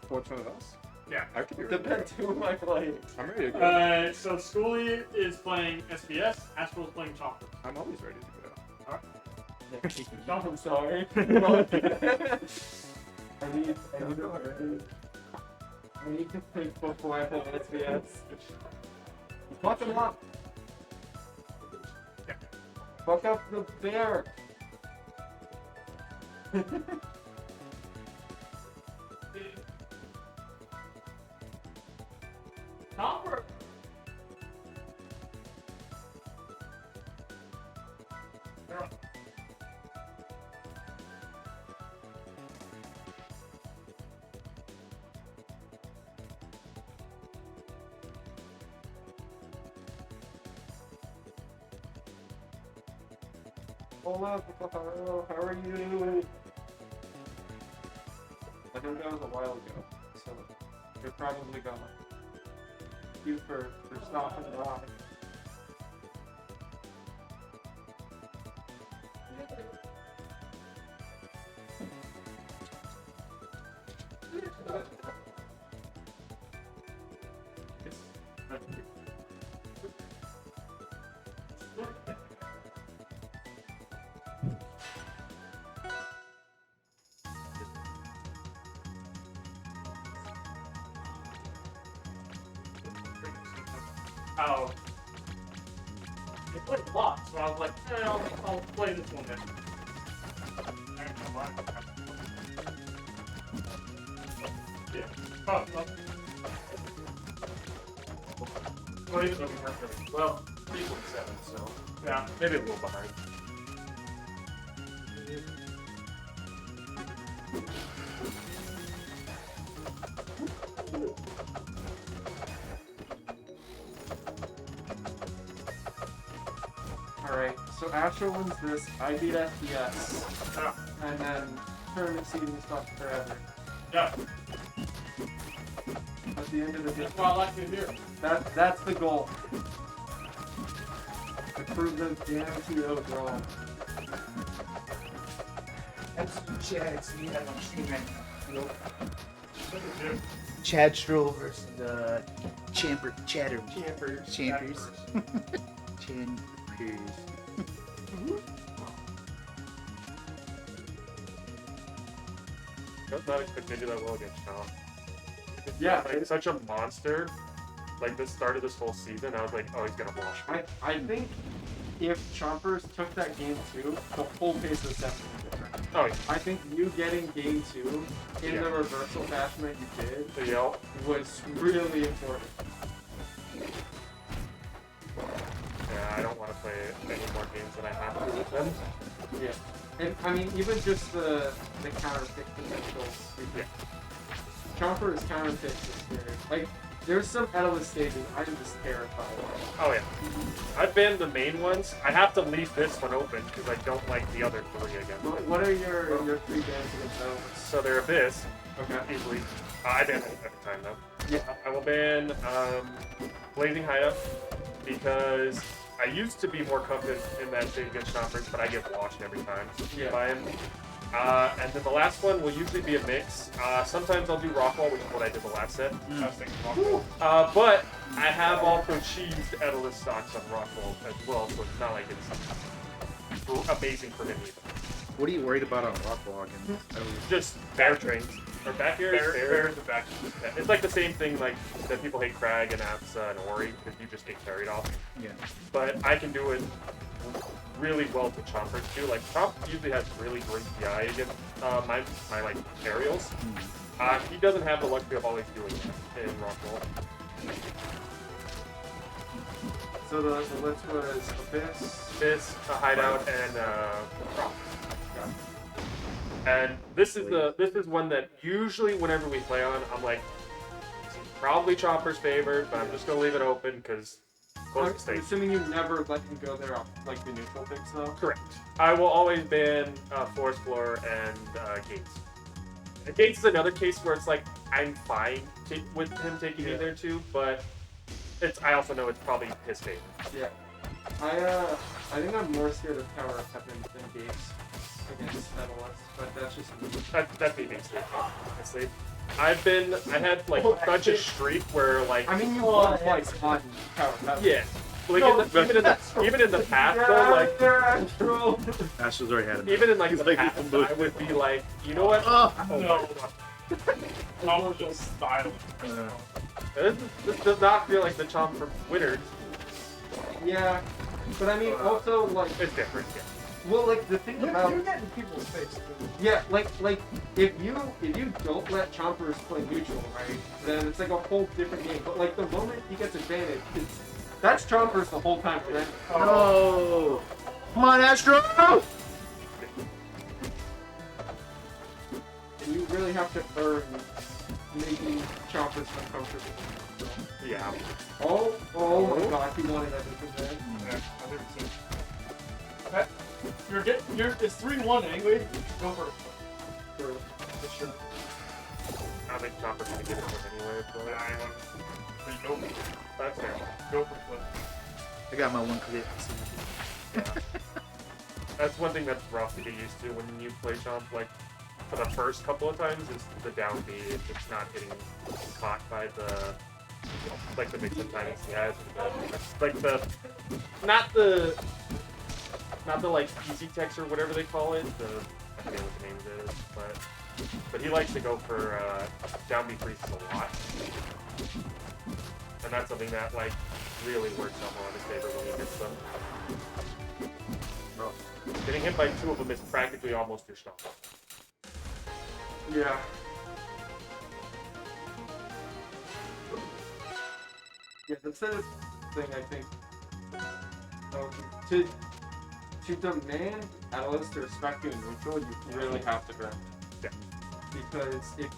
Which one of us? Yeah. I could be ready. Depends who am I playing. I'm ready to go. So Schoolie is playing SBS, Astral is playing Chompers. I'm always ready to go. I'm sorry. I need to think before I play SBS. Fuck him up. Yeah. Fuck up the bear. Chomper! Hola, how are you? I think that was a while ago, so you're probably gone. Thank you for stopping by. Oh. They played a lot, so I was like, I'll play this one then. Yeah. Oh, no. Well, even though we weren't really, Well, 3.7, so yeah. maybe a little behind. Alright, so Astro wins this, I beat FPS, and then tournament seeding stops forever. Yeah. At the end of the day, That's why I like it here. that's the goal. To prove those damn TOs wrong. That's Chad. See that on stream right now. Look at you. Chad Stroll versus Champers. Chompers. Champers. I was not expecting to do that well against Chomp. Yeah, Like, such a monster. Like, this started this whole season, I was like, oh, he's gonna wash me. I think if Chompers took that game 2, the whole pace of the set would be different. Oh, yeah. I think you getting game 2 in Yeah. the reversal fashion that you did So, yeah, was really important. yeah, I don't want to play any more games than I have to with them. Yeah. And I mean, even just the counter pick potential. Yeah. Chompers counter pick is scary. Like, there's some Atlas stages I'm just terrified of. Oh, yeah. I've banned the main ones. I have to leave this one open because I don't like the other 3 again. What are your 3 bans against those? So they're Abyss, Okay. easily. I ban them every time, though. Yeah. I will ban Blazing Hideout because I used to be more confident in that stage against Chompers, but I get washed every time Yeah. by him. And then the last one will usually be a mix. Sometimes I'll do Rockwall, which is what I did the last set. I was thinking Rockwall. But I have also cheesed Edalus stocks on Rockwall as well, so it's not like it's amazing for him either. What are you worried about on Rockwall again? Just bear trains. Or back airs? Bears and back. Yeah, it's like the same thing like that people hate Kregg and Apsa and Ori because you just get carried off. Yeah. But I can do it really well to Chompers too. Like Chomp usually has really great PI against my like aerials. He doesn't have the luxury of always doing that in Rockall. So the list was Abyss. This, a hideout, and prop. And this is one that usually whenever we play on, I'm like, this is probably Chomper's favorite, but I'm just gonna leave it open because close to state. Assuming you never let him go there off like the neutral picks though. Correct. I will always ban Forest Floor and Gates. And Gates is another case where it's like I'm fine with him taking me there too, but I also know it's probably his favorite. Yeah. I think I'm more scared of Tower of Heaven than Gates against Medalist, but that's just me. That'd be me too, honestly. I had like such a streak where like I mean you won twice on Tower of Heaven. yeah. Like even in the past though, like Ash's already had it. even in like He's the like, past, I would be like, you know what? Oh, no. Chomper just style. This does not feel like the Chomper winners. Yeah. But I mean also like It's different, yeah. well like the thing about You're getting people's face too. yeah, like if you don't let Chompers play neutral, right, then it's like a whole different game. But like the moment he gets advantage, that's Chompers the whole time, right? No! Come on, Astro! And you really have to earn making Chompers uncomfortable. Yeah. Oh my god, he wanted everything there. Yeah, 100%. It's 3-1 anyway. Go for it. For sure. I think Chomper's gonna get it anyway, but Go. that's fair. Go for flip. I got my one clear. That's one thing that's rough to get used to when you play Chomp, like, for the first couple of times, is the down B. It's not getting caught by the, like, the mix-up timings he has. Not the, like, easy text or whatever they call it. I forget what the name of it is, but he likes to go for down B freezes a lot. And that's something that, like, really works out more on his favor when he gets them. Getting hit by two of them is practically almost your stop. Yeah. Yeah, that's the thing I think. To demand analysts to respect you in neutral, you really have to grind. Yeah. Because if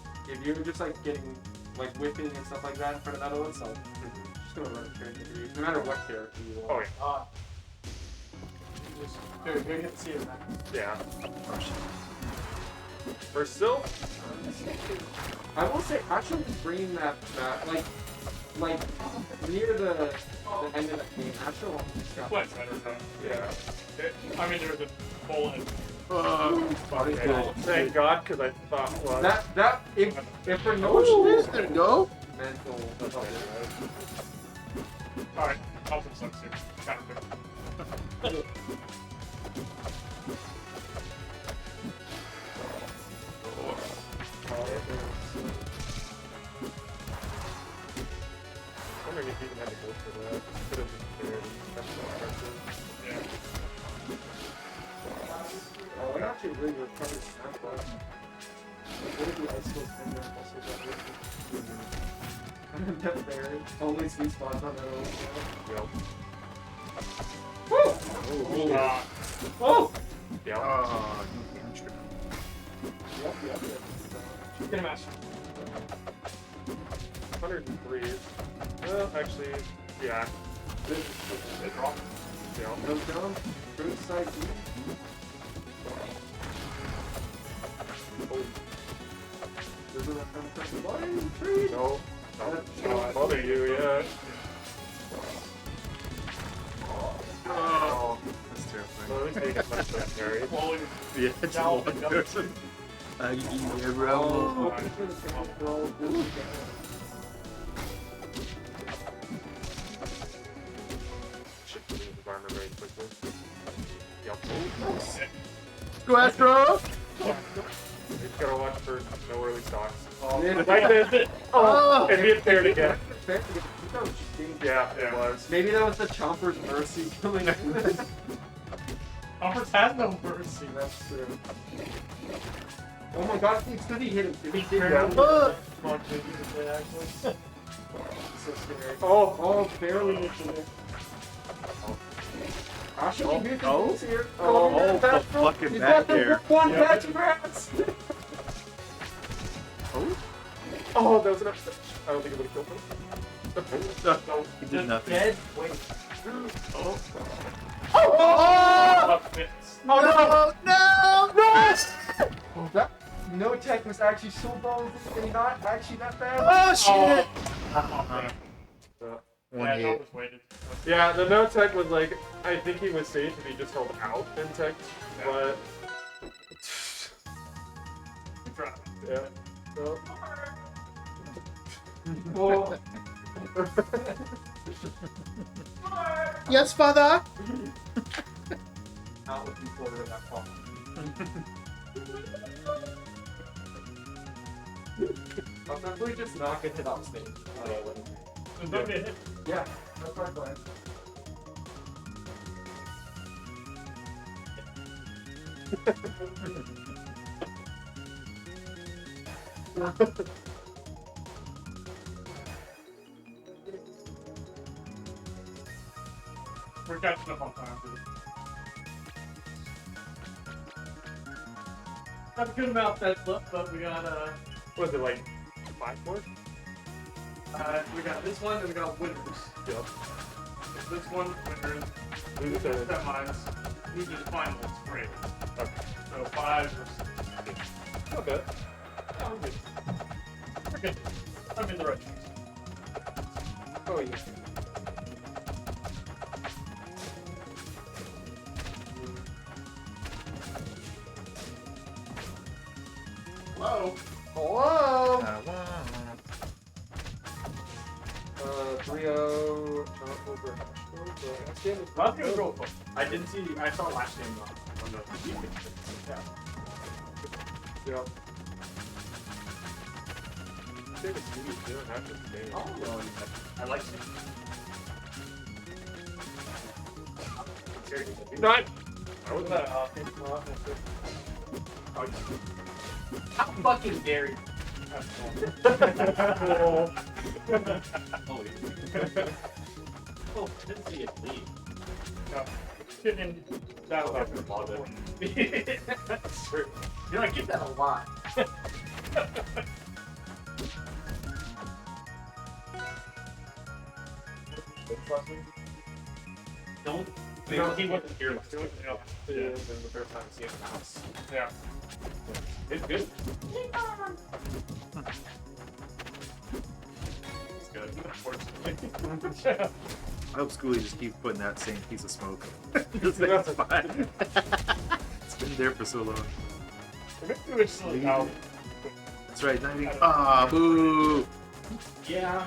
you're just like getting like whipping and stuff like that in front of analysts, I'm just gonna run straight into you, no matter what character you want. Oh yeah. Dude, good to see you, man. Yeah. For Sylph, I will say, actually bringing that like near the end of the game, actually almost got Flex better though. yeah. I mean, there was a full and Okay. Thank God, because I thought was that if for no There you go. mental. alright. I'll put sucks here. Counter. I'm wondering if you even had to go for that. Could have just barely special Yeah. Oh, I actually really recovered snap block. What if the ice skills in there also got risky? Kind of depth there. Only sweet spots on that old show. Yep. Woo! Oh! Yep. Oh, you hamstring. Yep. Get a match. 103. Well, actually, yeah. It's wrong. Yeah. No down. Fruit side B. Doesn't have to press the button. Tree. No. Don't bother you yet. Oh. That's terrifying. Well, at least they get much better carry. Well, Yeah, it's Down, one down. person. I give you a Oh, roll. hoping for the second roll. Ooh. Should move the armor very quickly. Yep. Go Astro! Just gotta watch for no early stocks. Yeah. Like this. Oh, and be paired again. Fair to get- that was cheating. Yeah, it was. Maybe that was the Chompers mercy killing him. Chompers has no mercy. That's true. Oh my god, it's good he hit him. Did he did Yeah. that? Actually. So scary. Oh, Oh, barely missed it. Asha, here's the Oh. boots here. Oh, the back throw. fucking He's back got the there. one Yeah. catch rats. oh, that was an upset. I don't think it would have killed him. No, he did nothing. Dead. Wait. Oh. Oh! No, no, no! Oh, that no tech was actually so ballsy and not actually that bad. Oh shit! One Yeah, hit. Chompers waited. Yeah, the no tech was like, I think he was safe if he just held out in tech, but Good try. yeah. So, Oh. Yes, father. Not looking forward to that call. I'm definitely just not gonna hit off stage. There's no good hit. Yeah, that's my plan. We're catching up on time. Have a good amount that's left, but we got what was it, like 5 more? We got this one and we got winners. Yep. This one, winners. Losers. Semis. Losers finals. Great. Okay. So 5 versus. Okay. Yeah, we're good. We're good. I'm in the right place. Oh, yeah. Hello. Hello! 3-0, not over Asheville, but I'm gonna go for it. I didn't see. I saw last game on the. yeah. Take a seat, you don't have to stay. Oh, I like it. Not! I was What's not. that? How fucking dare you? Holy. Oh, I didn't see it leave. Chicken. That was after love it. That's true. You know, I get that a lot. Don't. He wasn't here last week. Yeah. Yeah, it was the first time seeing the house. Yeah. It's good. It's good. Unfortunately. I hope Schoolie just keeps putting that same piece of smoke. This thing's fine. It's been there for so long. We're still out. That's right. Not even. Ah, boo! Yeah.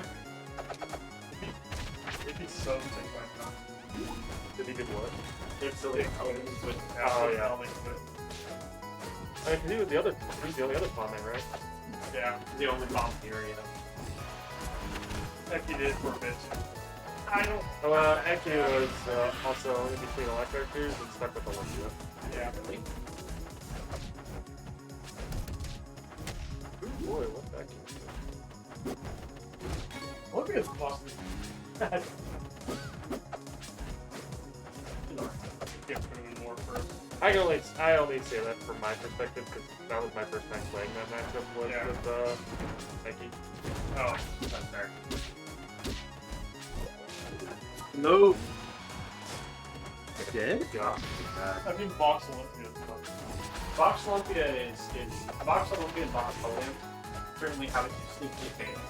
It'd be so sick right now. Did he do what? It's silly. Oh, yeah. I mean, 'cause he was he's the only other comment, right? Yeah. The only bomb area. Heck, he did for a bit. I don't. Well, Eki was also in between all our characters and stuck with Olympia. Yeah. Really? Ooh, boy, what that came Olympia's costly. Give him more first. I only say that from my perspective because that was my first time playing that matchup was Yeah. with Eki. Oh, that's fair. No. Dead? Yeah. I mean, Box Olympia is fun. Box Olympia is Box Olympia and Box Poland certainly have a distinct advantage.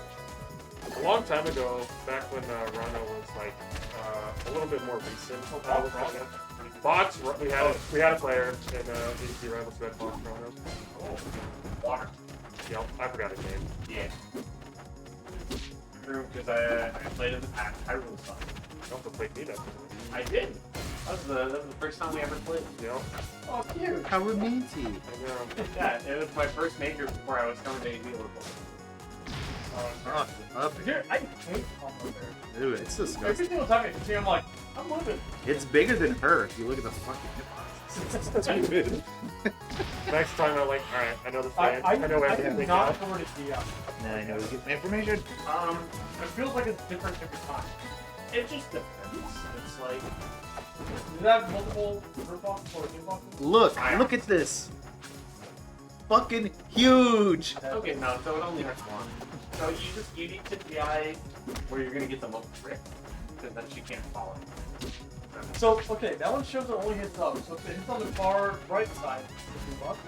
A long time ago, back when Rana was like a little bit more recent. Box, we had a player in DCT Rivals who had Box Rana. Oh, water. Yep, I forgot his name. Yeah. True, because I played in the past. I really suck. You also played me that. I did. That was the first time we ever played. Yep. Oh, cute. How romantic. I know. Yeah, it was my first major before I was coming to Liverpool. Oh, up. Dude, I hate combo there. Dude, it's Every disgusting. single time I see him, I'm like, I'm moving. It's bigger than her if you look at the fucking hitboxes. Next time I'm like, alright, I know the I fan. I know I everything. did not know where to see out. Now I know to get my information. It feels like it's different every time. It just depends. It's like, does it have multiple rip-offs or give-offs? Look at this. Fucking huge. Okay, no, so it only has one. So you need to DI where you're gonna get the most grip, because then she can't follow. So, okay, that one shows it only hits up. So if it hits on the far right side, it's move up.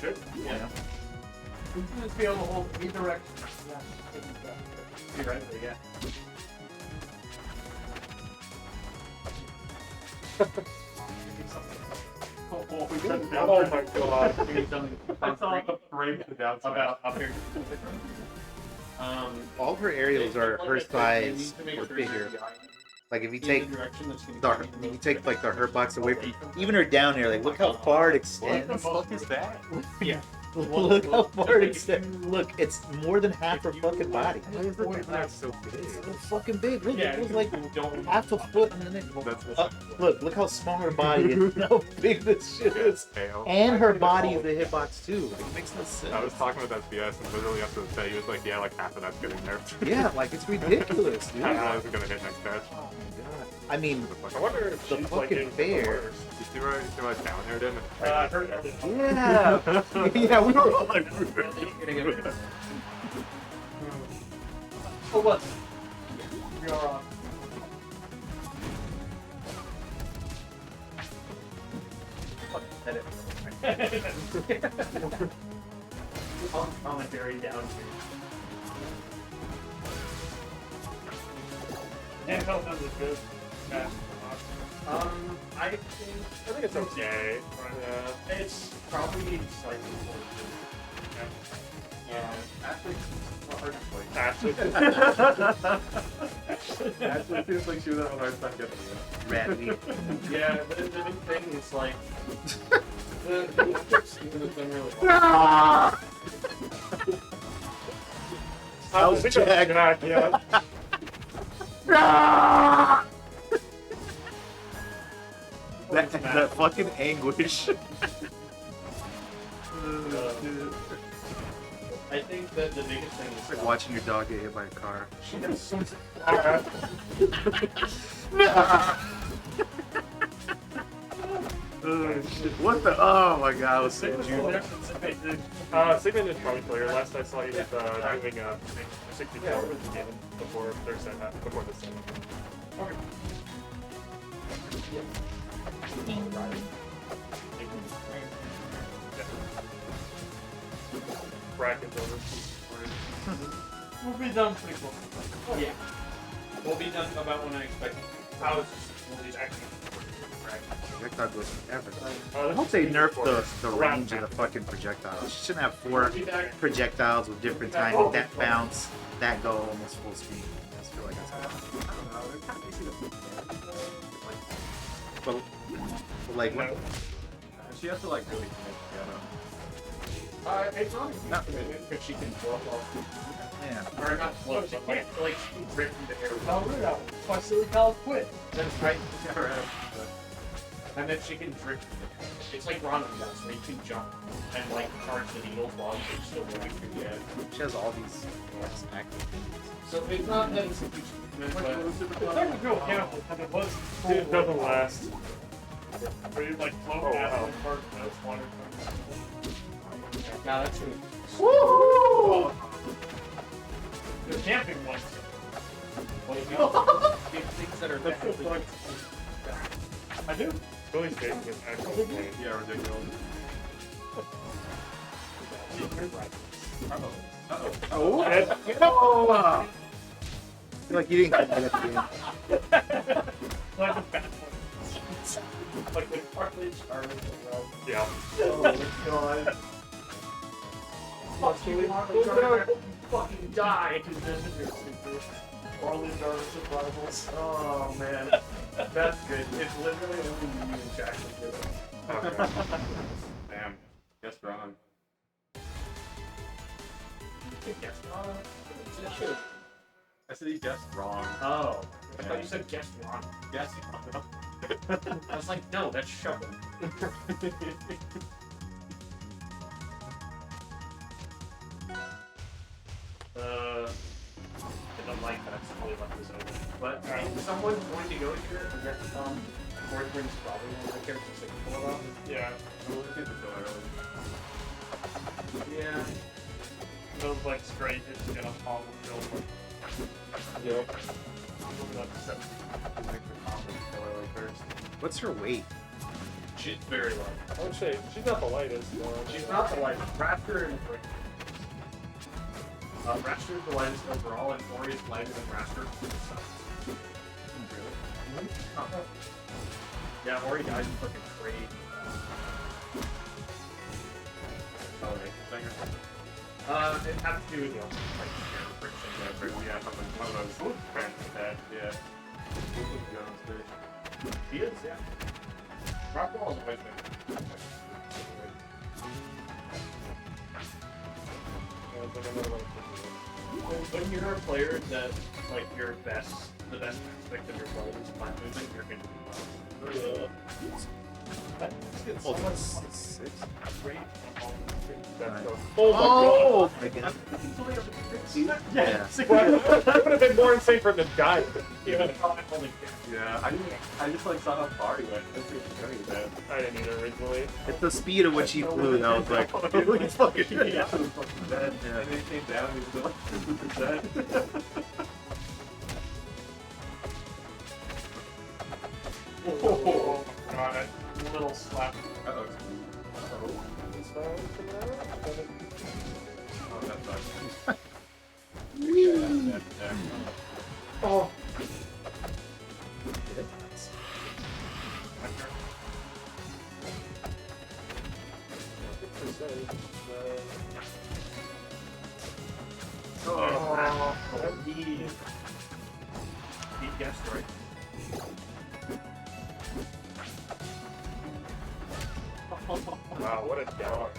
Should. Yeah. We can just be able to hold either direction. Yeah. Theoretically, yeah. Oh my god. Give me something Break the downside. about up here. All of her aerials are her size or bigger. Like if you take like the hurt box away from even her down here, like look how far it extends. What the fuck is that? Yeah. Look how far it extends. Look, it's more than half her fucking body. Why is the downside so big? It's fucking big. Look, Yeah, it was like don't. half a foot and then That's look how small her body is. How big this shit is. fail. And her body is the hitbox too. Like, it makes no sense. I was talking with SBS and literally after the set, he was like, yeah, like half of that's getting there. Yeah, like it's ridiculous, dude. I realize we're gonna hit next patch. Oh my god. I mean, I wonder if The she's fucking like getting fair. worse. You see where I down aired him? I heard that. yeah. Yeah, we were all like, Oh, what? We are on. Commentary down here. Handheld does it good. Yeah. I think it's okay. Yeah. it's probably slightly more. Ashley's hard to play. Ashley. Ashley feels like she was having a hard time getting it. rat meat. Yeah, but the big thing is like the graphics has been really How's Jack? Yeah. That fucking anguish. I think that the biggest thing is It's like watching your dog get hit by a car. she has so What the? Oh my god, I was so Sigmund is probably clear. Last I saw he was doing 64 with the game before their set, before this set. Okay. Brackets over. We'll be done pretty close. yeah. We'll be done about when I expect. I was just, we'll be actually. projectile goes forever. I I hope they nerf the range of the fucking projectiles. You shouldn't have 4 projectiles with different timing that bounce, that go almost full speed. I just feel like that's but like when, She has to like really commit It's not because she can blow off. yeah. Or not blow, she can't. Like she can rip into air. Oh, really? That's why Silicon quit. That's right. And then she can drift. It's like Ronda does, where you can jump and like charge the needles while you're still moving through the air. She has all these active things. So it's not that it's a huge commitment, It's not a real chemical, but it was Dude, it doesn't last. where you like float Oh, past wow. one part and it's water. now that's true. The camping ones. What do you do? Things that are technically. I do. Billy's game is actually insane. Yeah, ridiculous. Oh! I feel like you didn't get that at the end. Like the fat ones. Like the cartilage are as well. Yeah. Oh my god. Fucking die because this is your super. All these are survivals. Oh man. That's good. It's literally only you and Jack can do it. Damn. Guess wrong. Guess wrong. I said he guessed wrong. Oh. I thought you said guess wrong. Guess I was like, no, that's shovel. I don't like that I simply left this open. But if someone's going to go here, Northwind's probably one of the characters they can pull off. Yeah. We'll do the go early. Yeah. Those like straight hits get on top of build. Yep. What's her weight? She's very light. I would say she's not the lightest. She's not the lightest. Raptor and Raptor is the lightest overall, and Ori is lighter than Raptor. Really? Yeah, Ori dies in fucking crazy. Oh, right. It has to do with like friction. Yeah, one of those friends that, yeah. He is, yeah. Rockwall is always been. When you're a player that, like, the best aspect of your play is plant movement, you're going to do well. Oh, that's 6. Oh my god. Yeah. That would have been more insane for him to die. Yeah, I just like saw how far he went. That's pretty funny, man. I didn't either originally. At the speed at which he flew, that was like, oh, he's fucking Yeah, it was fucking dead. Yeah. And then he came down and he was like, dead. Oh my god, a little slap. Uh-oh. Oh, that sucks. Oh. He guessed right. Wow, what a dog.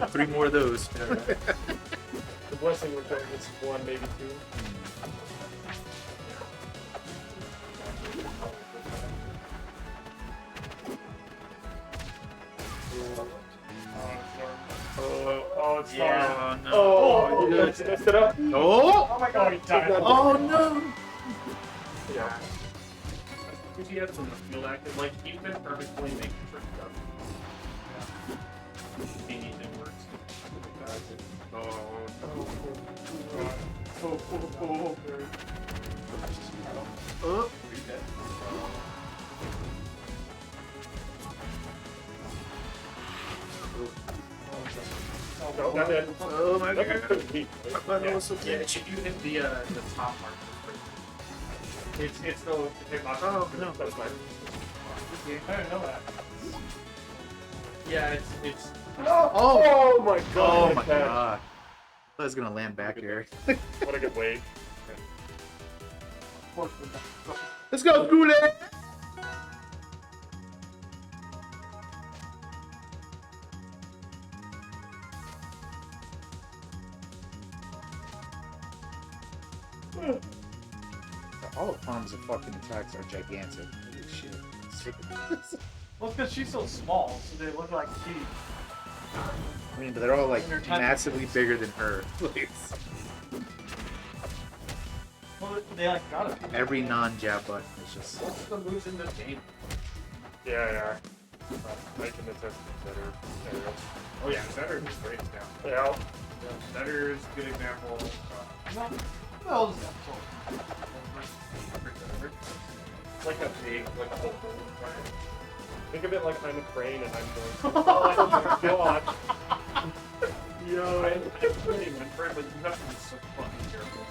3 more of those. The blessing return is 1, maybe 2. Oh, it's Yeah. fine. Oh, you messed it up. Oh! Oh my god, he died. Oh no! Yeah. Because he has some field active, like, he's been perfectly making trick stuff. He needs it works. Oh! No, not dead. Oh my god! Yeah, if you hit the top mark, it's still Oh no! That's fine. I didn't know that. yeah, it's Oh! Oh my god. Oh my god! I was gonna land back here. What a good wait. Let's go, Goulet! All of Palm's fucking attacks are gigantic. Holy shit. It's ridiculous. Well, it's because she's so small, so they look like she. I mean, but they're all like massively bigger than her. Well, they like gotta be. Every non-jab button is just. what's the moves in the game? Yeah. Making the test better. There we go. Oh yeah, Zetter is great now. Yeah. Zetter is a good example. Well, this episode. It's like a big, like a whole Think of it like I'm a crane and I'm going. Oh my god. Yo, I really went for it, but you have to be so fucking careful.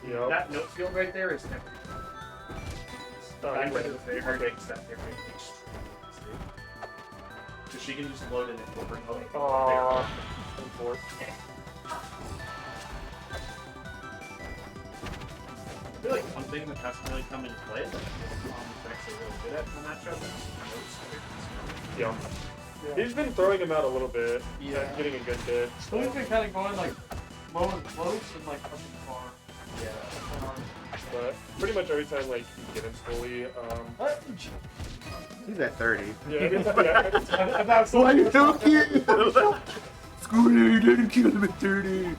Yep. That note field right there is everything. Back when it was very hard to accept everything extremely. So she can just load it in over and over. Aww. Enforce. I feel like one thing that hasn't really come into play that is actually really good at in the matchup is notes. Yeah. He's been throwing him out a little bit. Yeah. Getting a good hit. Scully's been kind of going like low and close and like up and far. But pretty much every time like you get him Scully, He's at 30. yeah. Why are you so cute? Scooter, you didn't kill him at 30.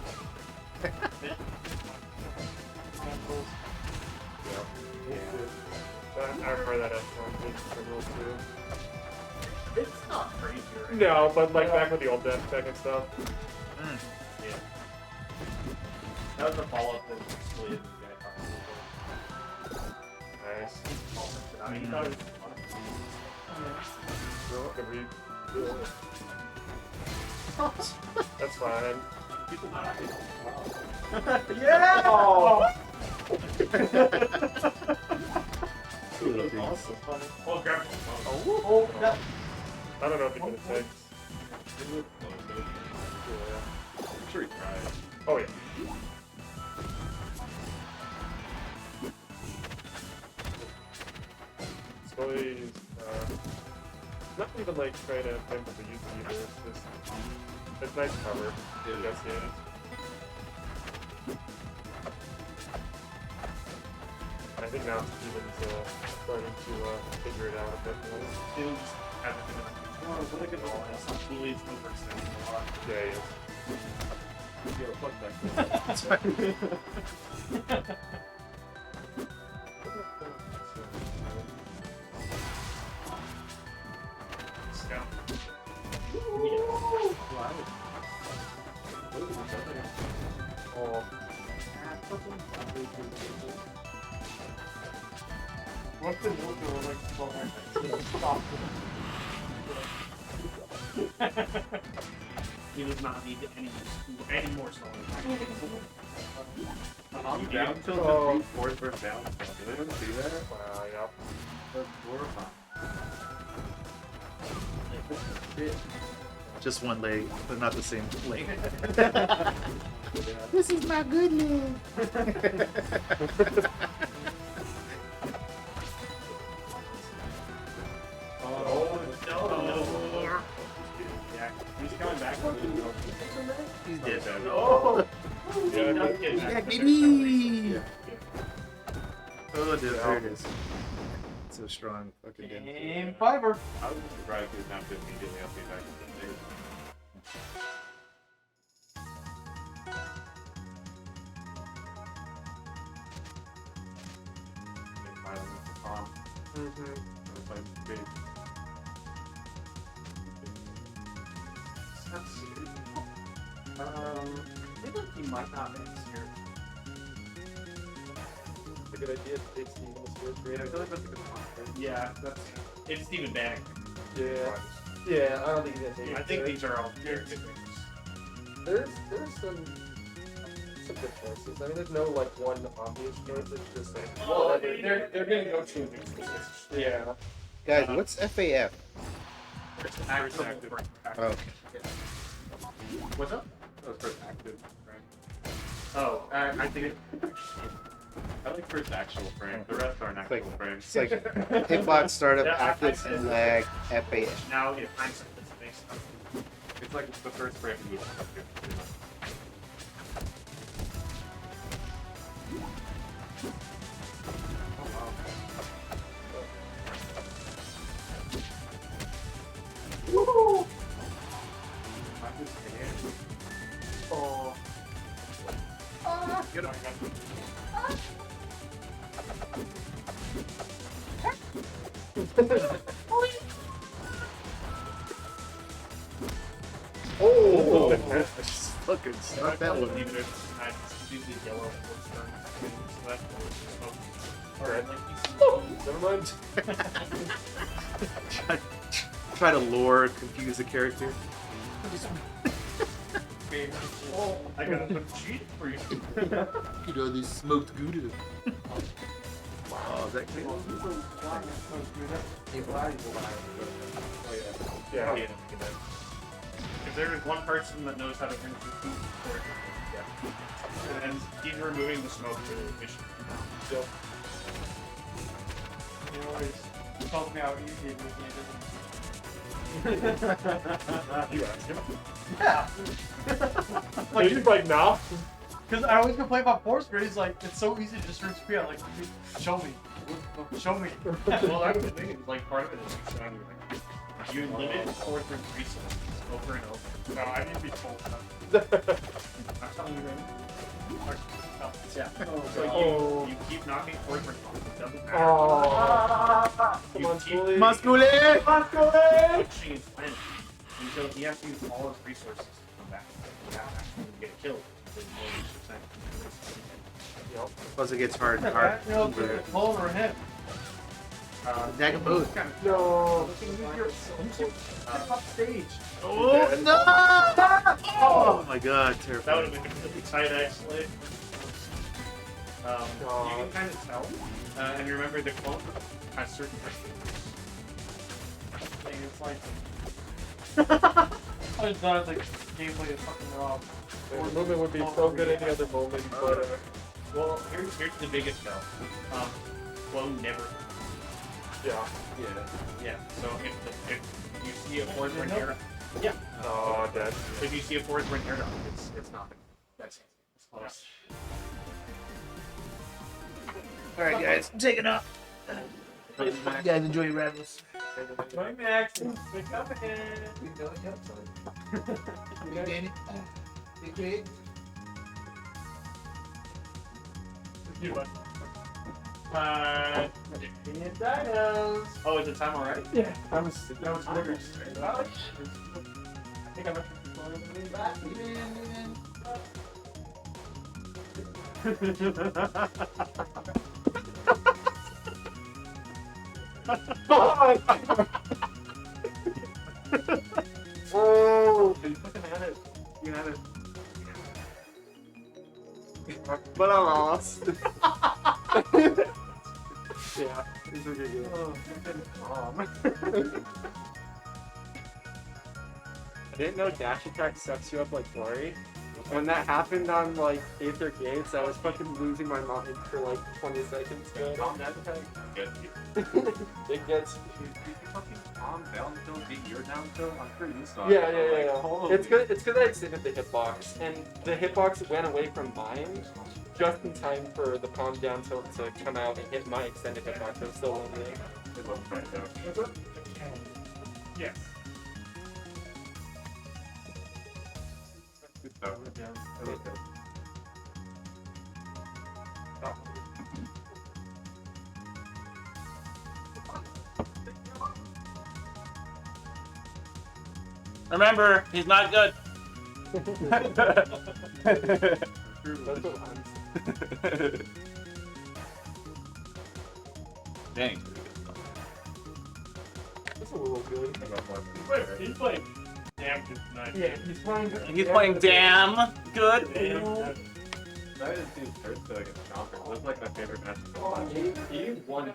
I remember that F1 criminal too. It's not crazy, right? No, but like back with the old death tech and stuff. Yeah. That was the follow-up that Scully didn't get. Nice. I mean, he thought it was Good read. That's fine. Yeah! Oh! Awesome. Oh, grab it. Oh, yeah. I don't know if he can attack. I'm sure he tried. Oh yeah. Scully's not even like trying to attempt to use it either. It's just it's nice cover. Yes, he is. I think now Steven's starting to figure it out a bit more. He'll just have it in look at all this. Scully's overextending a lot. Yeah, he is. Yo, fuck that. Scout. Oh. What's the move to like stop? He does not need any more stones. I'm down till the 3/4 first balance. Do they ever see that? Wow, yeah. That's horrifying. Just one leg, but not the same leg. This is my good leg. Oh, no. Yeah, he's coming back. He's dead. Oh! Yeah, baby. Oh, dude, there it is. So strong, fucking damn. Game 5er. I was surprised if he's not good immediately after he's back in the state. I feel like he might not make this here. It's a good idea to take Steven this first grade. I feel like that's a good one. Yeah, it's Steven Bannock. Yeah. Yeah, I don't think he's gonna take it. I think these are all good things. There's some good choices. I mean, there's no like one obvious choice. It's just like Well, they're gonna go to yeah. Guys, what's FAF? Active. Oh, okay. What's up? That was first active, right? Oh, I think it. I like first actual frame. The rest aren't It's like- actual frames. It's like hitbox, startup, Yeah, active, I- lag, FAF. Now, if hindsight is based on. It's like the first frame you need to do. Pretty much. Oh. Get on. Oh! Fucking start that one. Even if it's usually yellow or stern. So that's smoke. Alright. Never mind. Try to lure, confuse the character. I got some cheat for you. You know, these smoked Gouda. Wow, is that clean? Yeah. If there is one person that knows how to finish his food, yeah. And he's removing the smoke for the mission. Yep. You always help me out easy with the You ask him. Yeah. Like, he's like, no. Because I always complain about force, but he's like, it's so easy to just rinse free. I'm like, show me. Show me. Well, that was the thing. Like part of it is you sound like You limit force resources over and over. no, I need to be told. I'm telling you right now. Yeah. So you keep knocking force resources. It doesn't matter. Oh. You keep Muscule! pushing his planet until he has to use all his resources to come back. You have to actually get killed. Plus it gets hard and hard. Pull over him. Attack him both. No. Step up stage. Oh no! Oh my god, That terrible. would have been completely tight, actually. You can kind of tell. And remember, the clone has certain It's like. I just thought like gameplay is fucking wrong. The movement would be so good any other moment, but well, here's the biggest no. Clone never. yeah. Yeah. So if you see a force burn air, Oh, dead. if you see a force burn air, it's nothing. That's it. It's close. Alright guys, I'm taking up. You guys enjoy your Ravens. My Max, we're coming. Danny. Hey, Kregg. Dinos. Oh, is it time already? Yeah. That was weird. I think I'm Oh! You fucking had it. You had it. But I lost. Yeah, it's okay, good. I didn't know dash attack sucks you up like glory. When that happened on like Aether Gates, I was fucking losing my mind for like 20 seconds. Calm down. It gets. Fucking calm down until you're down until I'm pretty used to it. Yeah. It's good. It's good I extended the hitbox, and the hitbox went away from mine just in time for the palm down tilt to come out and hit my extended hitbox. I was still limiting. Yes. Remember, he's not good. Dang. That's a little good. He's playing damn good tonight. Yeah, he's playing good. He's playing damn good. Damn good. That is dude's first to against Chompers. That's like my favorite match of all time. He won.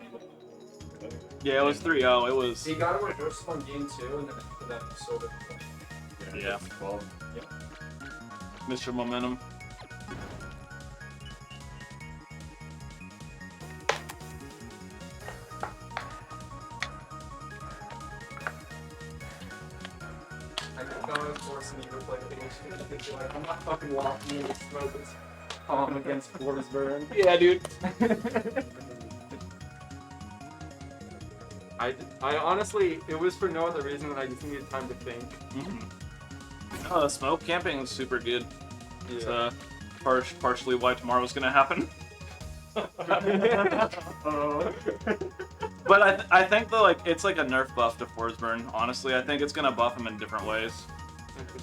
Yeah, it was 3-0. It was. He got a reverse on game 2, and then after that, he sold it. Yeah. 12. Mr. Momentum. I didn't know I was forcing you to play the game. I'm not fucking walking in the smoke and palm against Forsberg. Yeah, dude. I honestly, it was for no other reason than I just needed time to think. Oh, the smoke camping is super good. It's partially why tomorrow's gonna happen. But I think though, like, it's like a nerf buff to Forsburn. Honestly, I think it's gonna buff him in different ways.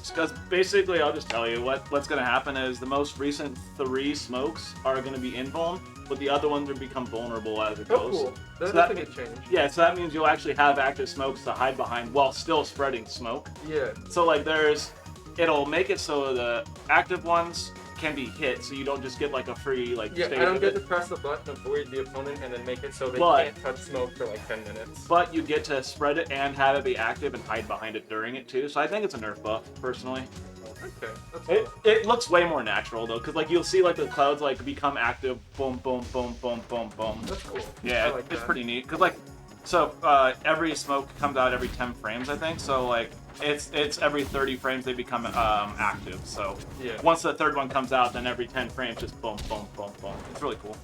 Because basically, I'll just tell you what's gonna happen is the most recent 3 smokes are gonna be invuln, but the other ones will become vulnerable as it Oh, goes. cool. That's that a good change. Yeah, so that means you'll actually have active smokes to hide behind while still spreading smoke. Yeah. So like it'll make it so the active ones can be hit, so you don't just get like a free like. Yeah, stage I don't of get it. to press the button, avoid the opponent, and then make it so they But- can't touch smoke for like 10 minutes. But you get to spread it and have it be active and hide behind it during it too. So I think it's a nerf buff, personally. Okay, that's It, cool. it looks way more natural though, because like you'll see like the clouds like become active, boom, boom, boom, boom, boom, boom. That's cool. Yeah, I like it's that. pretty neat. Cause like So every smoke comes out every 10 frames, I think. So like it's every 30 frames they become active. So Yeah. once the third one comes out, then every 10 frames just boom, boom, boom, boom. It's really cool.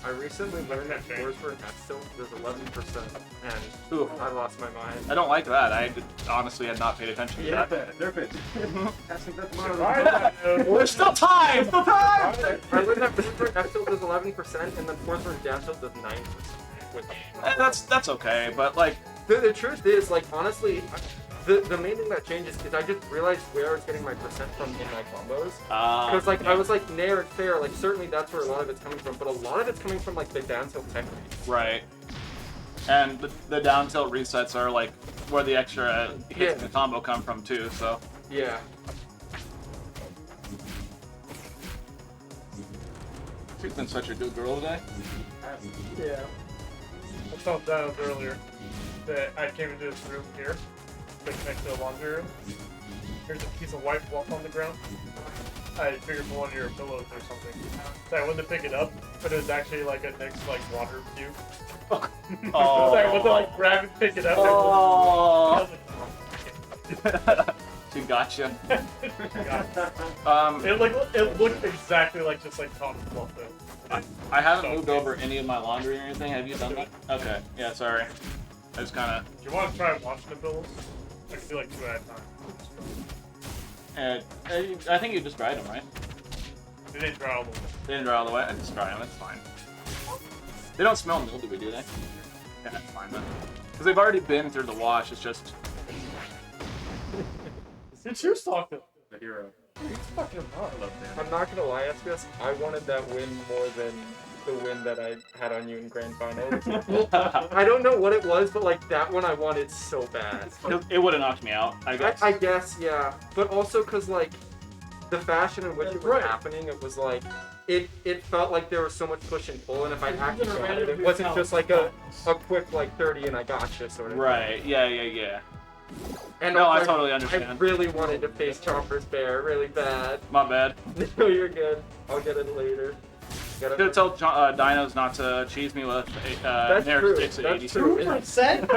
I recently learned that fours for an X tilt was 11%, and Ooh. I lost my mind. I don't like that. Honestly had not paid attention to that. Nerf it. There's still time! Still time! I learned that fours for an X tilt does 11%, and then fours for a down tilt does 9%. Which, That's okay, but like the truth is, like, honestly, the main thing that changes is I just realized where I was getting my percent from in my combos. Because, like, I was like, nair and fair, like, certainly that's where a lot of it's coming from, but a lot of it's coming from, like, the down tilt techniques. right. And the down tilt resets are like where the extra hits in the combo come from too, so. Yeah. She's been such a good girl today. Yeah. I told Dinos earlier that I came into this room here, like next to the laundry room. There's a piece of white fluff on the ground. I figured for one of your pillows or something. So I went to pick it up, but it was actually like a next like water cube. Oh. So I went to like grab and pick it up. Oh. And She got you. it looked exactly like just like cotton fluff though. I haven't moved over any of my laundry or anything. Have you done that? Okay. Yeah, sorry. I just kind of. Do you want to try washing the pillows? I can do like 2 at a time. I think you just dried them, right? They didn't dry all the way. They didn't dry all the way. I just dry them. It's fine. They don't smell mildewy, do they? Yeah, that's fine then. Because they've already been through the wash. It's just. It's your stock though. The hero. He's fucking hard. I love Dan. I'm not gonna lie, SBS, I wanted that win more than the win that I had on you in Grand Finals. I don't know what it was, but like that one I wanted so bad. It would have knocked me out, I guess. I guess, yeah. But also because like the fashion in which it was happening, it was like it felt like there was so much push and pull, and if I actually got it, it wasn't just like a quick like 30 and I gotcha sort of. Right. Yeah. And No, I also, totally I understand. really wanted to face Chompers Bear really bad. My bad. No, you're good. I'll get it later. Should have told Dinos not to cheese me with That's Nair true. sticks at That's 80. true. 2%?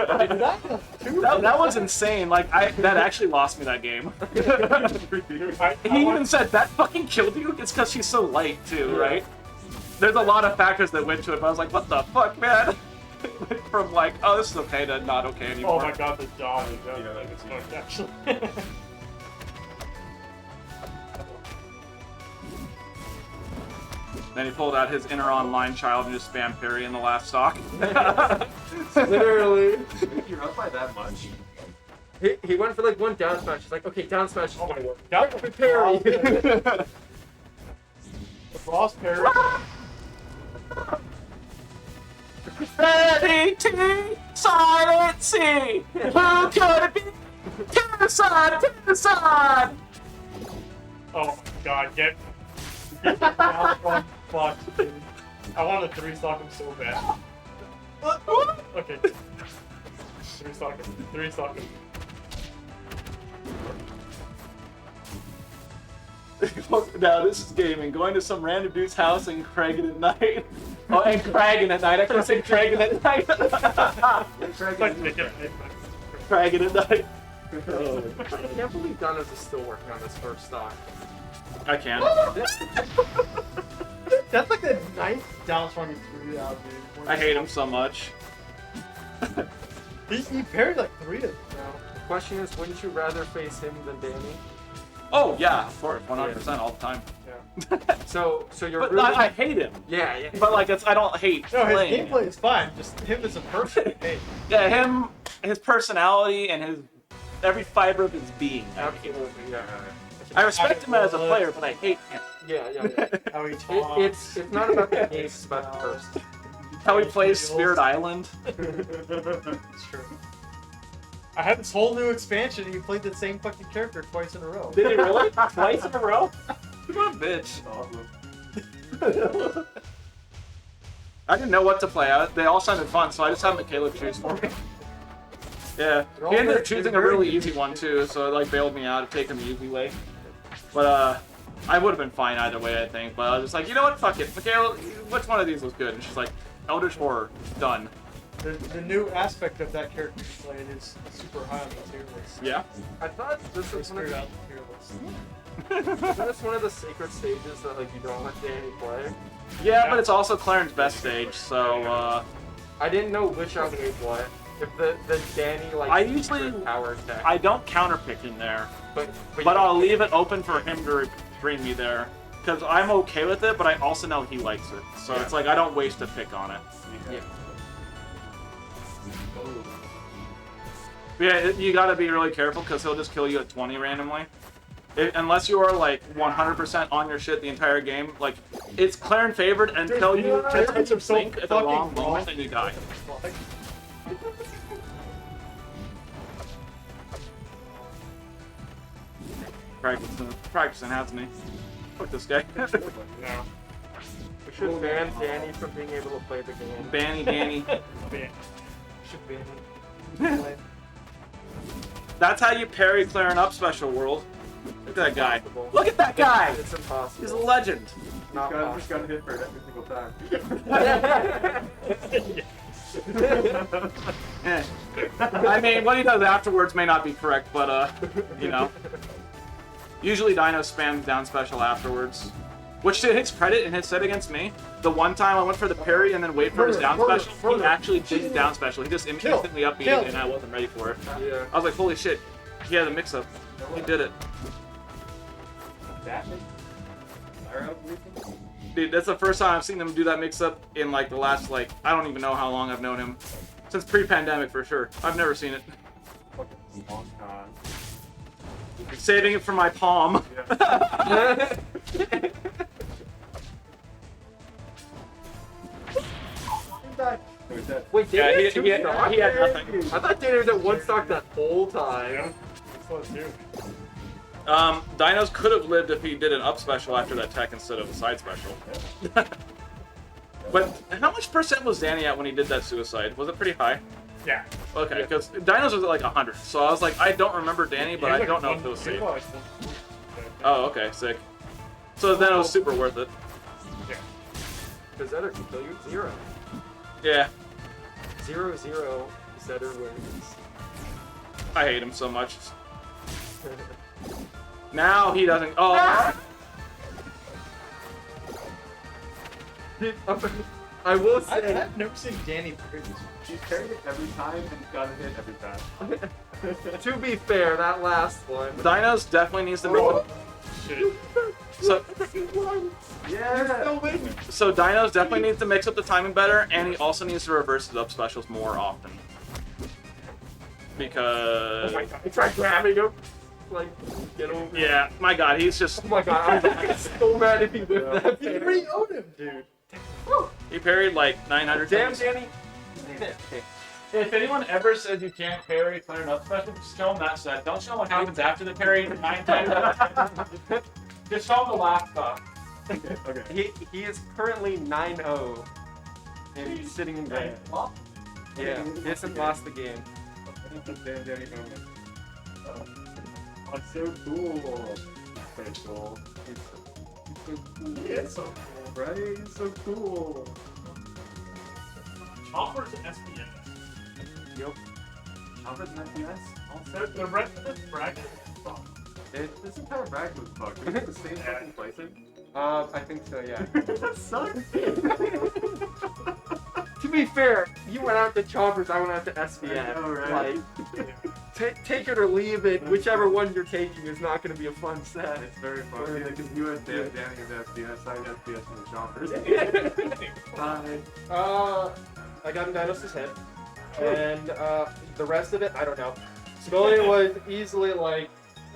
That was insane. Like that actually lost me that game. He even said that fucking killed you. It's because she's so light too, right? There's a lot of factors that went to it. But I was like, what the fuck, man? From like, oh, this is okay to not okay anymore. Oh my god, the jaw is actually. Then he pulled out his inner online child and just spam parry in the last stock. Literally. You're up by that much. He went for like one down smash. He's like, okay, down smash is gonna work. Down Parry. The boss parry. Ready to silent C. Who could it be? To the side, to the side. Oh my god, get down one fuck, dude. I want to 3-stock him so bad. Okay. 3-stock him. 3-stock him. Now this is gaming. Going to some random dude's house and Kregg at night. Oh, and Kragging at night. I couldn't say Kragging at night. Kragging at night. I can't believe Dinos is still working on this first stock. I can. That's like the 9th down strong he's threw out, dude. I hate him so much. He parried like 3 of them now. The question is, wouldn't you rather face him than Danny? Oh yeah, of course, 100% all the time. So you're But really... I hate him. Yeah. But like, I don't hate No, his playing. gameplay is fine. Just him as a person. Hey. Yeah, him, his personality, and his every fiber of his being. Absolutely, yeah. I respect him as a player, but I hate him. Yeah. How he talks. It's not about the game, it's about the person. How he plays Spirit Island. It's true. I had this whole new expansion and he played the same fucking character twice in a row. Did he really? Twice in a row? What a bitch. I didn't know what to play. They all sounded fun, so I just had Caleb choose for me. Yeah, he ended up choosing a really easy one too, so it like bailed me out of taking the easy way. But I would have been fine either way, I think. But I was just like, you know what? Fuck it. Michaela, which one of these was good? And she's like, Eldritch Horror, done. The new aspect of that character you played is super high on the tier list. Yeah. I thought this was one of Straight the, out the tier list. isn't this one of the sacred stages that like you don't let Danny play? Yeah, but it's also Clarence' best stage, so I didn't know which I would what. If the Danny like I usually- secret power attack. I don't counterpick in there. but But I'll leave it open for him to bring me there. Because I'm okay with it, but I also know he likes it. So it's like I don't waste a pick on it. Yeah. Yeah, you gotta be really careful because he'll just kill you at 20 randomly. Unless you are like 100% on your shit the entire game. Like, it's Clarence favored until you Clarence are so blink at the fucking wrong wrong. moment and you die. Practicing, hasn't he? Fuck this guy. No. we should ban Danny from being able to play the game. Banny Danny. Man. Should ban him. That's how you parry Clarence up, Special World. Look at that guy. Impossible. Look at that guy! It's impossible. He's a legend. Not Just got hit for it every single time. Eh. I mean, what he does afterwards may not be correct, but, you know. Usually Dino spams down special afterwards. Which to his credit, in his set against me, the one time I went for the parry and then wait for his down special, he actually didn't down special. He just instantly up beat it and I wasn't ready for it. Yeah. I was like, holy shit, he had a mix-up. He did it. Dude, that's the first time I've seen him do that mix-up in like the last, like, I don't even know how long I've known him. Since pre-pandemic for sure. I've never seen it. Long time. Saving it for my palm. Wait, Yeah, Danny he had two had stocks? nothing. I thought Danny was at one stock that whole time. Yeah. That's what Dinos could have lived if he did an up special after that tech instead of a side special. But how much percent was Danny at when he did that suicide? Was it pretty high? Yeah. Okay, because Dinos was at like 100. So I was like, I don't remember Danny, but I don't know if it was safe. Oh, okay, sick. So then it was super worth it. Because Zetter can kill you at 0. Yeah, 0-0, Zetter wins. I hate him so much. Now he doesn't. Oh. I will say. I've never seen Danny parry this. He's carried it every time and got hit every time. To be fair, that last one. Dinos definitely needs to make. Shit. So, Yeah. so Dinos definitely needs to mix up the timing better, and he also needs to reverse his up specials more often. Because. I tried grabbing him. Like, get over it. Yeah, my God, he's just. Oh my god, I'm so mad if he whipped that. You re-owned him, dude. He parried like 900 Damn, times. Danny. If anyone ever says you can't parry Clarence up special, just show them that set. Don't show them what happens after the parry 9 times out of 10. Just show them the laptop. Okay. He is currently 9-0. And he's sitting in bed. Yeah, he hasn't lost the game. Damn Danny moment. Oh, it's so cool. Pretty cool. He's so cool. Yeah, it's so cool, right? He's so cool. Chompers and SBS. Yep. Chompers and FPS? The rest of this bracket is fun. This entire bracket was fucked. Is it the same fucking placing? I think so, yeah. That sucks. To be fair, you went out to Chompers, I went out to SBS. I know, right? Like, take it or leave it. Whichever one you're taking is not going to be a fun set. It's very funny. Because you and Danny is SBS, I have SBS and the Chompers. Bye. I got Dinos' head. And the rest of it, I don't know. Scully was easily like,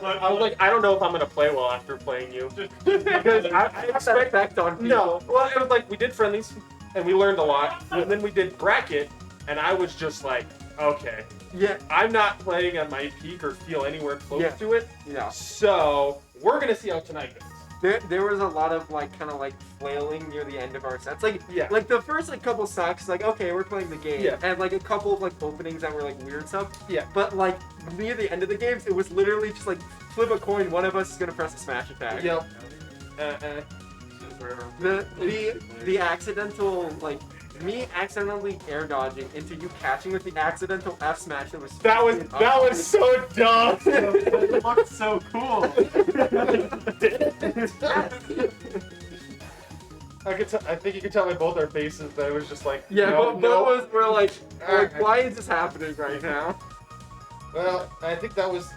I was like, I don't know if I'm gonna play well after playing you. Because I expect that on people. No, well, it was like, we did friendlies, and we learned a lot. And then we did bracket, and I was just like, okay. Yeah. I'm not playing at my peak or feel anywhere close to it. Yeah. So, we're gonna see how tonight goes. There was a lot of like kind of like flailing near the end of our sets. Like like the first like couple stocks, like okay, we're playing the game. Yeah. And like a couple of like openings that were like weird stuff. Yeah. But like near the end of the games, it was literally just like flip a coin. One of us is gonna press a smash attack. Yep. The accidental like me accidentally air dodging into you catching with the accidental F smash that was That was so dumb. It looked so cool. I think you could tell by both our faces that it was just like, Yeah, no, but we're like, why is this happening right now? Well, I think that was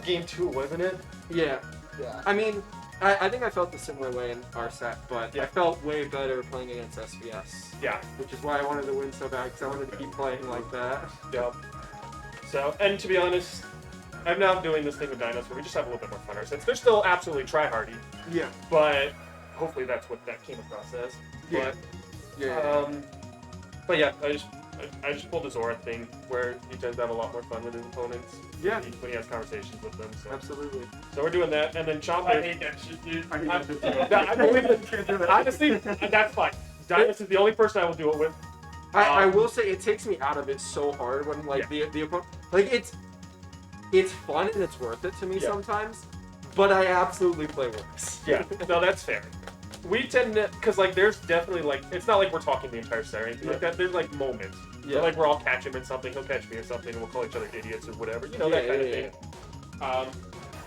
game 2, wasn't it? Yeah. Yeah. I mean, I think I felt the similar way in our set, but Yeah. I felt way better playing against SBS. Yeah. Which is why I wanted to win so bad, because I wanted to keep playing like that. Yep. So, and to be honest, I'm now doing this thing with Dinos where we just have a little bit more fun ourselves. They're still absolutely try-hardy, Yeah. but hopefully that's what that came across as. Yeah. But yeah, I just pulled the Zora thing where he tends to have a lot more fun with his opponents. Yeah. When he has conversations with them. So. Absolutely. So we're doing that, and then Chompers. I hate that shit, dude. I believe it. Honestly, that's fine. Dinos is the only person I will do it with. I will say it takes me out of it so hard when like the opponent like it's fun and it's worth it to me sometimes, but I absolutely play worse. Yeah, no, that's fair. We tend to, because like there's definitely like, it's not like we're talking the entire set or anything like that. There's like moments. Yeah. Where, like we're all catch him in something, he'll catch me in something, and we'll call each other idiots or whatever. You know, that kind of thing.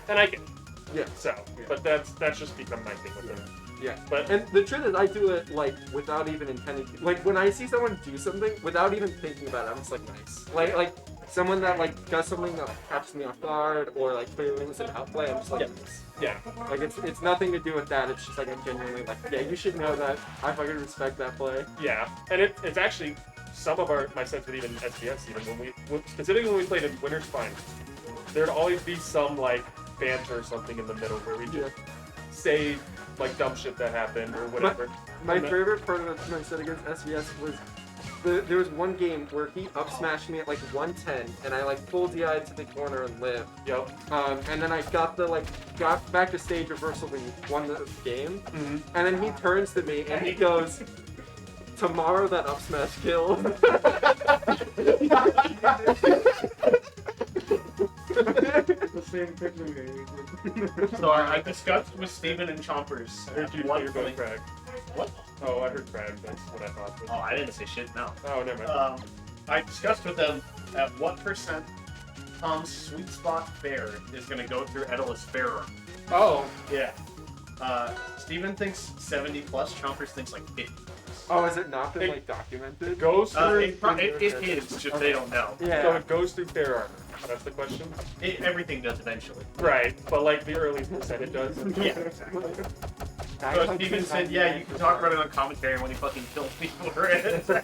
And I get it. Yeah. So, but that's just become my thing with him. Yeah. But and the truth is, I do it like without even intending. Like when I see someone do something without even thinking about it, I'm just like nice. Like someone that like does something that catches me off guard or like clearly was an outplay. I'm just like nice. Yeah. Like it's nothing to do with that. It's just like I'm genuinely like, yeah, you should know that I fucking respect that play. Yeah, and it's actually some of my sets with even SBS, even specifically when we played in Winter's Fine, there'd always be some like banter or something in the middle where we just say like dumb shit that happened or whatever. My favorite part of my set against SBS was there was one game where he up smashed me at like 110 and I like full DI'd to the corner and lived. Yep. And then I got back to stage reversal when he won the game. Mm-hmm. And then he turns to me and he goes, "Tomorrow that up smash kill." The same picture. So I discussed with Steven and Chompers. I heard you One you're going thing- Kregg. What? Oh, I heard Kregg. That's what I thought. Oh, I didn't say shit. No. Oh, never mind. I discussed with them at what percent Tom's sweet spot fair is going to go through Edelus Fairer. Oh. Yeah. Steven thinks 70 plus. Chompers thinks like 50. Oh, has it not been like documented? It goes through. It is, just they don't know. Yeah. So it goes through fair armor. That's the question. Everything does eventually. Right, but like the earliest percentage does. Yeah, exactly. So Steven said, yeah, you can talk about it on commentary when he fucking kills people for it. That's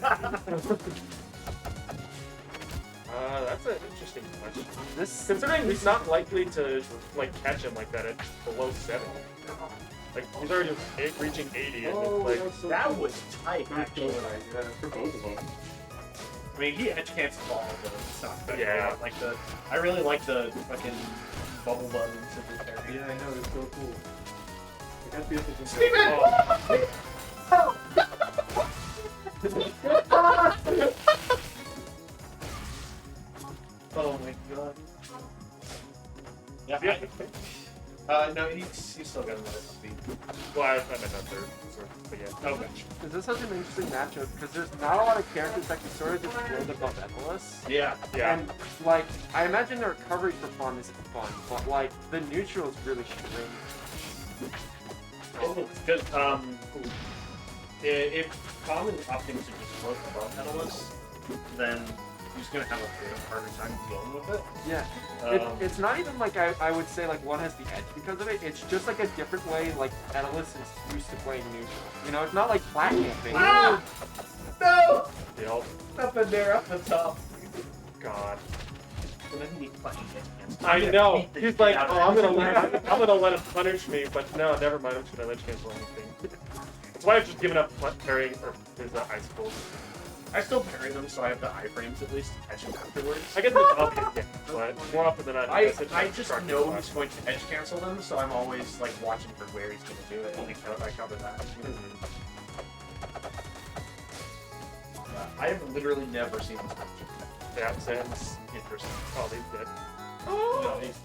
an interesting question. Considering he's not likely to like catch him like that at below 70. Like he's already reaching 80. And it's like that was tight, actually. For both of them. I mean, he edge cancels all of the stuff. But Yeah. Like I really like the fucking bubble buttons of the parry. Yeah, I know, it's so cool. Like, SBS is Steven! Oh my god. Yeah. No, he's still got another speed. well, I meant that third. But yeah. Oh, gosh. This is such an interesting matchup because there's not a lot of characters that can sort of just build above Edelus. Yeah. Yeah. And like, I imagine the recovery for fun isn't fun, but like the neutral is really strange. Because if Common opting to just float above Edelus, then he's gonna have a bit harder time dealing with it. Yeah. It's not even like I would say like one has the edge because of it. It's just like a different way like Edelus is used to playing neutral. You know, it's not like flat camping. Ah! No! Yep. Up in there, up the top. God. So then he fucking hits him. I know. Beat the He's shit like, out of oh, him. I'm gonna let him punish me, but no, never mind. I'm just gonna ledge cancel anything. That's why I've just given up parrying or his icicles. I still parry them, so I have the iframes at least to catch him afterwards. I get the W again, but more often than not, I sit I and just start know to he's going to edge cancel them, so I'm always like watching for where he's going to do it, and I cover that. I have literally never seen this match. Yeah, Sam's Interesting. oh, he's dead. No, he's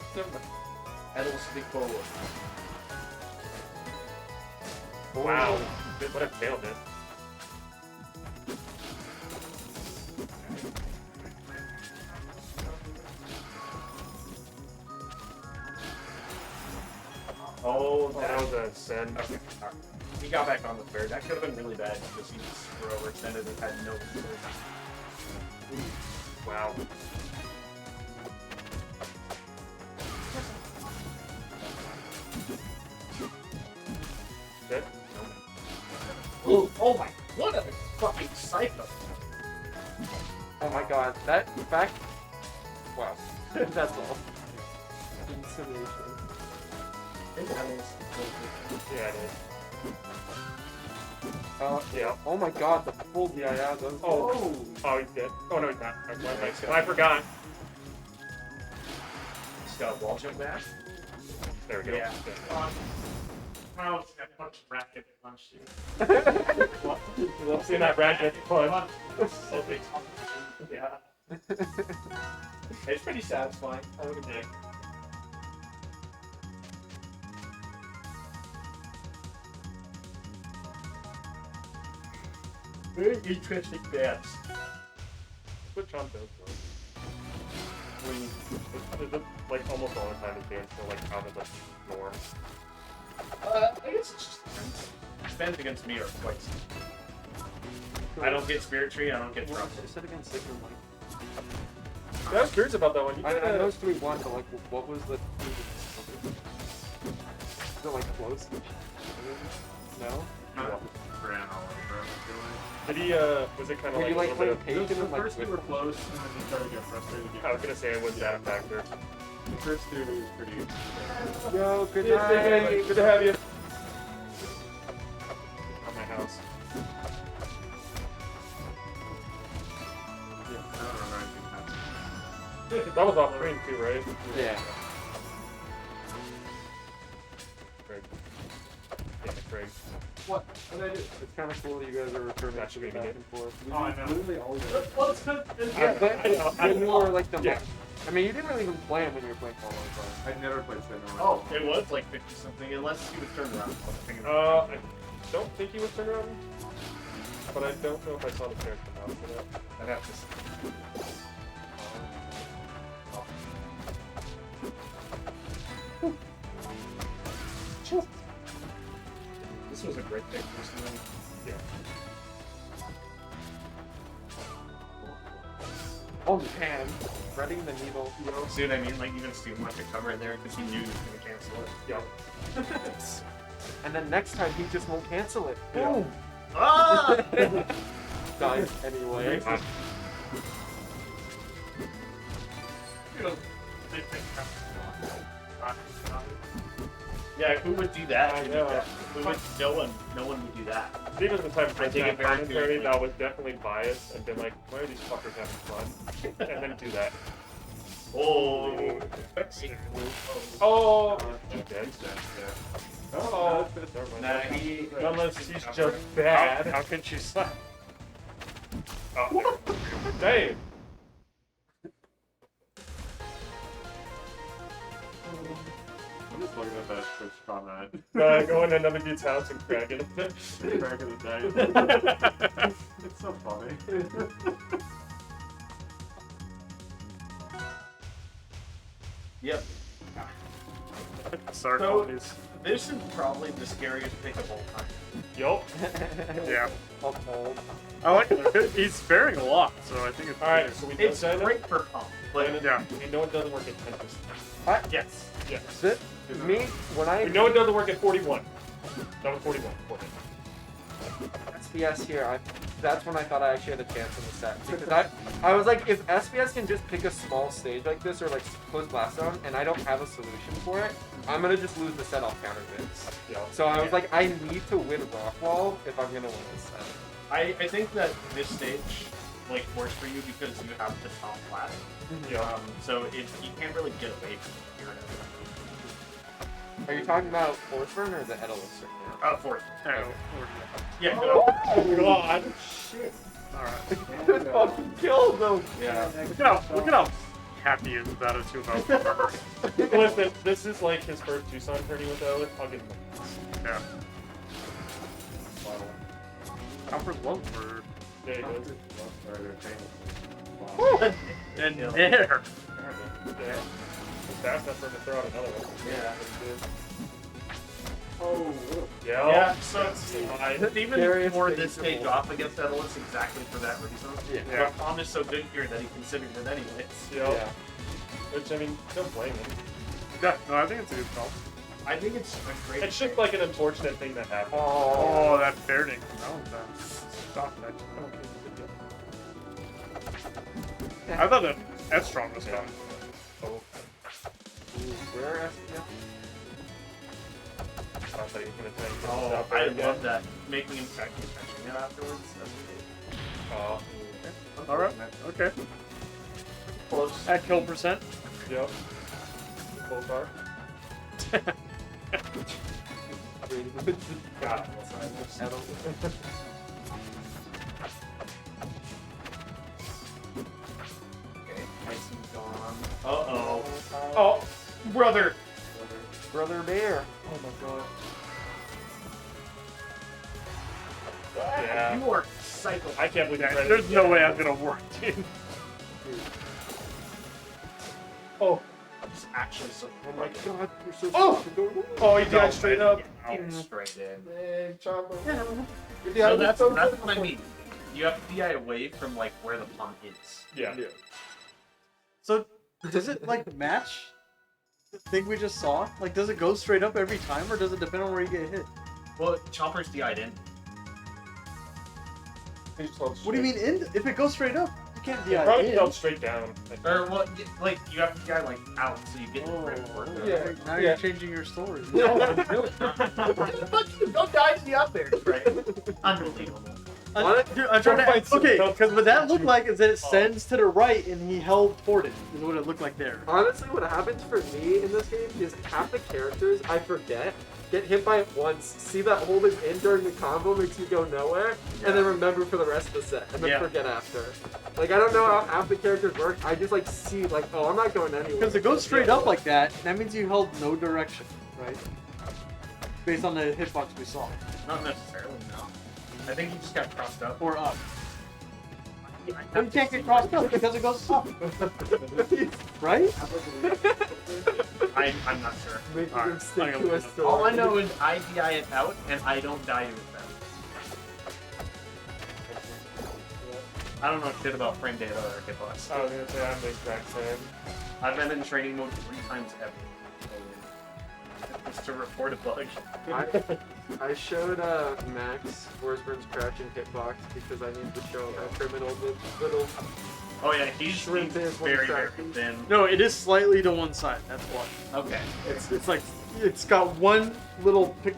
Edelus big forward. Wow, what a tail hit. Oh, That was a send. Okay. Alright. He got back on the fair. That could have been really bad because he just overextended and had no resources. Wow. Good. Oh my! What a fucking psycho! Oh my god, that fact. Wow. That's all. Intimidation. Yeah, it is. Yeah. Oh my god, the full yeah, that was Oh, he's dead. Oh no, he's not. I forgot. He's got a wall jump back. There we go. Yeah. I was gonna punch bracket punch you. We'll see that bracket punch. So big. Yeah. It's pretty satisfying. I would admit. Very interesting dance. What Chomp does, though. Like almost all the time his dance feel like out of the norm. I guess it's just spends against me are quite simple. I don't get Spirit Tree, I don't get Trust. I said against Sigmund, like. Yeah, I was curious about that one. You I gotta- know it's 3-1, but like, what was the. Is it like close? No? Ran all over him, I feel like. Did he, was it kind of Were like you a like little playing bit of... patient and like. First we were close, and then he started to get frustrated. I was gonna say it was that factor. The first two was pretty. Yo, good Hey, night! good to have you. At my house. I don't remember anything happening. That was off screen too, right? Yeah. Kregg. Damn it, Kregg. What? What did I do? It's kind of cool that you guys are returning That to should me be back good. and forth. Oh, I know. Literally always. Well, it's good. You were like the. Yeah. I mean, you didn't really even play him when you were playing all the time. I'd never played Sentinel. Oh, it was like 50 something, unless he was turned around. I don't think he was turned around, but I don't know if I saw the character come out for that. I'd have to see. This was a great pick, personally. Yeah. Oh man, threading the needle. See what I mean? Like, even Steven left a cover in there because he knew he was going to cancel it. Yeah. And then next time he just won't cancel it. Yeah. Boom! Ah! Dies anyway. Yeah, who would do that? I know. Who would, no one would do that. Steven's the type of I person take that it very commentary seriously. that was definitely biased and been like, why are these fuckers having fun? And then do that. Oh. Oh! He's dead. Oh, Nah, he... Unless he's just bad. How could you slap? Oh, damn. I'm just looking at that Twitch comment. Going to another dude's house and cracking it. Back in the day. It's so funny. Yep. Sorry, So- apologies. This is probably the scariest pick of all time. Yup. Yeah. I like it. He's sparing a lot, so I think it's Alright, so we done It's China? great for pump, but Yeah. We know it doesn't work at 10%. yes. Yes. Me, when I We know it doesn't work at 41. That was 41. 40. SBS here, that's when I thought I actually had a chance in the set. Because I was like, if SBS can just pick a small stage like this or like close blast zone, and I don't have a solution for it, I'm gonna just lose the set off counter bits. Yeah. So I was like, I need to win Rockwall if I'm gonna win this set. I think that this stage like works for you because you have the top flat. Yeah. So you can't really get away from it here. Are you talking about Forceburn or the Edelus right now? Fourth. Oh, Yeah. Oh god. Shit. alright. Just fucking killed them! Yeah. Look at how happy he is about it too about Listen, this is like his first Tucson tourney with Ellis. I'll give him a Yeah. bottle. Alfred love for There you go. and there. Yeah. Fast enough for him to throw out another one. Yeah. Oh. Yeah, so Fine. Steven Darius wore takes this the stage ball. off against Edelus exactly for that reason. Yeah. But Tom is so good here that he considered it anyways. Yeah. Which, I mean, don't blame him. Yeah, no, I think it's a good call. I think it's a great. It's just like an unfortunate thing that happened. Oh, that fairding. That one's done. Stop that. I thought that S-Strong was fun. Oh, Where SBS? I thought you were going to try and get Oh, this out I there again. love that. Making him actually catching it afterwards. That's Oh, Alright, okay. close. At kill percent. yep. Full car. God, okay, Tyson's gone. Uh-oh. Oh, brother. Brother Bear. Oh my god. Yeah. You are psycho. I can't believe you tried There's no way I'm gonna work, dude. Oh. It's actually so. Oh my god, you're so Oh! Oh, he died straight up. Straight in. Hey, Chopper. So that's what I mean. You have to DI away from like where the pump is. Yeah. So does it like match the thing we just saw? Like, does it go straight up every time, or does it depend on where you get hit? Well, Chompers DI'd in. He just held What do you straight. mean in? If it goes straight up, you can't He DI probably in. held straight down. I think. Or well, like you have to DI like out so you get the grip for it. Yeah. Now Yeah. you're changing your story. No, really not. Fuck you! Don't die to the up there. Right. Unbelievable. Dude, I'm trying Fight to. some Okay, help. because what that looked like is that it sends to the right and he held forward. Is what it looked like there. Honestly, what happens for me in this game is half the characters I forget, get hit by it once, see that hold is in during the combo, makes me go nowhere, and then remember for the rest of the set, and then Yeah. forget after. Like, I don't know how half the characters work, I just like see, like, oh, I'm not going anywhere. Because it goes straight up like that, that means you held no direction, right? Based on the hitbox we saw. Not necessarily. No. I think he just got crossed up. Or up. But you can't get crossed up because it goes up. Right? I'm not sure. Making Alright, them stick I'm to gonna a look story. All I know is I DI it out and I don't die with them. I don't know shit about frame data or hitbox. I was gonna say I'm the exact same. I've been in training mode 3 times ever. Just to report a bug. I showed Max Forsberg's crouching hitbox because I needed to show how criminal the little Oh yeah, he's Shrimp is one very, very second. thin. No, it is slightly to one side. That's why. Okay. It's like it's got one little pic.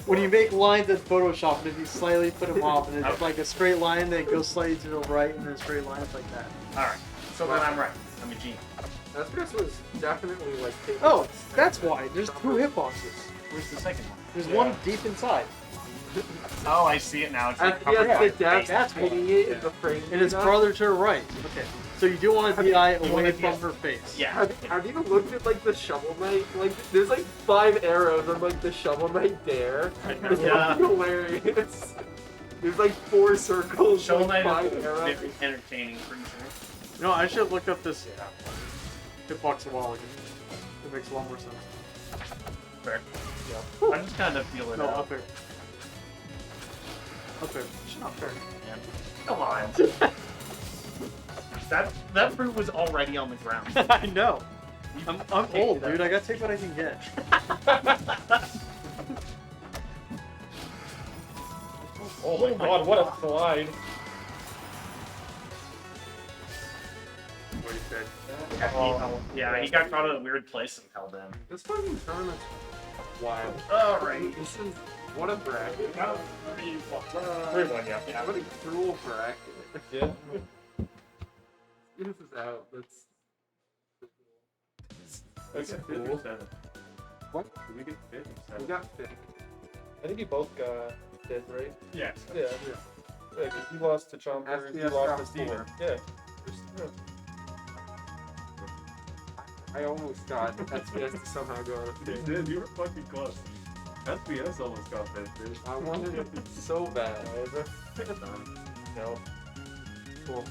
When you make lines in Photoshop, and if you slightly put them off, and it's like a straight line that goes slightly to the right, and then a straight line like that. Alright. So then I'm right. I'm a genius. SBS was definitely like taking Oh, that's why. There's two hitboxes. Where's the second one? There's Yeah. one deep inside, Oh, I see it now. It's like covered FPS by the depth, That's why. hitting it in the frame. and it's data. farther to the right. Okay, so you do want to DI you away wanna from DI her face. Yeah. Have you looked at like the Shovel Knight? Like there's like 5 arrows on like the Shovel Knight dare. It's Yeah. fucking hilarious. There's like 4 circles, Shovel like Knight 5 is arrows. very entertaining creature. You know, I should look up this hitbox a while ago. It makes a lot more sense. Fair. I'm just kind of feeling No, it up out. there. Up there. Up there. Come on. that fruit was already on the ground. I know. I'm Take old, that. dude. I gotta take what I can get. Oh my god, what a slide. What he said. Yeah, he got caught at a weird place and held in. This fucking tournament's wild. Alright. This is what a bracket. 3-1, yeah. What a cruel bracket. Yeah. This is out. That's That's cool. what? Did we get 5th? We got 5th. I think you both got dead, right? Yes. Yeah. Yeah, 'cause you lost to Chompers, you SBS lost got to Steven. 4. Yeah. I almost got SBS to somehow go on a 5th. Dude, you were fucking close. SBS almost got that, dude. I wanted it so bad. No. Cool.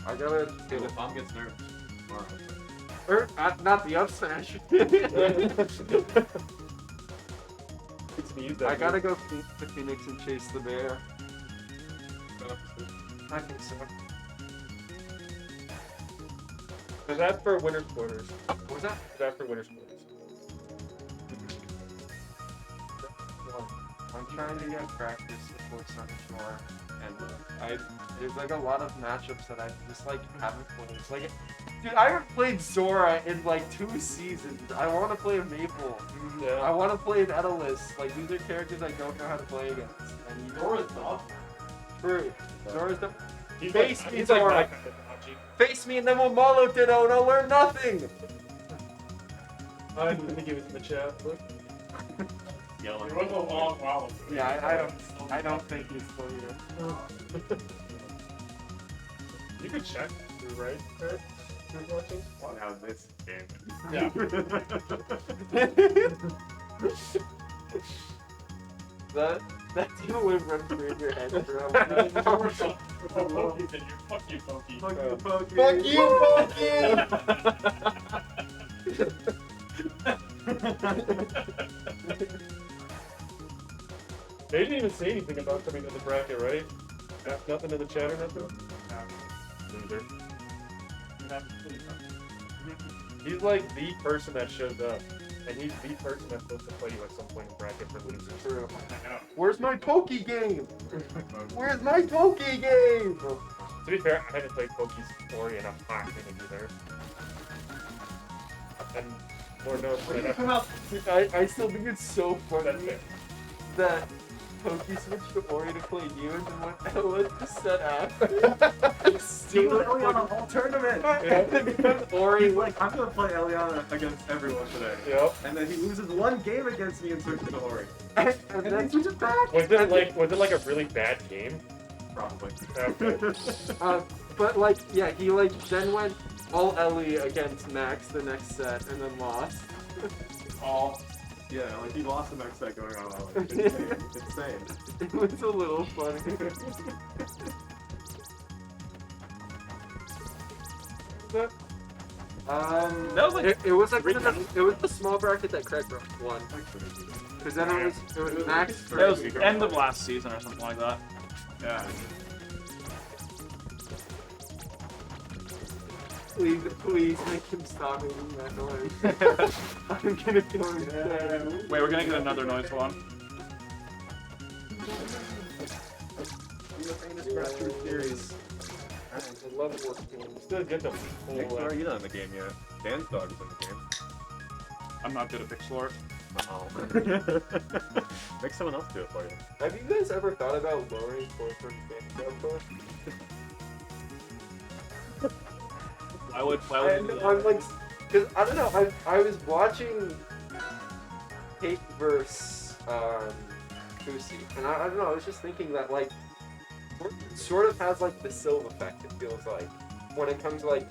I gotta Dude, do it. if Tom gets nerfed tomorrow. Or not the up smash. need that. I gotta go to Phoenix and chase the bear. I think so. Is that for winter quarters? What was that? Is that for winter quarters? I'm trying to get practice before Sunshore, and there's like a lot of matchups that I just like haven't played. It's like, dude, I haven't played Zora in like 2 seasons. I want to play Maple. Yeah. I want to play Daedalus. Like these are characters I don't know how to play against. And Zora's tough. True. Zora's the He's Face like, me, he's like Zora. my kind of dodgy. face me and then we'll Molo Ditto and I'll learn nothing. I'm gonna give it to the chat. Look. It was a long while ago. Yeah, I don't think he's still here. You could check through, right? Kregg? Through watching? Now this game. Yeah. That deal would run through your head, bro. Pokies in here. Fuck you, Pokey. Fuck you, Pokey! They didn't even say anything about coming to the bracket, right? Nothing in the chat or nothing? Loser. He's like the person that shows up. And he's the person that's supposed to play you at some point in bracket for losers. True. Where's my Pokey game? Where's my Pokey game? To be fair, I haven't played Poke's story and I'm not going to do there. And Lord knows what I still think it's so funny That's fair. that Pokey switched to Ori to play you and then went Ella to set after. Still Eliana all tournament. And then becomes Ori. He's like, I'm gonna play Eliana against everyone today. Yep. And then he loses one game against me and switches to Ori. And And then then he switches back. Was it like a really bad game? Probably. Okay. but like, yeah, he like then went all Ellie against Max the next set and then lost. All. Yeah, like he lost the next set going on. Like, insane. It was a little funny. That was like it was like it was the small bracket that Kregg won. Because then it was Max. that was end of last season or something like that. Yeah. Please make him stop making that noise. I'm gonna kill him. Wait, we're gonna get another noise one. The famous Grassroots series. I love this game. Still get the Nick, are you not in the game yet? Dan's dog is in the game. I'm not good at Pixlor. Oh. Make someone else do it for you. Have you guys ever thought about lowering points from game output? I would I'm like, cause I don't know. I was watching Kate versus Kusi, and I don't know. I was just thinking that like, it sort of has like the Sylve effect. It feels like when it comes to like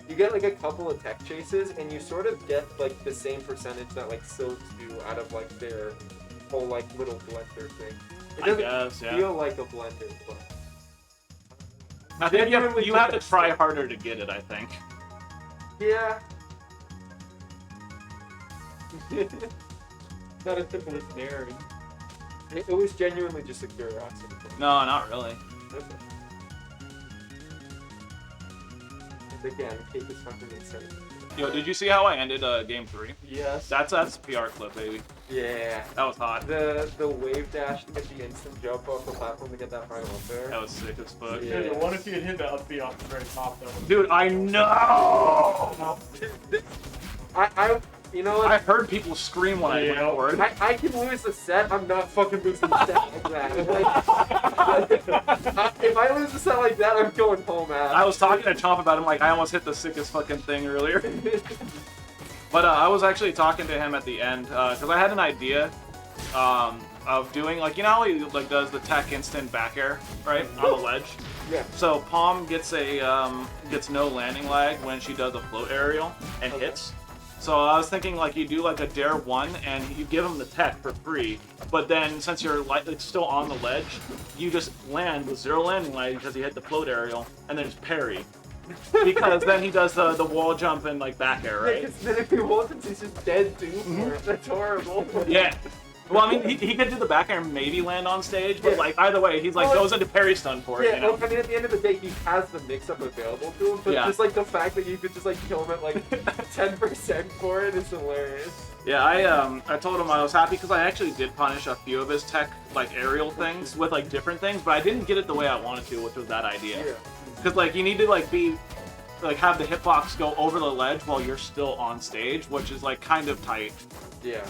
you get like a couple of tech chases, and you sort of get like the same percentage that like Sylves do out of like their whole like little blender thing. It I doesn't guess, yeah. feel like a blender, but. I think you have to try harder to get it, I think. Yeah. not as simple as daring. It was genuinely just a curiosity. No, not really. And again, Kate is fucking insane. Yo, did you see how I ended game 3? Yes. That's PR clip, baby. Yeah. That was hot. The wave dash to get the instant jump off the platform to get that final up there. That was sick as fuck. Yeah. Dude, what if you had hit that upbeat off the very top though? Dude, I know! I you know what? I heard people scream when I went forward. I can lose the set. I'm not fucking losing the set like that. If I lose the set like that, I'm going home out. I was talking to Chomp about him, like, I almost hit the sickest fucking thing earlier. But I was actually talking to him at the end, because I had an idea of doing, like, you know how he like does the tech instant back air, right, on the ledge? Yeah. So Palm gets gets no landing lag when she does a float aerial and hits. So I was thinking like you do like a dare 1 and you give him the tech for free, but then since you're like still on the ledge, you just land with 0 landing lag because you hit the float aerial and then just parry. Because then he does the wall jump and like back air, Yeah, right? 'cause then if he wasn't, he's just dead too. That's horrible. Yeah. Well, I mean, he could do the back air and maybe land on stage, but like either way, he's like goes into parry stun for it. Yeah, You know? I mean, at the end of the day, he has the mix-up available to him, but Yeah. just like the fact that you could just like kill him at like 10% for it is hilarious. Yeah, I told him I was happy because I actually did punish a few of his tech like aerial things with like different things, but I didn't get it the way I wanted to, which was that idea. Yeah. Because like you need to like be like have the hitbox go over the ledge while you're still on stage, which is like kind of tight. Yeah.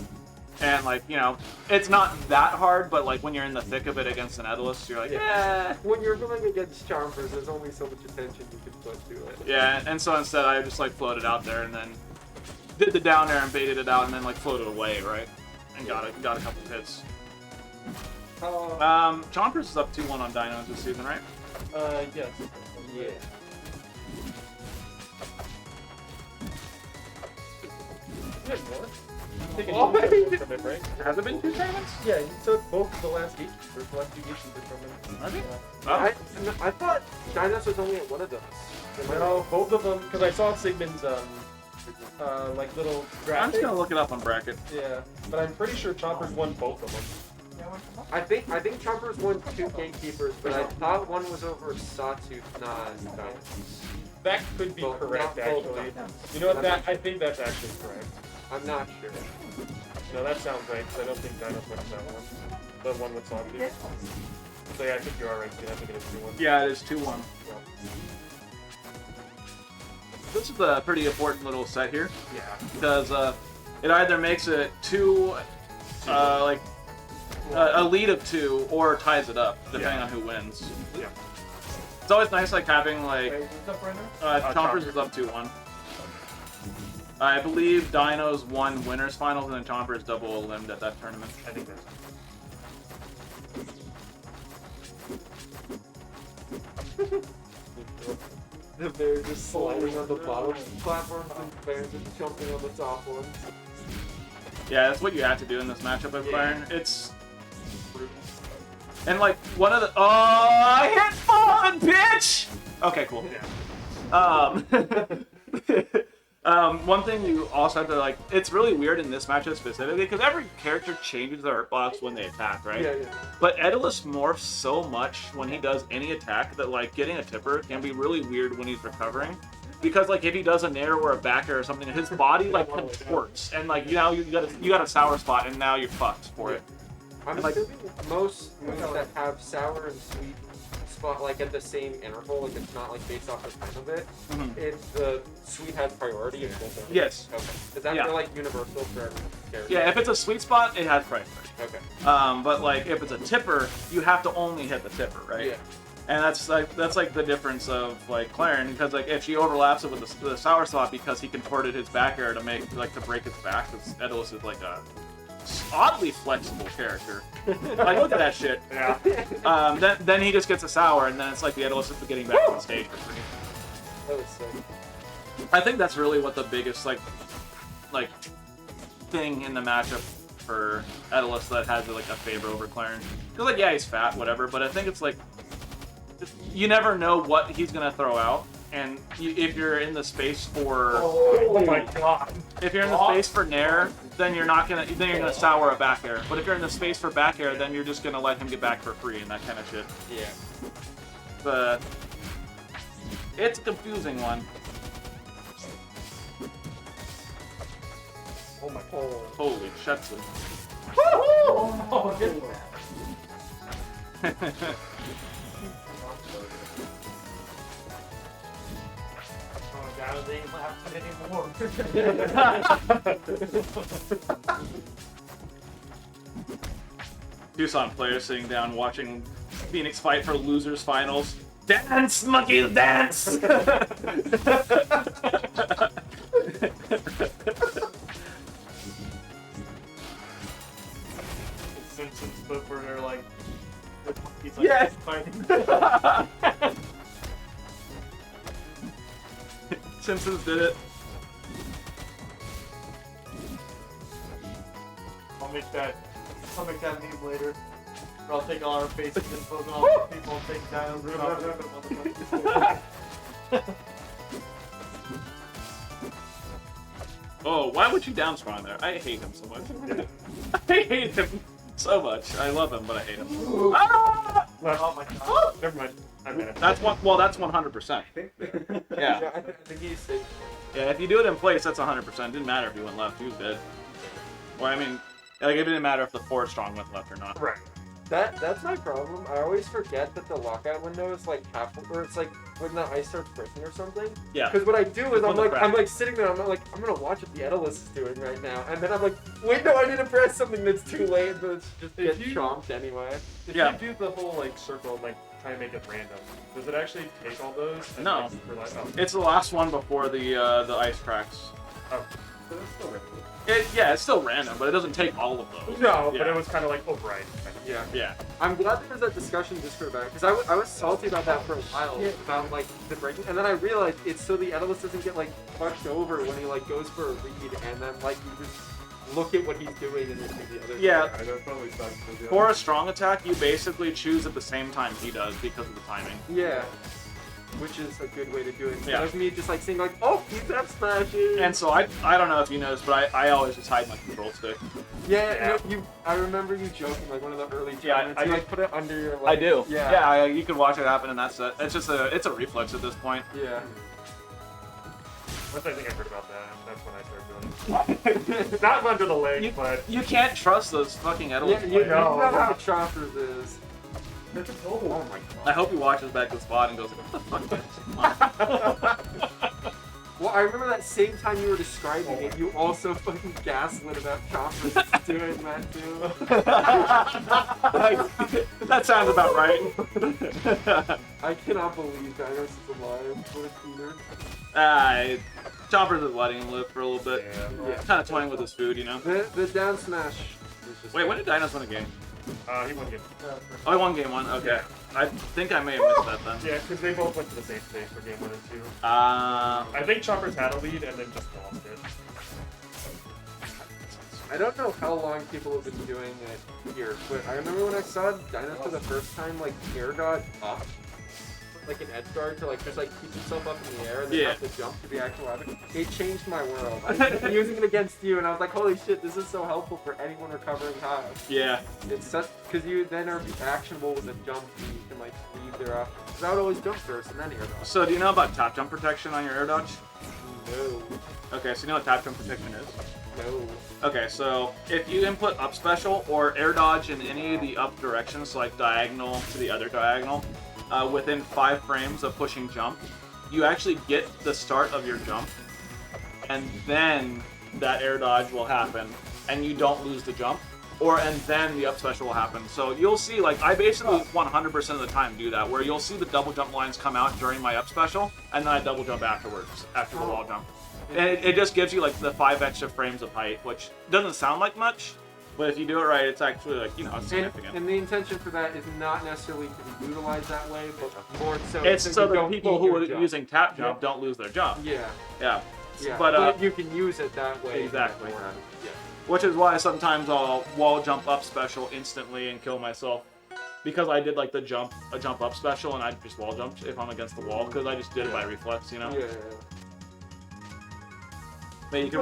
And like, you know, it's not that hard, but like when you're in the thick of it against an Edalus, you're like, yeah. When you're going against Chompers, there's only so much attention you can put to it. Yeah, and so instead I just like floated out there and then did the down air and baited it out and then like floated away, right? And got a couple hits. Chompers is up 2-1 on Dinos this season, right? Yes. Yeah. Oh, from it, right? Has it been 2 tournaments? Yeah, you took both of the last two games from it. Are they? I thought Dinos was only at one of those. No, both of them, because I saw Sigmund's like little I'm graphic. just gonna look it up on bracket. Yeah, but I'm pretty sure Chompers won both of them. I think Chompers won 2 gatekeepers, but I thought one was over Sawtooth, not Dinos. That could be Well, correct, not both of actually. them. You know what? That I think that's actually correct. I'm not sure. No, that sounds right. 'Cause I don't think Dinos wins that one. The one with Sawtooth. So yeah, I think you are right. Steve. I think it is 2-1. Yeah, it is 2-1. This is a pretty important little set here. Yeah. Because it either makes it a lead of 2 or ties it up, depending on who wins. Yeah. It's always nice like having like Who's up right now? Chompers is up 2-1. I believe Dinos won winners finals and then Chompers double eliminated at that tournament. I think that's. The bear just sliding on the bottom platforms and the bear just jumping on the top ones. Yeah, that's what you have to do in this matchup with Byron. It's brutal. And like one of the I hit fallen, bitch. Okay, cool. One thing you also have to like, it's really weird in this matchup specifically because every character changes their hitbox when they attack, right? Yeah, yeah. But Edalus morphs so much when he does any attack that like getting a tipper can be really weird when he's recovering. Because like if he does a nair or a back air or something, his body like contorts and like you got a sour spot and now you're fucked for it. I'm like- assuming most moves that have sour and sweet spot like at the same interval, like it's not like based off the time of it. Mhm. It's the sweet has priority in both of them. Yes. Okay. Is that Yeah. for like universal for every character? Yeah, if it's a sweet spot, it has priority. Okay. But like if it's a tipper, you have to only hit the tipper, right? Yeah. And that's like the difference of like Clarence, because like if she overlaps it with the sour spot because he contorted his back air to make like to break his back, because Edalus is like a oddly flexible character. Like look at that shit. Yeah. Then he just gets a sour, and then it's like the Edalus is getting back on stage for free. That was sick. I think that's really what the biggest like thing in the matchup for Edalus that has like a favor over Clarence. Because like yeah, he's fat, whatever, but I think it's like you never know what he's gonna throw out, and if you're in the space for Oh my god. if you're in the space for nair, then you're gonna sour a back air. But if you're in the space for back air, then you're just gonna let him get back for free and that kind of shit. Yeah. But it's a confusing one. Oh my god. Holy shit. Oh, good. Oh, God, they ain't laughing anymore. Tucson players sitting down watching Phoenix fight for losers finals. Dance, monkeys, dance! Simpsons clip where they're like, he's like Yes! fighting. Simpsons did it. I'll make that meme later. Or I'll take all our faces and pose on all the people and take Dinos and Oh, why would you down spawn there? I hate him so much. I hate him so much. I love him, but I hate him. Ah! Oh my god. Never mind. I'm mad. That's one. Well, that's 100%. Yeah. I think he's safe. Yeah. If you do it in place, that's 100%. Didn't matter if you went left. He was dead. Or I mean, like it didn't matter if the 4 strong went left or not. Right. That's my problem. I always forget that the lockout window is like half, or it's like when the ice starts pressing or something. Yeah. Because what I do is It's on the crack. I'm like sitting there. I'm like I'm gonna watch what the Edalus is doing right now, and then I'm like, wait, no, I need to press something that's too late, but it's just If get you- chomped anyway. If Yeah. you do the whole like circle and like try and make it random, does it actually take all those? And, No. like, realize, oh, It's the last one before the ice cracks. oh. So it's still random. It's still random, but it doesn't take all of those. No, but Yeah. it was kind of like override. Yeah. Yeah. I'm glad there was that discussion just for about it, because I was salty about that for a while, about like the breaking, and then I realized it's so the Edalus doesn't get like pushed over when he like goes for a read, and then like you just look at what he's doing and then do the other Yeah. thing. I know, totally sucks. But, yeah. For a strong attack, you basically choose at the same time he does because of the timing. Yeah. Which is a good way to do it. Instead Yeah. of me just like saying like, oh, he's up smashing. And so I don't know if you noticed, but I always just hide my control stick. Yeah, no, I remember you joking like one of the early Yeah, tournaments. I you do. like put it under your like, I do. Yeah. You can watch it happen, and that's it. It's just it's a reflex at this point. Yeah. Once I think I heard about that, that's when I started doing it. Not under the leg, but You can't trust those fucking Edalus Yeah, you players. know how Chompers is. oh my god. I hope he watches back to the spot and goes, what the fuck? Well, I remember that same time you were describing it, you also fucking gaslit about Chompers doing that too. That sounds about right. I cannot believe Dinos is alive. What a cleaner. Chompers is letting him live for a little bit. Yeah. Kind of toying with his food, you know? The down smash is just. Wait, when did Dinos win a game? He won game. Oh, he won game 1? Okay. Yeah. I think I may have missed that then. Yeah, because they both went to the same stage for game 1 and 2. I I think Chompers had a lead and then just lost it. I don't know how long people have been doing it here, but I remember when I saw Dinos for the first time, like air dodge up, like an edge guard to like just like keep himself up in the air and then Yeah. have to jump to be actual weapon. It changed my world. I'm using it against you, and I was like, holy shit, this is so helpful for anyone recovering high. yeah. It's such because you then are actionable with a jump, and you can like leave there after. Because I would always jump first and then air dodge. So do you know about tap jump protection on your air dodge? No, Okay, so you know what tap jump protection is? no. Okay, so if you input up special or air dodge in any of the up directions, so like diagonal to the other diagonal, within 5 frames of pushing jump, you actually get the start of your jump, and then that air dodge will happen, and you don't lose the jump, and then the up special will happen. So you'll see, like, I basically 100% of the time do that, where you'll see the double jump lines come out during my up special, and then I double jump afterwards, after the wall jump. And it just gives you, like, the 5 extra frames of height, which doesn't sound like much, but if you do it right, it's actually, like, you know, it's significant. And the intention for that is not necessarily to be utilized that way, but more so It's that so you the don't people eat who your are jump. using tap jump don't lose their jump. Yeah, Yeah. yeah. But, you can use it that way. Exactly. Yeah. Which is why sometimes I'll wall jump up special instantly and kill myself. Because I did, like, a jump up special, and I just wall jumped if I'm against the wall, because I just did it by reflex, you know? Yeah. But you can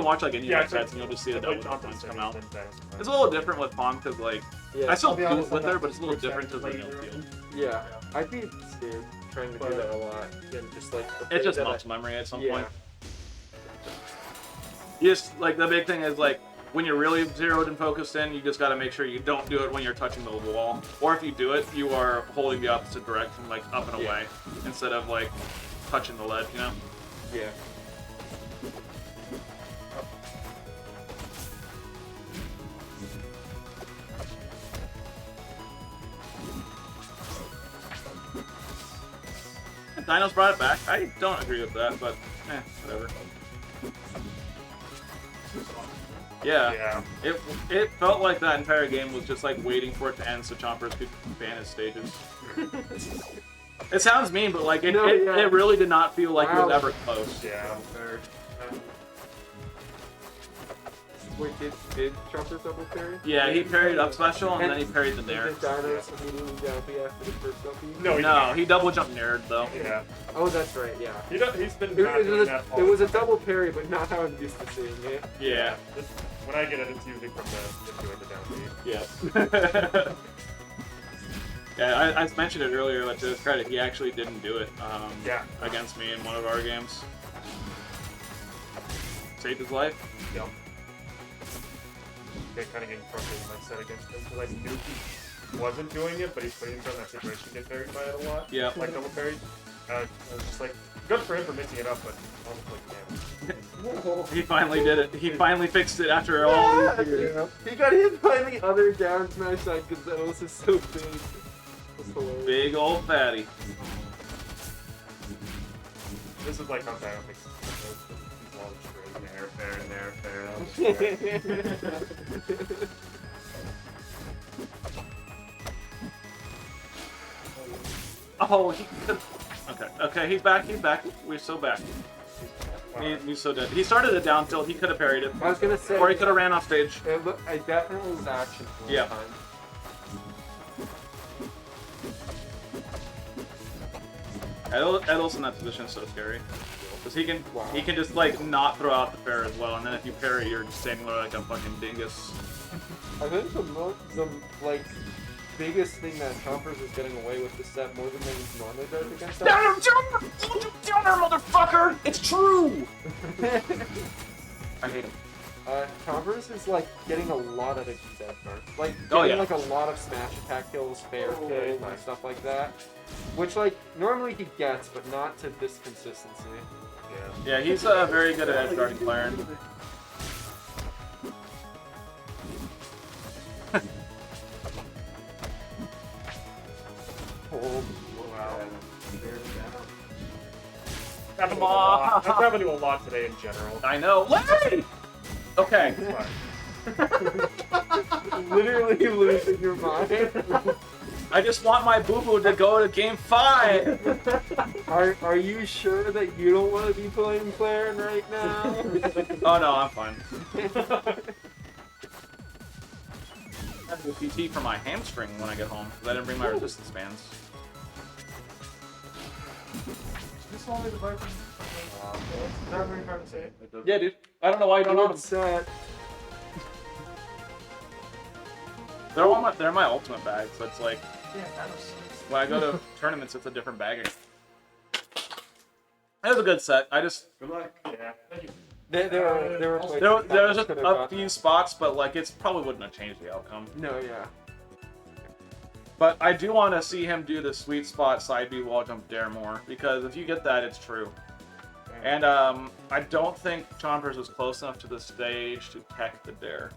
watch like any Yeah, of the sets, and you'll just see the I played double Chompers jump lines come out. and then It's a little different with Pong, because, like, Yeah. I still I'll be do honest, it with I'm her, not but it's a little super different because excited of to the play field. Yeah. I'd be scared trying to do that a lot. And just like the It things just that melts memory at some yeah. point. You just, like, the big thing is, like, when you're really zeroed and focused in, you just gotta make sure you don't do it when you're touching the wall. Or if you do it, you are holding the opposite direction, like, up and away, instead of, like, touching the ledge, you know? Yeah. Dinos brought it back. I don't agree with that, but, whatever. Yeah. Yeah. It felt like that entire game was just like waiting for it to end so Chompers could ban his stages. It sounds mean, but like it really did not feel like it was ever close. Yeah. Wait, did Chompers double parry? Yeah, he parried up special and then he parried the nair. Did Dinos immediately down B after the first up B? No, he double jumped naired though. Yeah. Oh, that's right, yeah. He's been It, not it doing was, that it was a double parry, but not how I'm used to seeing it. Yeah. When I get it, it's usually from the doing the down B. Yeah. Yeah, I mentioned it earlier, but to his credit, he actually didn't do it against me in one of our games. Saved his life. Yep. Kind of getting frustrated with my set against him because I knew he wasn't doing it, but he's putting himself in that situation to get parried by it a lot. Yeah. Like double parried. I was just like, good for him for mixing it up, but I was like, damn. He finally did it. He finally fixed it after all these years. He got hit by the other down smash side because that was just so big. That's hilarious. Big old fatty. This is like on time. Fair. Oh, he could. Okay, he's back. We're so back. He's so dead. He started it down tilt. He could have parried it. I was gonna say. Or he could have ran off stage. I definitely was action for Yeah. time. Edel's in that position is so scary. Because he can just like not throw out the fair as well, and then if you parry, you're just standing there like a fucking dingus. I think the like biggest thing that Chompers is getting away with this set more than he normally does against us. Down there, motherfucker! It's true. I hate him. Chompers is like getting a lot of the dead cards. Like Oh, getting yeah. like a lot of smash attack kills, fair kills, and stuff like that. Which like normally he gets, but not to this consistency. Yeah, he's very good at edge guarding player. Oh, Wow. Come on. I'm having to do a lot today in general. I know. Larry! Okay. literally losing your mind. I just want my boo-boo to go to game 5. Are you sure that you don't want to be playing Claren right now? Oh no, I'm fine. I have to do PT for my hamstring when I get home because I didn't bring my resistance bands. This only the Viper. Is that what you're trying to say? Yeah, dude. I don't know why you don't know them. Set. They're my ultimate bag, so it's like Yeah, that was. when I go to tournaments, it's a different bagging. It was a good set. I just Good luck. Yeah. Thank you. There were there was a few spots, but like it's probably wouldn't have changed the outcome. No, yeah. But I do want to see him do the sweet spot side B wall jump dare more because if you get that, it's true. And I don't think Chompers was close enough to the stage to tech the dare.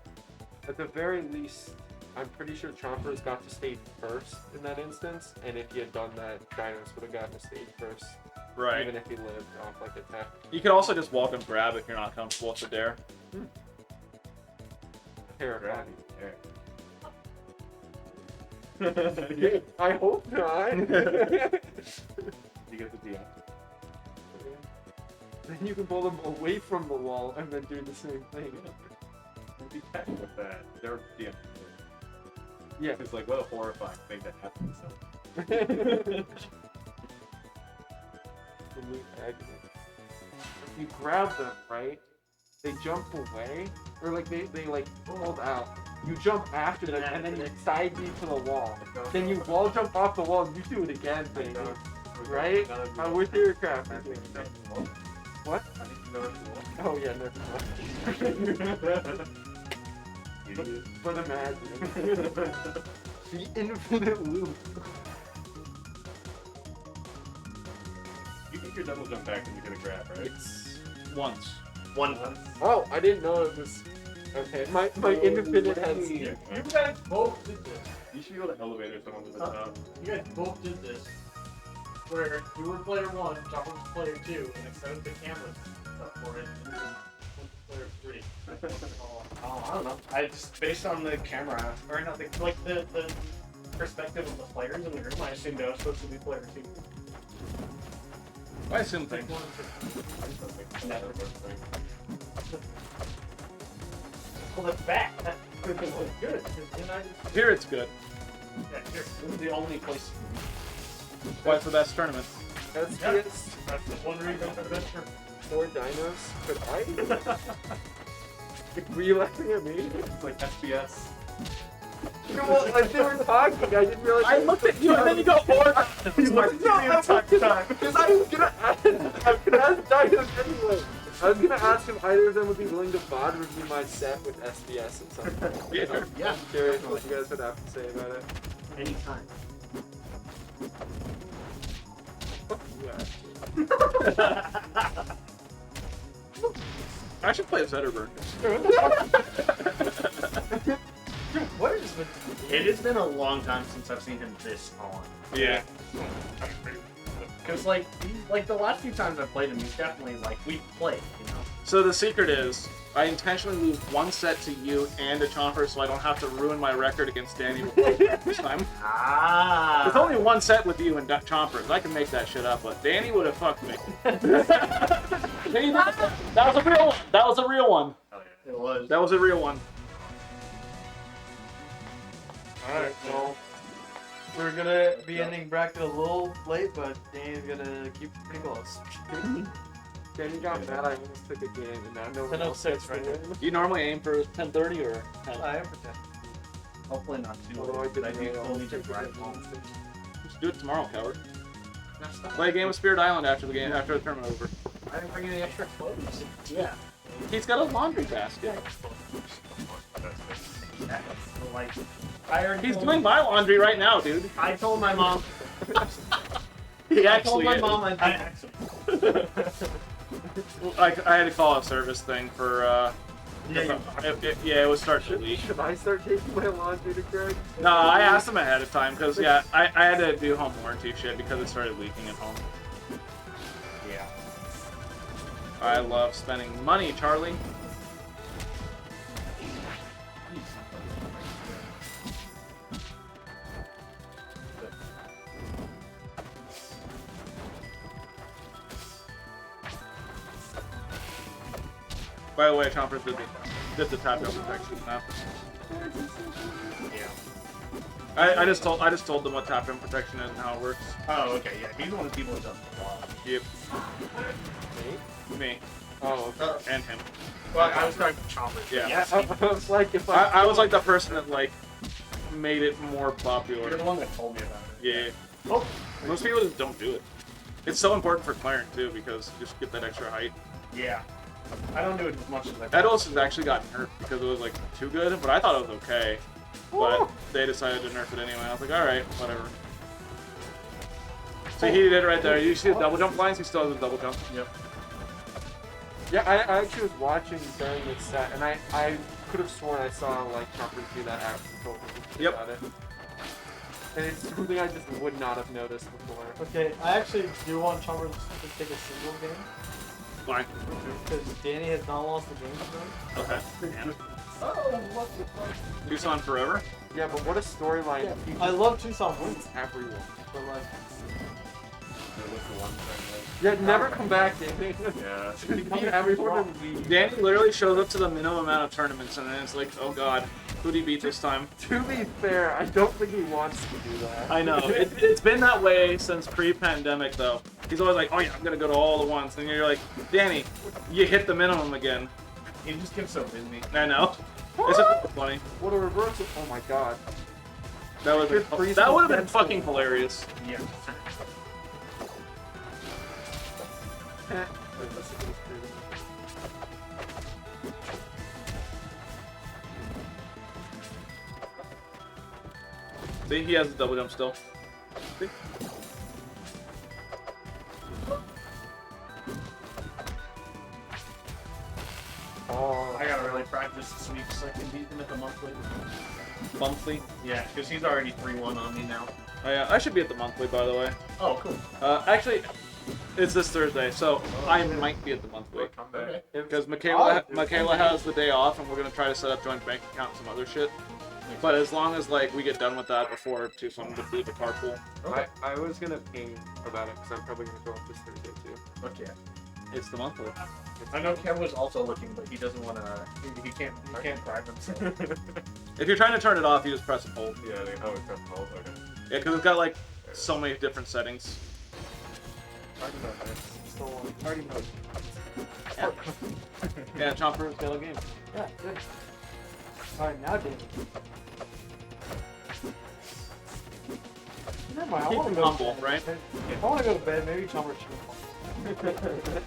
At the very least, I'm pretty sure Chompers got to stage first in that instance, and if he had done that, Dinos would have gotten to stage first. Right. Even if he lived off like a tech. You could also just walk and grab if you're not comfortable with the dare. Terrifying. Yeah. I hope not. You get the DM. Then you can pull them away from the wall and then do the same thing. Be happy with that. They're DM. Yeah. It's like what a horrifying thing that happened. So. Remove agony. If you grab them, right? They jump away, or like they like hold out. You jump after them, and then you side beat to the wall. Then you wall jump off the wall, and you do it again, baby. Right? I'm with your craft. What? Oh yeah, never mind. But imagine the infinite loop. You get your double jump back and you get a grab, right? It's once. One. Oh, I didn't know it was. Okay, my infinite has. You guys both did this. You should be able to elevator someone to the top. You guys both did this. Where you were player 1, Chopper was player 2, and I set up the cameras for it, and then player 3. Oh, I don't know. I just based on the camera or not the perspective of the players in the room. I assumed I was supposed to be player 2. I assume things. Well, that's bad. Good, because then I just... Here it's good. Yeah, here. This is the only place. Why it's the best tournament? SBS That's the one reason for this. 4 dinos. Could I? Were you laughing at me? It's like SBS. Well, like they were talking, I didn't realize. I looked at you and then you go, or. Because I was gonna ask dinos anyway. I was gonna ask if either of them would be willing to VOD review my set with SBS at some point. Yeah. I'm curious what you guys would have to say about it. Anytime. I should play Zetterburn. What is with... It has been a long time since I've seen him this on. Yeah. Because, like, the last few times I've played him, he's definitely, like, we played, you know? So the secret is, I intentionally lose one set to you and to Chompers so I don't have to ruin my record against Danny this time. Ah. There's only one set with you and Chompers. I can make that shit up, but Danny would have fucked me. That was a real one. That was a real one. It was. That was a real one. Alright, well, we're gonna be ending bracket a little late, but Danny's gonna keep it pretty close. Danny got mad, I almost took a game, and now no one 10:06 else gets to right win. Do you normally aim for 10:30 or 10? I am for 10. Hopefully not too Although I late, but I didn't do know still I'll need to take drive it home. Just do it tomorrow, coward. Play a game of Spirit Island after the game, after the tournament over. I didn't bring any extra clothes. Yeah. He's got a laundry basket. Like, I already He's told doing my laundry right now, dude. I told my mom. He I told actually my is. mom I I had to call a service thing for, it was starting to leak. Should I start taking my laundry to Kregg? No, I asked him ahead of time, because, yeah, I had to do home warranty shit because it started leaking at home. Yeah. I love spending money, Charlie. By the way, Chompers did the top down protection now. Yeah. I just told them what top down protection is and how it works. Oh, okay, yeah. He's one of the people that does a lot. Yep. Me? Me. Oh, okay. And him. Well, I was talking to Chompers. Yeah. Yes, I was like, if I was like the person that like made it more you're popular. the one that told me about it. Yeah. Oh. Most people just don't do it. It's so important for clearing too because you just get that extra height. Yeah. I don't do it as much as I Edos has actually gotten nerfed because it was like too good, but I thought it was okay. But they decided to nerf it anyway. I was like, alright, whatever. So he did it right there. You see the double jump lines? He still has a double jump. Yep. Yeah, I actually was watching during this set, and I could have sworn I saw like Chompers do that after he told me about it. And it's something I just would not have noticed before. Okay, I actually do want Chompers to take a single game. Fine. Because Danny has not lost the game for them. Okay. Oh, what the fuck? Tucson forever? Yeah, but what a storyline. Yeah, I love Tucson wins, Everyone. but like, Yeah, never come back, Danny. Yeah. Become everyone and leave. Danny literally shows up to the minimum amount of tournaments and then it's like, oh god, who'd he beat this time? To be fair, I don't think he wants to do that. I know. It's been that way since pre-pandemic though. He's always like, oh yeah, I'm gonna go to all the ones. And you're like, Danny, you hit the minimum again. He just gets so busy. I know. It's just funny. What a reversal. Oh my god. That would have been fucking hilarious. Yeah. See, he has a double jump still. See? Oh, I gotta really practice the sweeps so I can beat him at the monthly. Monthly. Yeah, because he's already 3-1 on me now. Oh yeah, I should be at the monthly by the way. Oh, cool. Actually, it's this Thursday, so I might be at the monthly. Okay. Because Michaela has the day off, and we're gonna try to set up joint bank account and some other shit. But as long as like we get done with that before Tucson would leave the carpool. Okay. I was gonna ping about it because I'm probably gonna go up this Thursday too. Okay. It's the monthly. I know Kev was also looking, but he doesn't want to. He can't drive himself. If you're trying to turn it off, you just press and hold. Yeah, they know it's a hold. Okay. Yeah, because it's got like so many different settings. Party mode, man. Still on party mode. Yeah, Chompers got a game. Yeah, good. Alright, now Danny. Never mind, I Keep want him to go humble, to bed. right? If I want to go to bed, maybe Chompers should.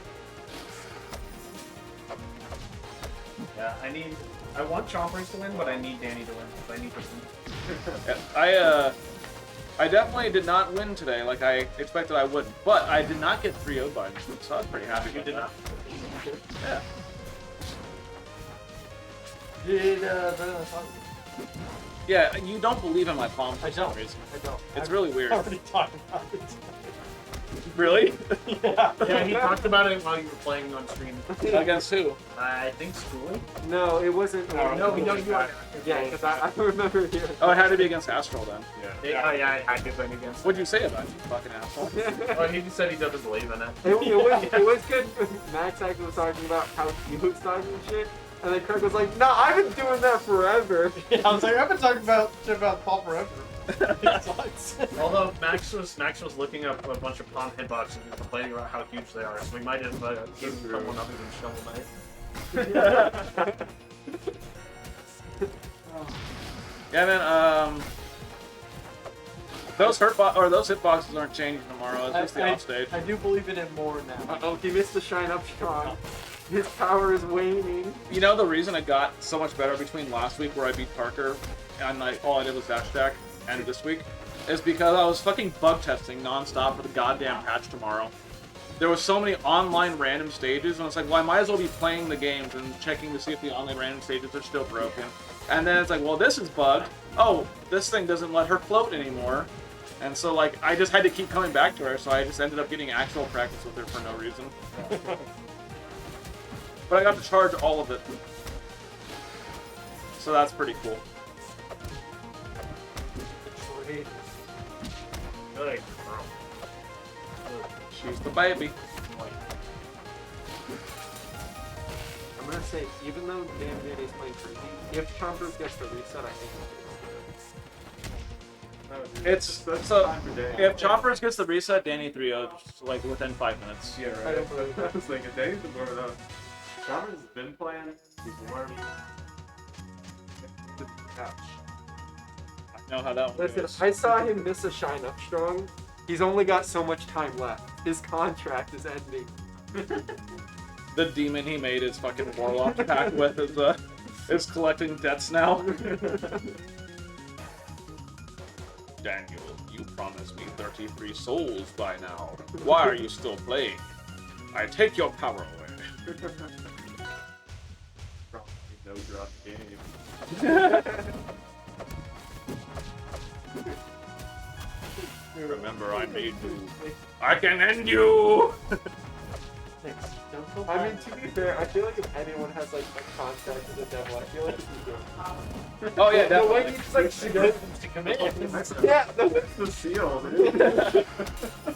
Yeah, I want Chompers to win, but I need Danny to win. I need to win. Yeah, I definitely did not win today like I expected I would, but I did not get 3-0'd by him, so I was pretty happy. You did not. Yeah. Did Brennan talk? Yeah, you don't believe in my palm for I some don't. reason. I don't. It's really weird. I already talked about it. Really? Yeah. Yeah, he talked about it while you were playing on stream. Against who? I think schooling. No, it wasn't. No, you are. Yeah, because I remember hearing. Oh, it had to be against Astral then. Yeah, I had to win against. What'd you say about it, you fucking asshole? Well, he said he doesn't believe in it. It was good. Max actually was talking about how he was talking shit, and then Kregg was like, "No, I've been doing that forever." I was like, I've been talking about shit about Paul forever. Although Max was looking up a bunch of palm hitboxes and complaining about how huge they are, so we might have given someone other than Shovel Knight. Yeah, man. Those those hitboxes aren't changing tomorrow. It's just the off stage. I do believe in it more now. Oh, he missed the shine up strong. His power is waning. You know the reason it got so much better between last week where I beat Parker and all I did was dash attack and this week is because I was fucking bug testing nonstop for the goddamn patch tomorrow. There was so many online random stages and it's like, well, I might as well be playing the games and checking to see if the online random stages are still broken. And then it's like, well, this is bugged. Oh, this thing doesn't let her float anymore. And so like I just had to keep coming back to her, so I just ended up getting actual practice with her for no reason. But I got to charge all of it. So that's pretty cool. Good. She's the baby. I'm gonna say, even though Dan Danny's playing pretty, if Chompers gets the reset, I think It's so if Chompers gets the reset, Danny 3-0 like within 5 minutes. Yeah, right. I was thinking, Danny's been warming up. Chompers has been playing. He's warm. I know how that one Listen, goes. I saw him miss a shine up strong. He's only got so much time left. His contract is ending. The demon he made his fucking warlock pack with is collecting debts now. Daniel, you promised me 33 souls by now. Why are you still playing? I take your power away. Probably no drop game. Remember, I made you. I can end you! I mean, to be fair, I feel like if anyone has like a contract with the devil, I feel like it's good. Oh yeah, The way definitely. he just like To commit. yeah, That's the seal, dude.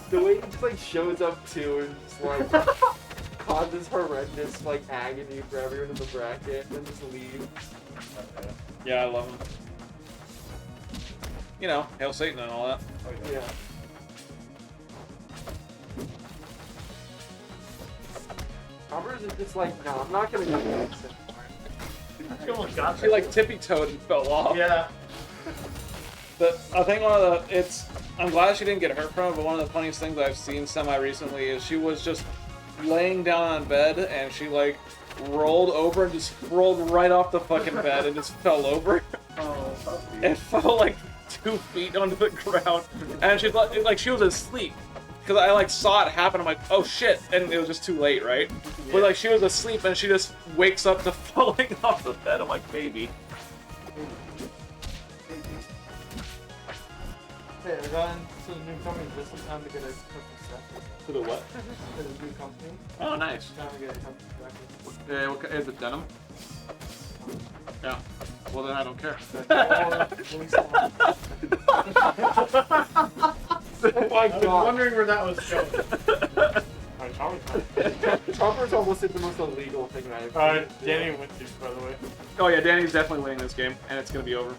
the way he just like shows up too and just like causes horrendous like agony for everyone in the bracket and then just leaves. Yeah, I love him. You know, Hail Satan and all that. Yeah. Chompers is just like, no, I'm not gonna go next. He almost got He like tippy-toed and fell off. Yeah. I think I'm glad she didn't get hurt from it, but one of the funniest things I've seen semi-recently is she was just laying down on bed and she like rolled over and just rolled right off the fucking bed and just fell over. Oh, And fell like 2 feet onto the ground. And she's like she was asleep. Because I like saw it happen, I'm like, oh shit, and it was just too late, right? Yeah. But like she was asleep and she just wakes up to falling off the bed. I'm like, baby. Hey, I got into the new company just in time to get a company set. To the what? To the new company. Oh, nice. Time to get a company set. Yeah, is it denim? Yeah. Well then I don't care. Oh my I was god. wondering where that was going. Alright, Chompers almost did the most illegal thing I've Danny wins this, by the way. Oh yeah, Danny's definitely winning this game, and it's gonna be over.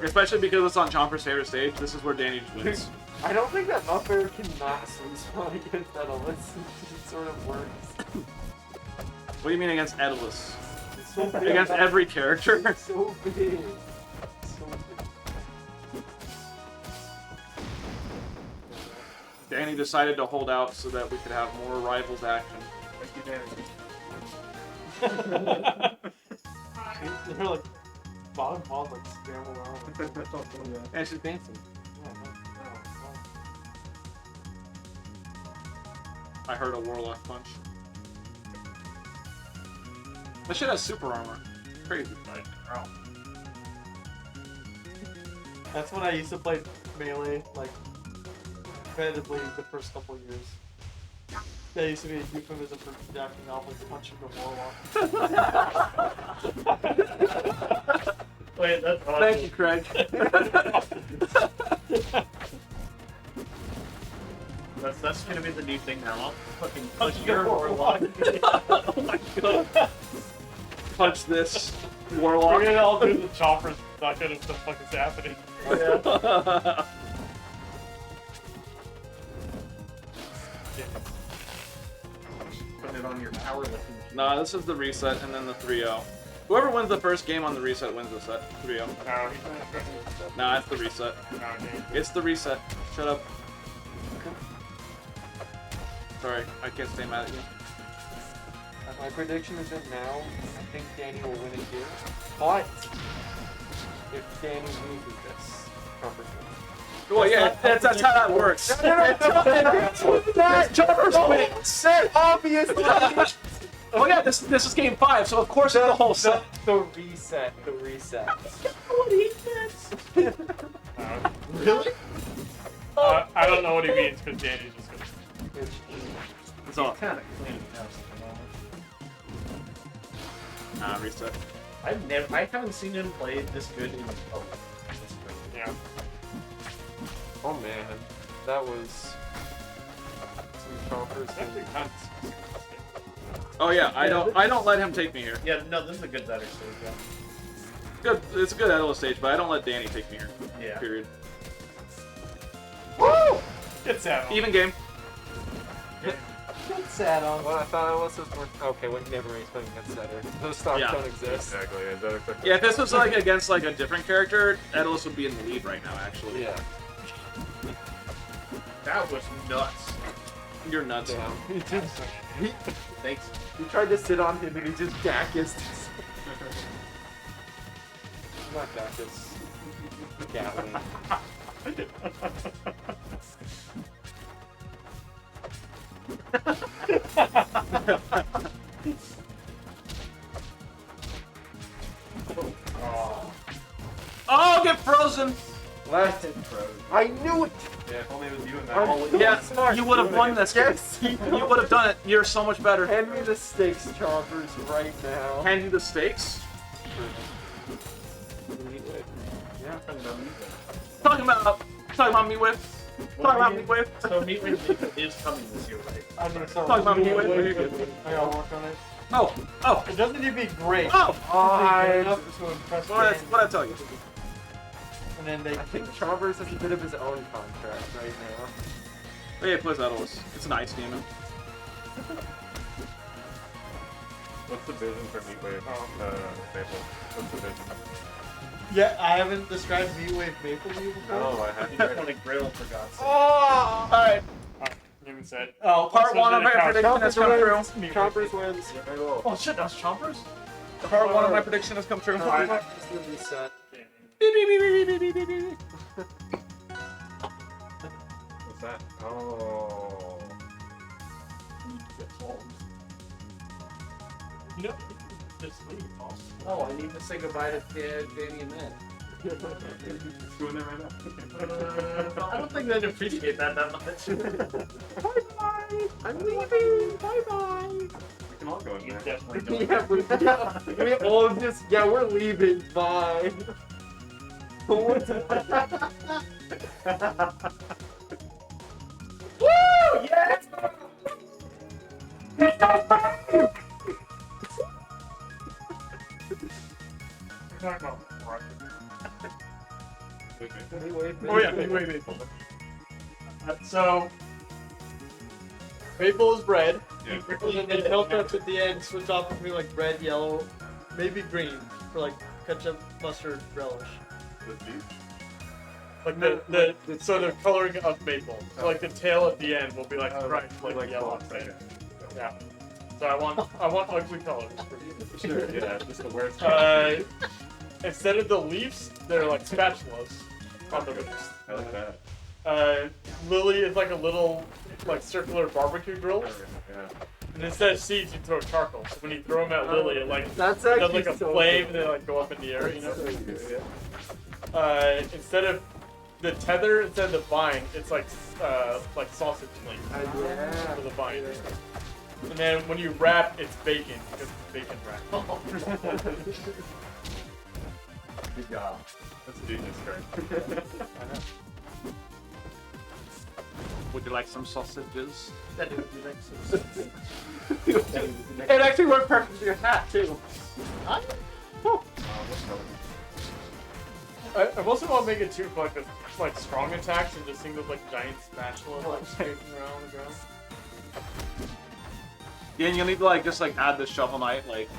Especially because it's on Chompers' favorite stage. This is where Danny just wins. I don't think that Muffair cannot swing spawn against Edalus. It sort of works. What do you mean against Edalus? It's so big. Against every character? It's so big. So big. Danny decided to hold out so that we could have more rivals action. Thank you, Danny. They're like bottom balls like scramble around. And she's dancing. I heard a Warlock punch. That shit has super armor. Crazy. That's when I used to play melee, like competitively the first couple of years. That used to be a euphemism for jacking off, like punching the warlock. Wait, that's awesome. Thank you, Craig. That's gonna be the new thing now. I'll fucking punch your warlock. Oh my god. Punch this Warlock. We're gonna all do the choppers. Not gonna what the fuck is happening. Put it on your powerlifting. Nah, this is the reset and then the 3-0. Whoever wins the first game on the reset wins the set. 3-0. No, he's not. Nah, it's the reset. No, dude. It's the reset. Shut up. Sorry, I can't stay mad at you. My prediction is that now I think Danny will win it here. But if Danny loses this, Chompers wins. Well, yeah, that's how that works. Chompers wins. Set obviously. Oh yeah, this is game 5, so of course it's the whole set. The reset. The reset. What he says. Really? I don't know what he means because Danny's just gonna. That's all. Kind of clean house at the moment. Reset. I haven't seen him play this good in public. Yeah. Oh man, that was some Chompers. Actually, kind of. Oh yeah, I don't let him take me here. Yeah, no, this is a good better stage. Yeah. Good, it's a good Edela stage, but I don't let Danny take me here. Yeah. Period. Woo! Get sad. Even game. Get sad on. Well, I thought it was just more. Okay, well, never mind. Playing against Setter. Those stocks Yeah. don't exist. Exactly. Is that exactly? Yeah, if this was like against like a different character, Edalus would be in the lead right now. Actually. Yeah. That was nuts. You're nuts. Damn. Thanks. He tried to sit on him and he just Dacus. Not Dacus. Gatling. Oh, get frozen! Last I knew it! Yeah, if only it was you and I'm that. so Yeah, smart. you would have won this game. Yes! You would have done it. You're so much better. Hand me the stakes, Chompers, right now. Hand you the stakes. Yeah. Talking about me with. Talking about me with. So Meatwave is coming this year, right? I'm gonna start Talking about me working with. on Very it. good. I gotta work on it. Oh. It doesn't need to be great. Oh. It's good enough to impress fans. What I tell you? And then they I think Chompers has a bit of his own contract right now. Oh, yeah, he plays Edalus. It's an ice demon. What's the vision for Meatwave? Maple. What's the vision? Yeah, I haven't described Meatwave Maple Leaf before. Oh, I haven't. You're on a grill for God's sake. Oh! Alright. Even said. Oh, Part So 1 of did my it prediction has come true. Chompers wins. Oh shit, that's Chompers? Part 1 of my prediction has come true. Just the reset. Beep, beep, beep, beep, beep, beep, beep, beep. What's that? Oh. No, just leave. Oh, I need to say goodbye to Danny and Ned. It's doing that right now. I don't think they'd appreciate that much. Bye-bye! I'm leaving! Bye-bye! We can all go in You there. definitely don't. Yeah, we all just, yeah, we're leaving. Bye. Woo! Yeah! We're talking about Anyway, Oh yeah, wait. So, maple is red. And then hell cuts at the end switch off between like red, yellow, maybe green for like ketchup, mustard, relish. Like the so the coloring of maple. So like the tail at the end will be like bright, like yellow. Right? Yeah. So I want ugly colors. Sure, yeah, just the worst. Instead of the leaves, they're like spatulas on the leaves. I like that. Lily is like a little like circular barbecue grill. Yeah. And instead of seeds, you throw charcoal. So when you throw them at Lily, it like That's does actually like a so flame good. and they like go up in the air, you know? Instead of the tether, instead of the vine, it's like sausage link for the vine. And then when you wrap, it's bacon because it's bacon wrap. Good job. That's genius, Craig. Would you like some sausages? That dude would be like so It actually worked perfect with your hat too. I mostly want to make it too like strong attacks and just think of like giant spatula like scraping around the ground. Yeah, and you'll need to like just like add the Shovel Knight like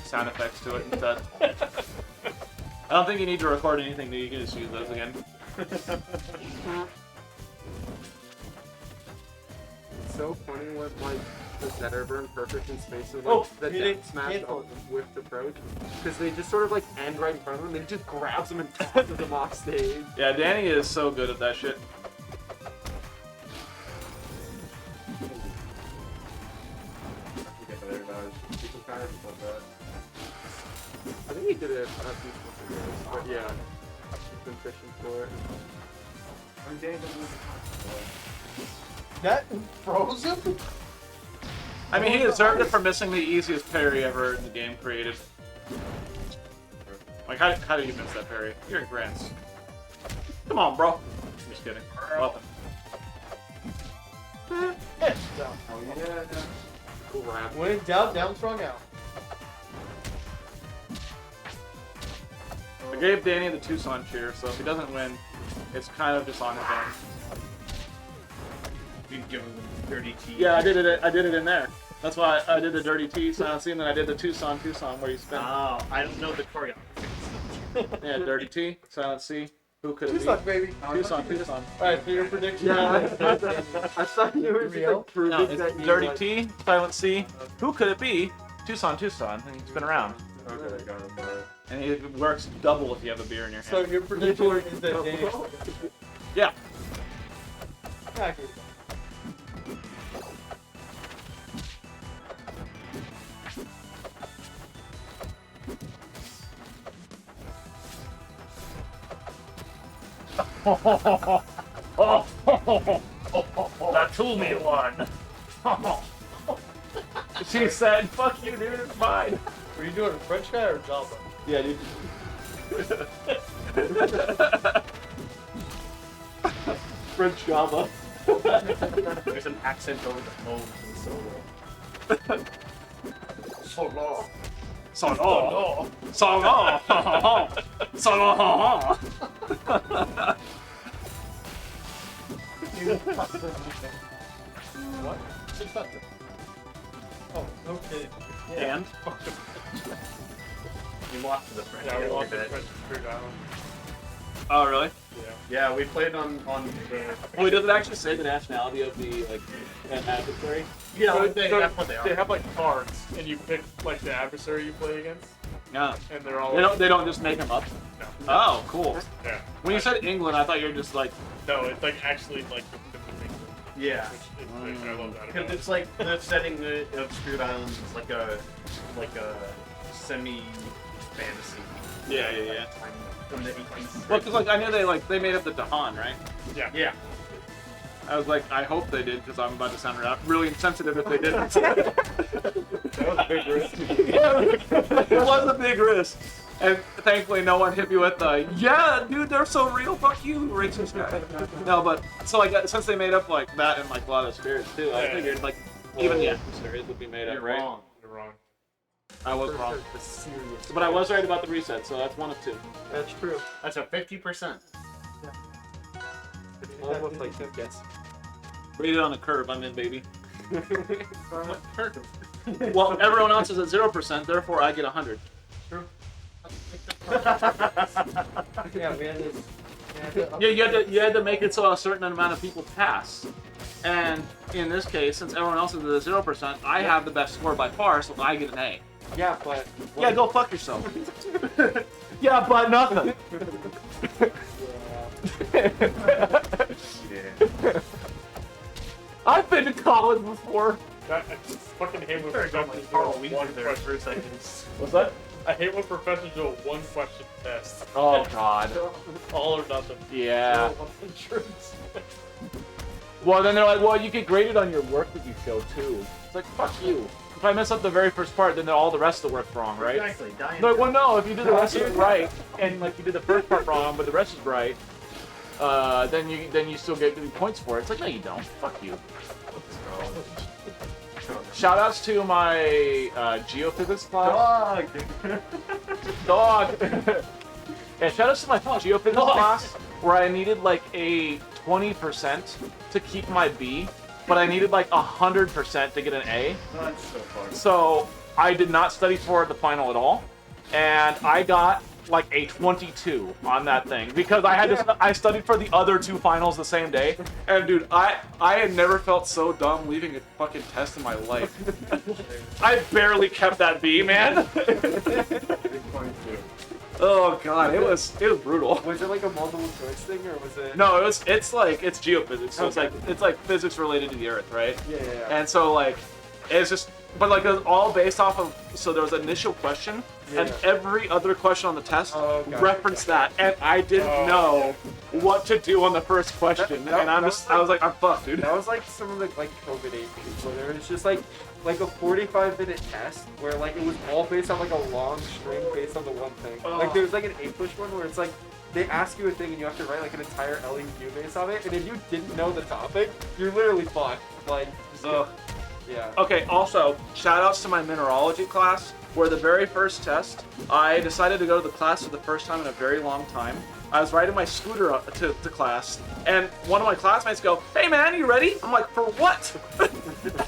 sound effects to it instead. I don't think you need to record anything. You can just use those again. It's so funny when like the center burn perfect in space and Oh, like the he death didn't smash cancel. on the whipped approach because they just sort of like end right in front of him. They just grabs him and tosses him off stage. Yeah, Danny is so good at that shit. I think he did it a few years, but yeah, he's been fishing for it. That froze him? I mean, he deserved it for missing the easiest parry ever in the game created. Like, how did you miss that parry? You're at Grants. Come on, bro. I'm just kidding. Welcome. Oh yeah. Grab. When in doubt, down strong out. I gave Danny the Tucson cheer, so if he doesn't win, it's kind of just on his own. You give him the dirty tea. Yeah, I did it in there. That's why I did the dirty T silent C, and then I did the Tucson where you spin. Oh, I don't know the choreography. Yeah, dirty T, silent C. Who could it Tucson, be? baby. Tucson. Alright, so your prediction. Yeah, I thought you were just Real? like proving No, that it's you dirty like, T, silent C. Who could it be? Tucson, and you spin around. Okay, got it. And it works double if you have a beer in your So hand. your prediction is that Danny. Yeah. Yeah, good. That tool me one. She said, "Fuck you, dude. It's mine." Were you doing French guy or Java? Yeah, dude. French Java. There's an accent over the O's in solo. Solo. Solo. Solo. Solo. What? Oh, okay. And You walked to the French. Yeah, we a walked bit. the French Fruit Island. oh, really? Yeah, we played on the. Wait, does it actually say the nationality of the like adversary? Yeah, So- they, so that's what they are. They have like cards, and you pick like the adversary you play against, Yeah. and they're all. They don't just make them up. No. Oh, cool. Yeah. When you said England, I thought you were just like, No, it's like actually like the thing. Yeah. Which is, I love that. Because About it's like the setting of Spirit Islands is like a semi fantasy. yeah. From the 18th. Well, because like I knew they made up the Dahan, right? Yeah. Yeah. I was like, I hope they did, because I'm about to sound really insensitive if they didn't. That was a big risk. It was a big risk. And thankfully no one hit me with the, yeah, dude, they're so real, fuck you, racist guy. No, but, so like, since they made up like that and like a lot of spirits too, I Yeah. figured like, Even yeah, series would be made you're up, right? wrong. You're wrong. I was wrong. The serious. But I was right about the reset, so that's 1 of 2. That's true. That's a 50%. Almost like a guess. Rated on a curve, I'm in, baby. Well, everyone else is at 0%, therefore I get 100. Yeah, we had this. Yeah, you had to make it so a certain amount of people pass. And in this case, since everyone else is at 0%, I have the best score by far, so I get an A. Yeah, but Yeah, go fuck yourself. Yeah, but nothing. I've been to college before. I fucking hate when professors do a one question. What's that? I hate when professors do a one question test. Oh god. All or nothing. Yeah. Well, then they're like, well, you get graded on your work that you show too. It's like, fuck you. If I mess up the very first part, then all the rest of the work's wrong, right? Exactly. Dying. They're like, well, no, if you do the rest of it right, and like you did the first part wrong, but the rest is right, then you still get points for it. It's like, no, you don't. Fuck you. Shoutouts to my geophysics class. Dog. Yeah, shoutouts to my geophysics class where I needed like a 20% to keep my B, but I needed like 100% to get an A. That's so far. So I did not study for the final at all, and I got like a 22 on that thing because I studied for the other 2 finals the same day. And dude, I had never felt so dumb leaving a fucking test in my life. I barely kept that B, man. Oh god, it was brutal. was it like a multiple choice thing or was it? No, it's geophysics, so it's like physics related to the Earth, right? Yeah. And so like it's just, but like it was all based off of, so there was an initial question, and every other question on the test referenced that, and I didn't know what to do on the first question, and I was like, I'm fucked, dude. That was like some of the like COVID APs where there was just like a 45-minute test where like it was all based on like a long string based on the one thing. Like there was like an 8-push one where it's like they ask you a thing and you have to write like an entire LEQ based on it, and if you didn't know the topic, you're literally fucked. Like, yeah. Okay, also, shoutouts to my mineralogy class, where the very first test, I decided to go to the class for the first time in a very long time. I was riding my scooter up to class, and one of my classmates go, "Hey man, you ready?" I'm like, "For what?"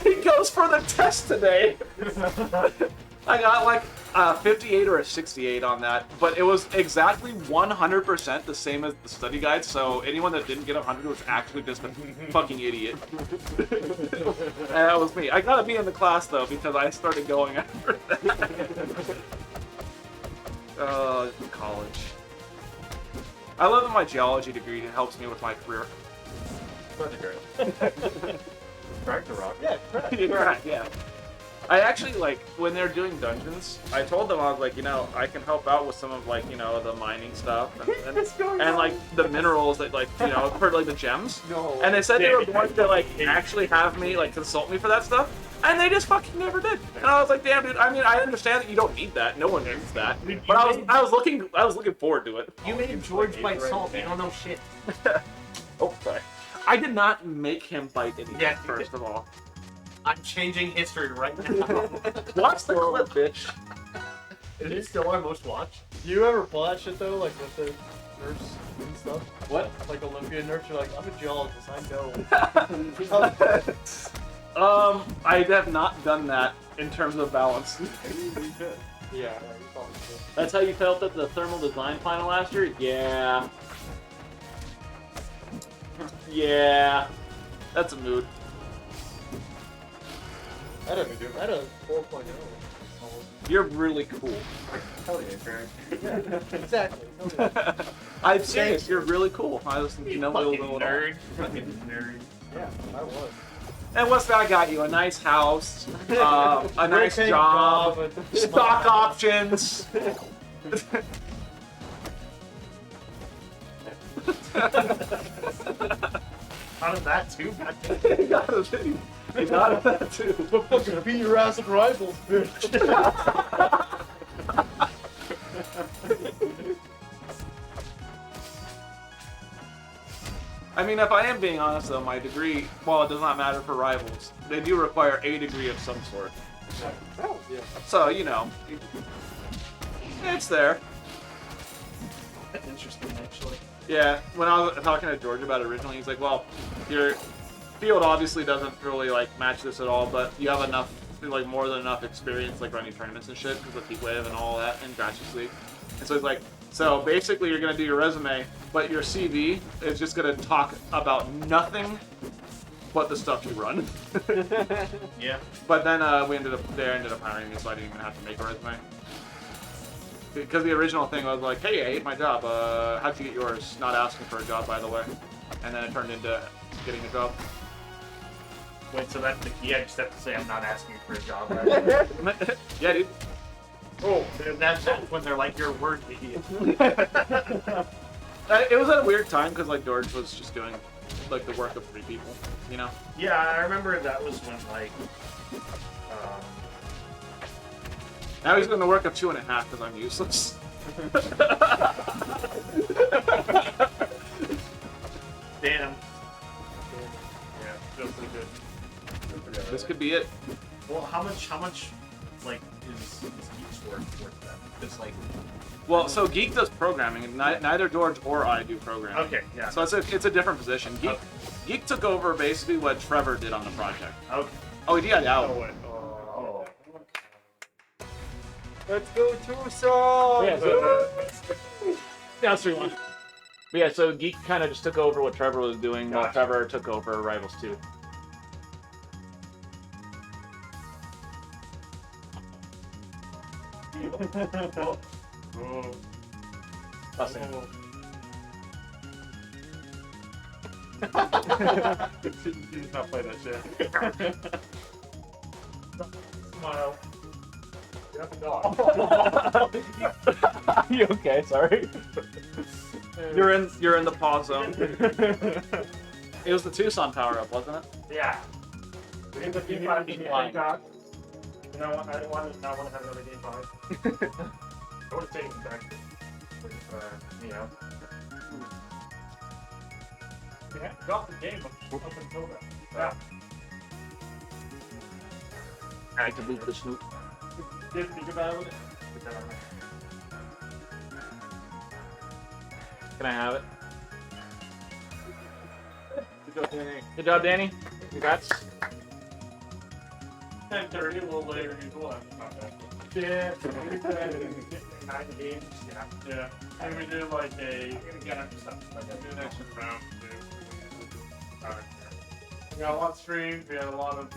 He goes, "For the test today." I got like a 58 or a 68 on that, but it was exactly 100% the same as the study guide, so anyone that didn't get 100 was actually just a fucking idiot. And that was me. I gotta be in the class though, because I started going after that. College. I love that my geology degree helps me with my career. Crack the rock. Yeah, correct. Yeah. I actually, like, when they're doing dungeons, I told them, I was like, I can help out with some of, like, the mining stuff and like, the minerals that, like, for, like, the gems. No. And they said they were going to, like, actually have me, like, consult me for that stuff, and they just fucking never did. And I was like, damn, dude, I mean, I understand that you don't need that. No one needs that. But I was looking forward to it. You made George bite salt. You don't know shit. Oh, sorry. I did not make him bite anything, Yeah, first of all. I'm changing history right now. Watch the clip, bitch. Is it still our most watched? Do you ever pull that shit though, like with the nurse and stuff? What? Like Olympian nurse, you're like, I'm a geologist, I know. I have not done that in terms of balance. Yeah. That's how you felt at the thermal design final last year? Yeah. Yeah. That's a mood. I had a 4.0. You're really cool. Hell yeah, Craig. Exactly. I'm serious, you're really cool. I was Fucking little nerd. Fucking nerd. Yeah, I was. And what's that got you? A nice house, a nice Great job, with stock options. Out of that too? You got that too. But fucking beat your ass at rivals, bitch. I mean, if I am being honest though, my degree, while it does not matter for rivals, they do require a degree of some sort. So, you know, it's there. That's interesting, actually. Yeah, when I was talking to George about it originally, he's like, well, your field obviously doesn't really, like, match this at all, but you have enough, like, more than enough experience, like, running tournaments and shit, because of Heat Wave and all that, and Grassroots League. And so he's like, so basically you're going to do your resume, but your CV is just going to talk about nothing but the stuff you run. Yeah. But then they ended up hiring me, so I didn't even have to make a resume. Because the original thing was like, hey, I ate my job. How'd you get yours? Not asking for a job, by the way. And then it turned into getting a job. Wait, so that's the key? I just have to say I'm not asking for a job, right? Yeah, dude. Oh, that's when they're like, you're a word idiot. It was at a weird time because like George was just doing like the work of 3 people, you know? Yeah, I remember that was when like, Now he's doing the work of 2.5 because I'm useless. damn. Yeah, feels pretty good. This could be it. Well, how much, like, is Geek's worth then? Because like, Well, so Geek does programming, and neither George or I do programming. okay, yeah. So it's a different position. Geek, Okay. Geek took over basically what Trevor did on the project. Okay. Oh, he got out. Oh, wait. Oh. Let's go Tucson! Yeah, yeah, that's 3-1. But yeah, so Geek kind of just took over what Trevor was doing, while Trevor took over Rivals 2. Oh. Busting. He's not playing that shit. Smile. You have a dog. You okay? Sorry. You're in the pause zone. It was the Tucson power up, wasn't it? Yeah. We need the You P5 need to flying. be back. You know what? I didn't want to have another game 5. I would have taken it back with, you know. We had dropped the game up until that. Yeah. I can move the snoop. Did think about it. Put that on there. Can I have it? Good job, Danny. Good job, Danny. Congrats. 10:30, a little later than usual. Not bad. Yeah, 9 games. Yeah. Yeah. And we did like a get extra stuff. Like we did an extra round too. We got a lot of streams. We had a lot of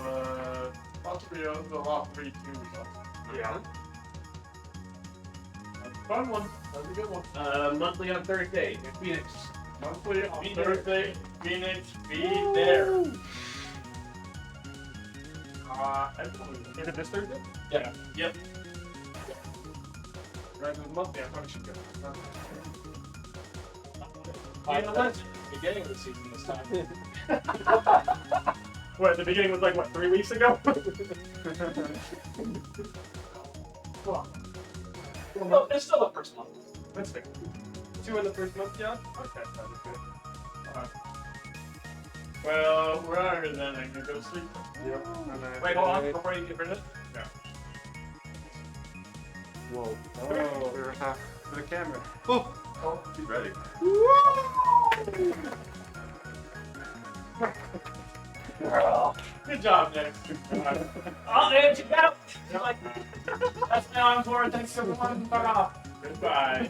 lots of videos, a lot of 3-2 results. Yeah. That's a fun one. That was a good one. Monthly on Thursday in Phoenix. Monthly on Be Thursday, Phoenix, be there. Is it this Thursday? Yeah. Yep. Right, it was monthly. I probably should go. Beginning of the season this time. What, the beginning was like, what, 3 weeks ago? Well, it's still the first month. That's fair. 2 in the first month, yeah? Okay, that was good. Well, we're out of here then. I'm gonna go to sleep. Yep. Wait, hold on. Before you get rid of it. Yeah. Whoa. Oh, we were half to the camera. Oh, He's ready. good job, Nick. Oh, there you go. Like, that's my arm for it. Thanks everyone. Fuck off. Goodbye.